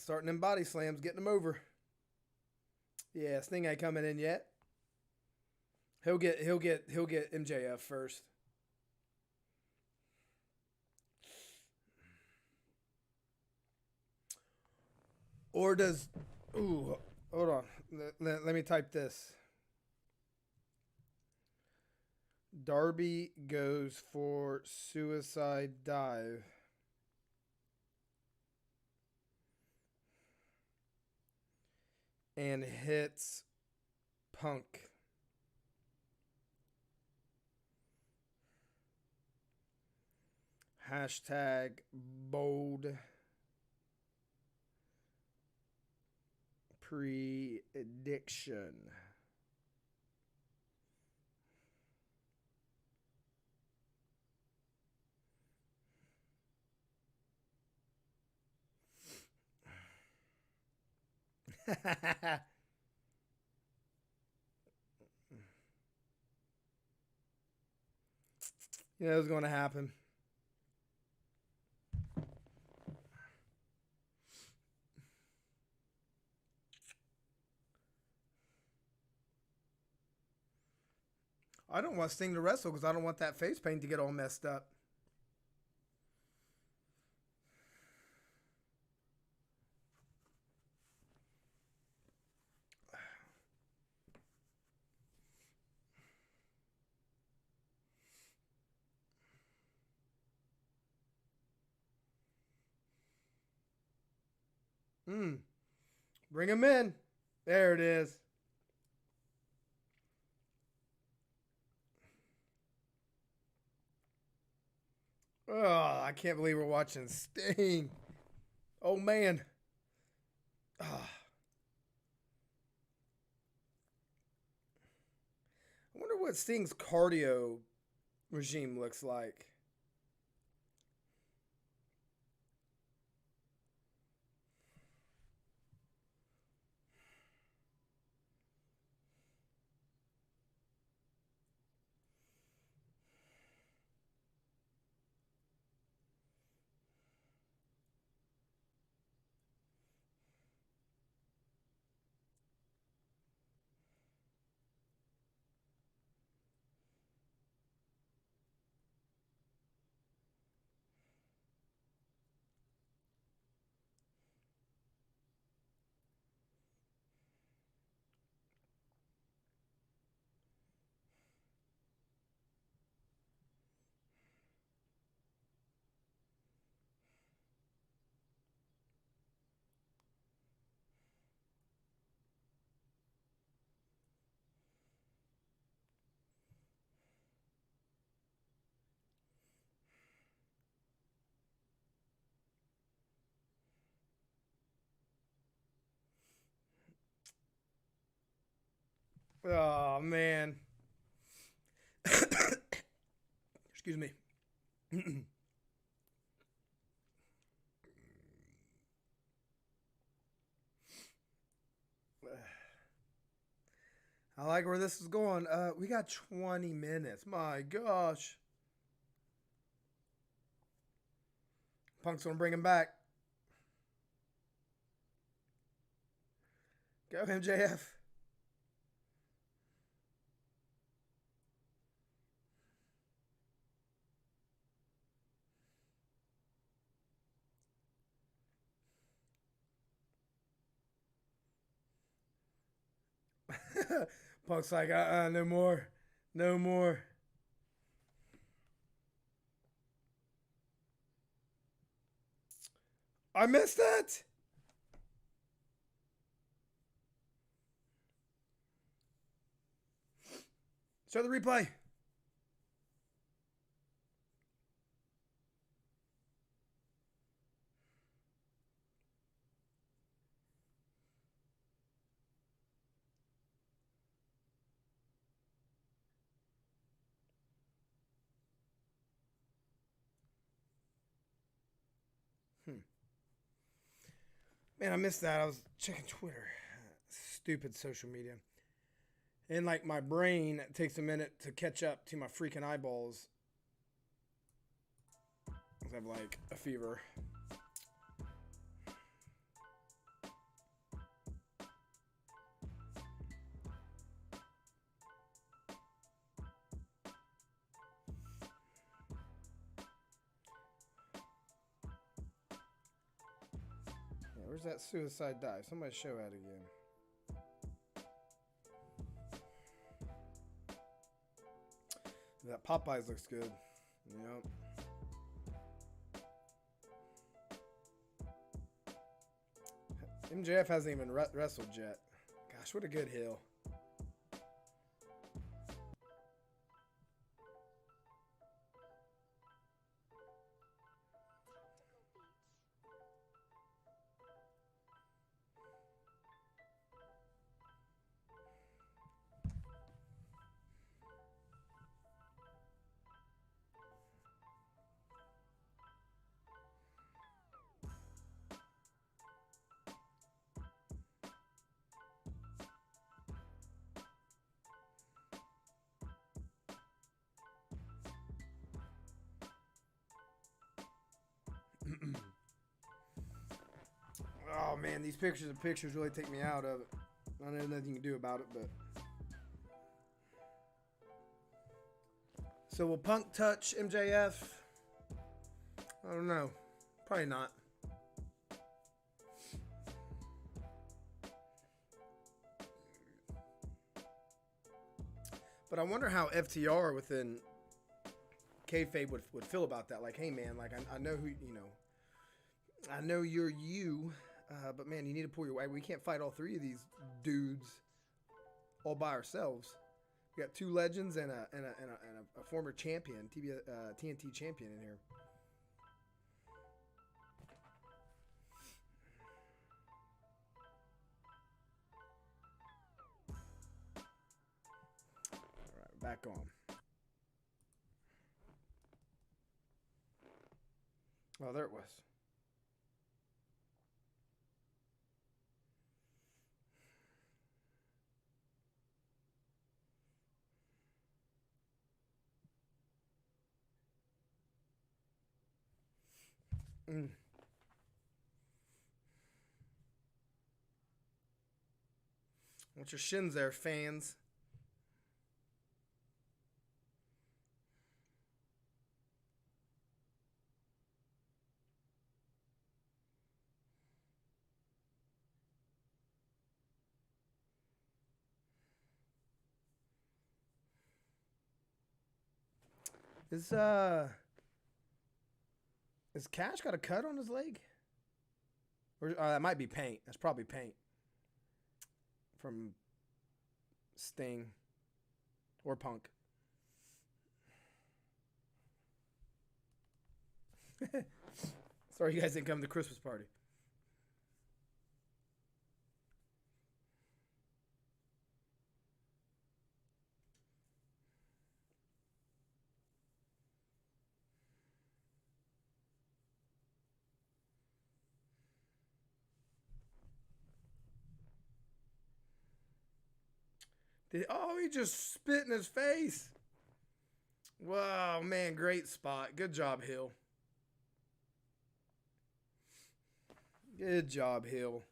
Starting them body slams, getting them over. Yeah, Sting ain't coming in yet. He'll get MJF first. Or does... Ooh, hold on. Let me type this. Darby goes for suicide dive. And hits Punk. Hashtag bold prediction. Yeah, it was going to happen. I don't want Sting to wrestle because I don't want that face paint to get all messed up. Bring him in. There it is. Oh, I can't believe we're watching Sting. Oh, man. Oh. I wonder what Sting's cardio regime looks like. Oh, man. Excuse me. I like where this is going. We got 20 minutes. My gosh. Punk's going to bring him back. Go, MJF. Punk's like, no more. No more. I missed that. Show the replay. Man, I missed that. I was checking Twitter. Stupid social media. And like my brain takes a minute to catch up to my freaking eyeballs. I have like a fever. Where's that suicide dive? Somebody show that again. That Popeyes looks good. Yep. MJF hasn't even wrestled yet. Gosh, what a good heel. Oh man, these pictures really take me out of it. I know nothing you can do about it, but so will Punk touch MJF? I don't know. Probably not. But I wonder how FTR within kayfabe would feel about that. Like, hey man, like I know who you know. I know you're you, but man, you need to pull your weight. We can't fight all three of these dudes all by ourselves. We got two legends and a former champion, TNT champion in here. All right, back on. Oh, there it was. What's your shins there, fans? Is Cash got a cut on his leg? Or that might be paint. That's probably paint from Sting or Punk. Sorry you guys didn't come to the Christmas party. He just spit in his face. Wow, man, great spot. Good job, Hill. Good job, Hill.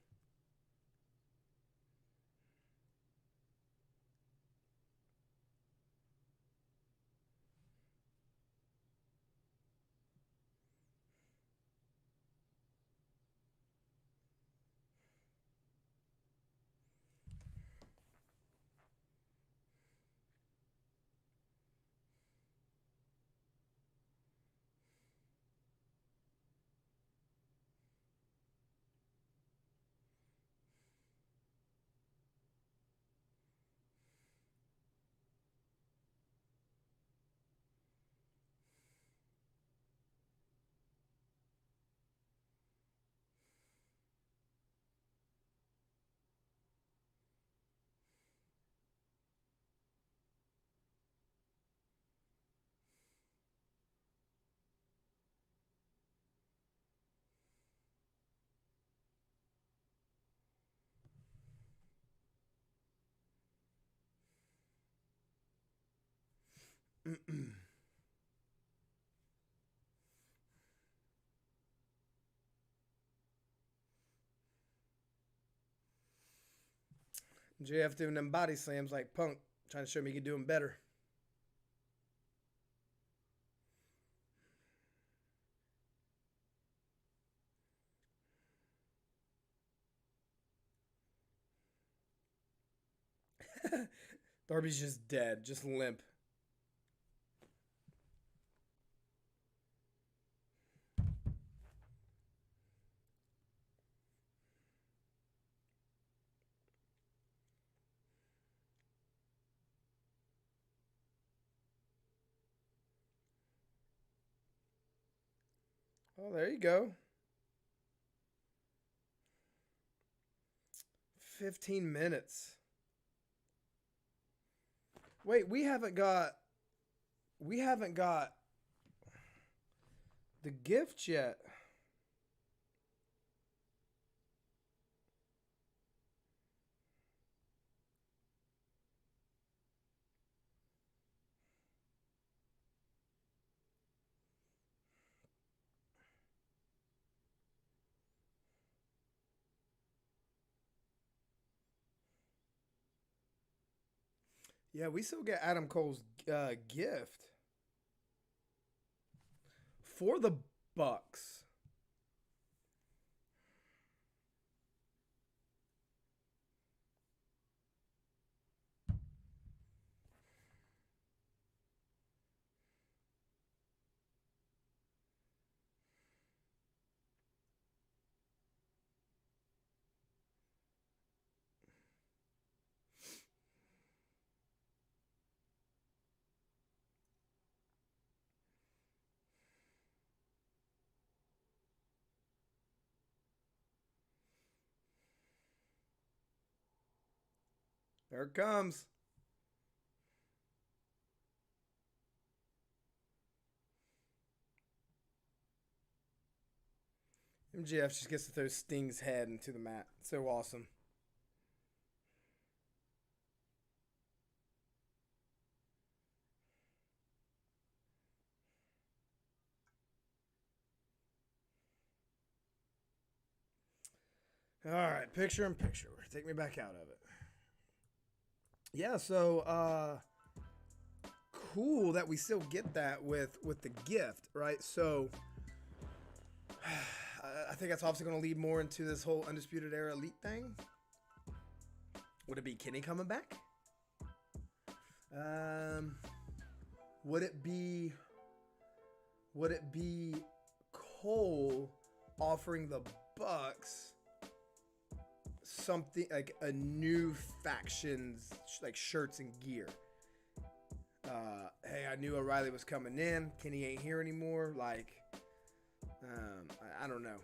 JF doing them body slams like Punk, trying to show me he can do them better. Darby's just dead, just limp. Oh, there you go. 15 minutes. Wait, we haven't got the gift yet. Yeah, we still get Adam Cole's gift for the Bucks. There it comes. MJF just gets to throw Sting's head into the mat. So awesome. All right, picture in picture. Take me back out of it. Yeah, so cool that we still get that with the gift, right? So I think that's obviously going to lead more into this whole Undisputed Era Elite thing. Would it be Kenny coming back? Would it be Cole offering the Bucks something like a new factions, like shirts and gear? Hey, I knew O'Reilly was coming in. Kenny ain't here anymore. Like, I don't know.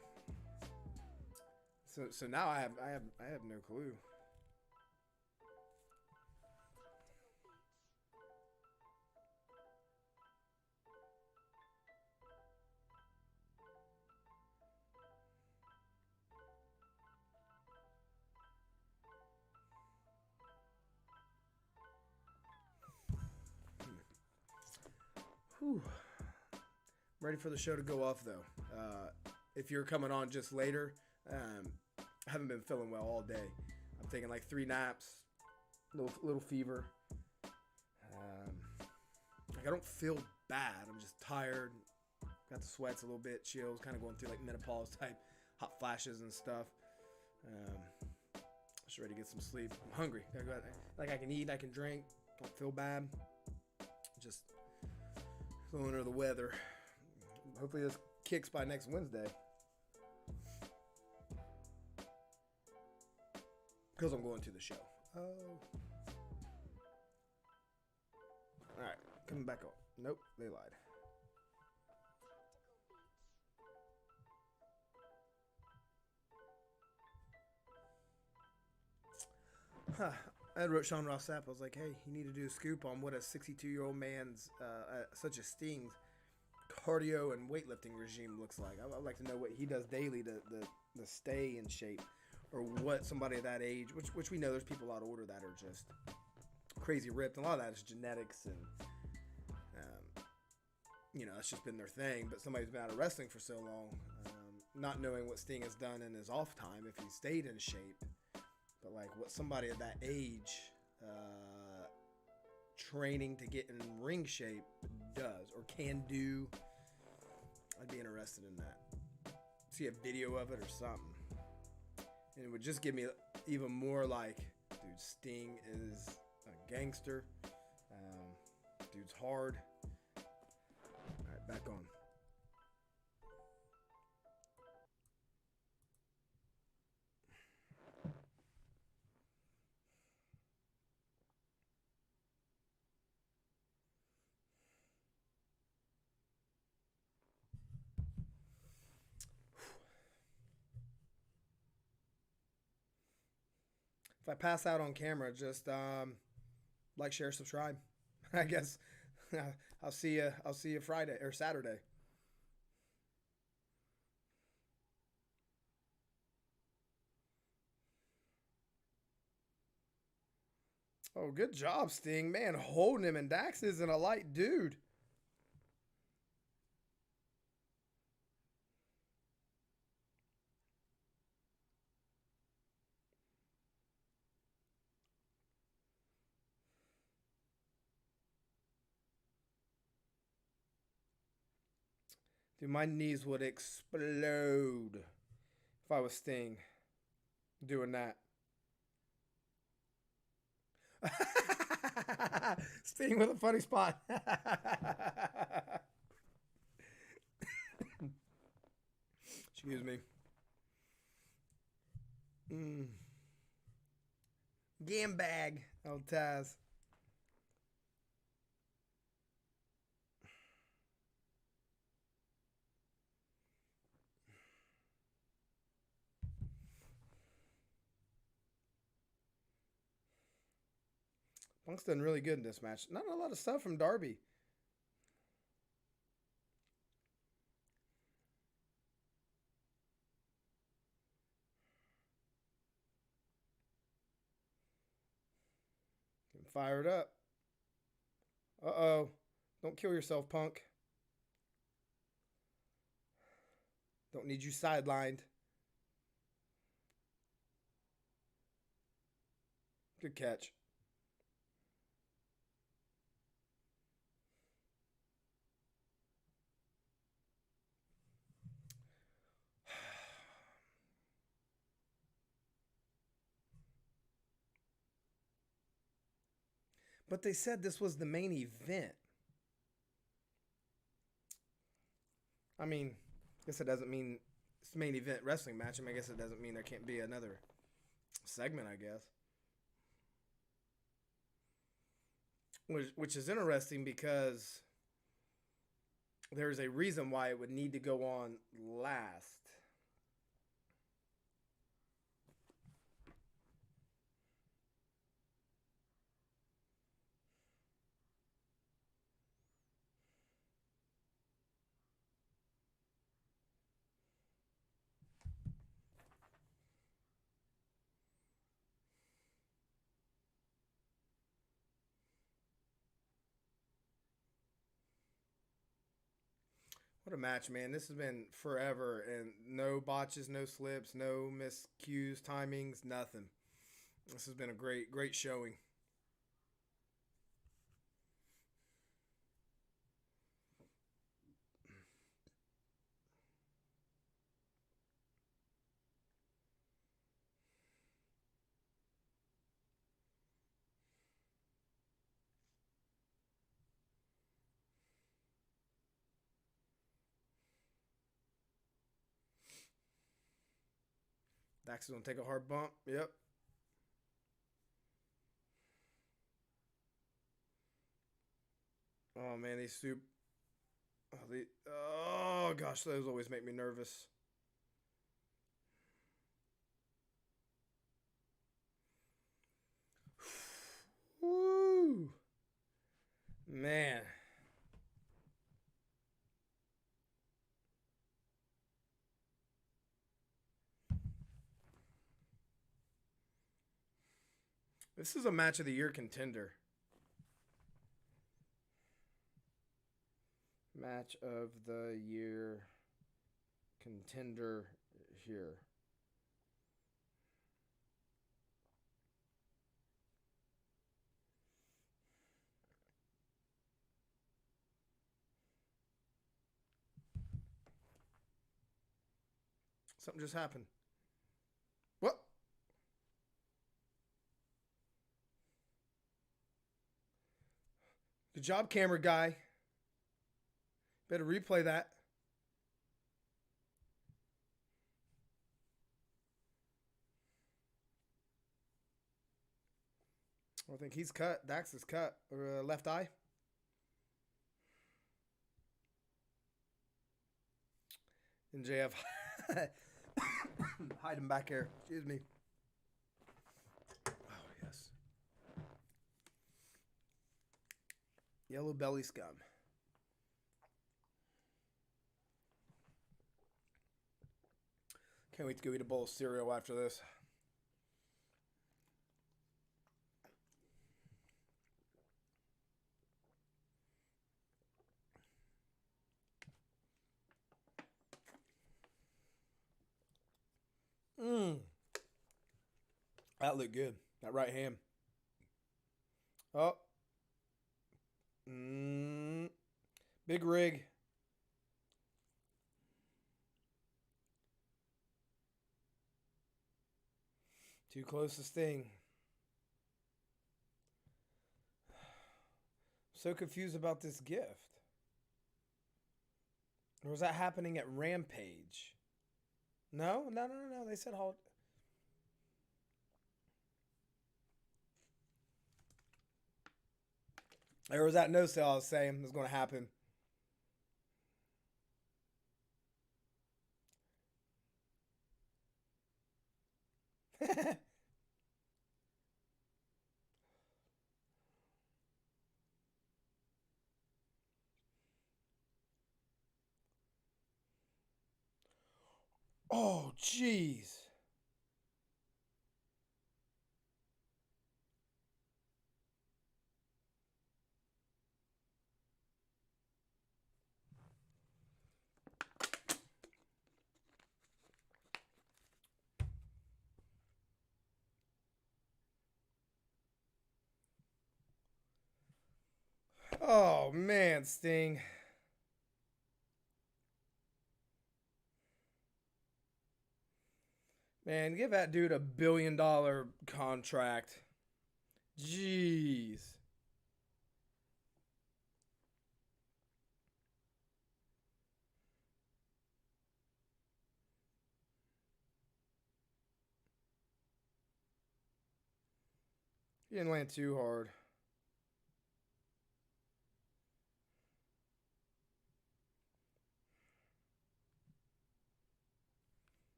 So now I have no clue. Whew. I'm ready for the show to go off, though. If you're coming on just later, I haven't been feeling well all day. I'm taking like 3 naps, little fever. Like I don't feel bad. I'm just tired. Got the sweats a little bit, chills, kind of going through like menopause type hot flashes and stuff. Just ready to get some sleep. I'm hungry. Gotta go out. Like I can eat, I can drink. Don't feel bad. Just under the weather. Hopefully this kicks by next Wednesday. Because I'm going to the show. Oh. Alright, coming back on. Nope, they lied. I wrote Sean Ross Sapp. I was like, hey, you need to do a scoop on what a 62-year-old man's, such as Sting's, cardio and weightlifting regime looks like. I'd like to know what he does daily to stay in shape, or what somebody at that age, which we know there's people a lot older that are just crazy ripped. And a lot of that is genetics and, it's just been their thing. But somebody's been out of wrestling for so long, not knowing what Sting has done in his off time, if he stayed in shape. But like what somebody at that age training to get in ring shape does or can do, I'd be interested in that. See a video of it or something. And it would just give me even more like, dude, Sting is gangster. Dude's hard. All right, back on. If I pass out on camera, just like, share, subscribe. I guess I'll see you. I'll see you Friday or Saturday. Oh, good job, Sting. Man, holding him, and Dax isn't a light dude. Dude, my knees would explode if I was Sting doing that. Sting with a funny spot. Excuse me. Gambag, old Taz. Punk's done really good in this match. Not a lot of stuff from Darby. Getting fired up. Uh-oh. Don't kill yourself, Punk. Don't need you sidelined. Good catch. But they said this was the main event. I mean, I guess it doesn't mean it's the main event wrestling match. I mean, I guess it doesn't mean there can't be another segment, I guess. Which is interesting because there's a reason why it would need to go on last. What a match, man. This has been forever, and no botches, no slips, no miscues, timings, nothing. This has been a great, great showing. Dax is going to take a hard bump. Yep. Oh, man, these soup. Oh, gosh, those always make me nervous. Woo. Man. This is a match of the year contender. Match of the year contender here. Something just happened. What? Good job, camera guy. Better replay that. I think he's cut. Dax is cut. Or left eye. MJF. Hide him back here. Excuse me. Oh, yes. Yellow belly scum. Can't wait to go eat a bowl of cereal after this. That looked good. That right hand. Oh. Big rig. Too close to Sting. So confused about this gift. Or was that happening at Rampage? No. They said hold. There was that no sale I was saying was going to happen. Oh, jeez. Oh, man, Sting. Man, give that dude $1 billion contract. Jeez. He didn't land too hard.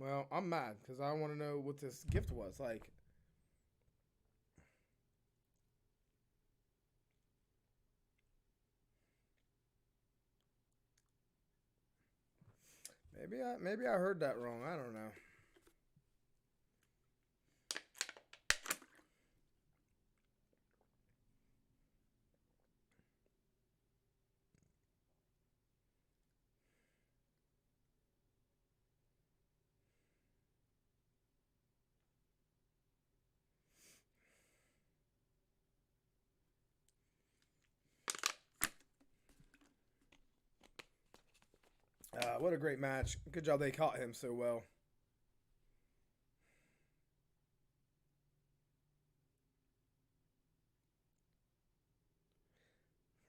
Well, I'm mad because I want to know what this gift was. Like, maybe I heard that wrong. I don't know. What a great match. Good job they caught him so well.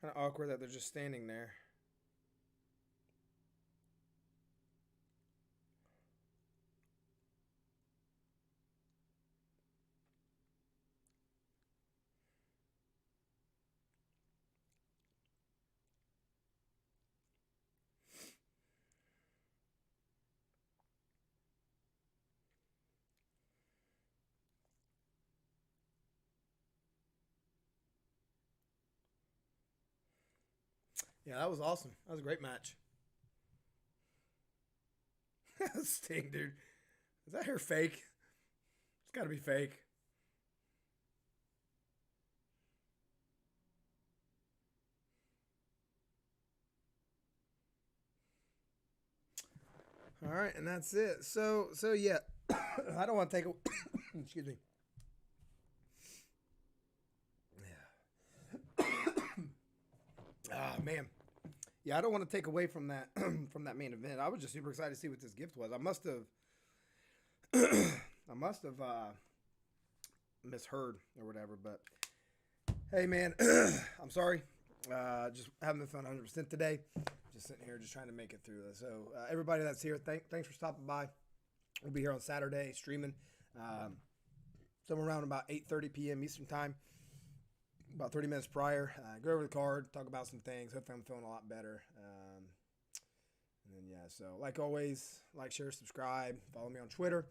Kind of awkward that they're just standing there. Yeah, that was awesome. That was a great match. Sting, dude. Is that hair fake? It's got to be fake. All right, and that's it. So yeah, I don't want to take a excuse me. Yeah. Man. Yeah, I don't want to take away from that from that main event. I was just super excited to see what this gift was. I must have misheard or whatever, but hey man, I'm sorry. Just haven't been feeling 100% today. Just sitting here, just trying to make it through this. So everybody that's here, thanks for stopping by. We'll be here on Saturday streaming, somewhere around about 8:30 p.m. Eastern time. About 30 minutes prior. Go over the card, talk about some things. Hopefully, I'm feeling a lot better. And then yeah, so like always, like, share, subscribe, follow me on Twitter.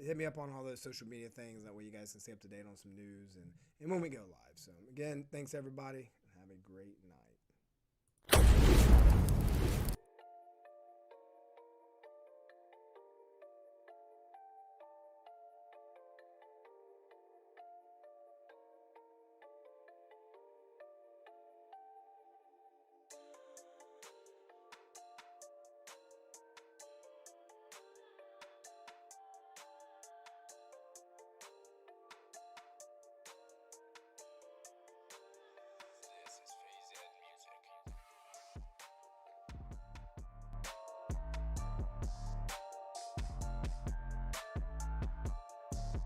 Hit me up on all those social media things. That way, you guys can stay up to date on some news and when we go live. So again, thanks everybody, and have a great night.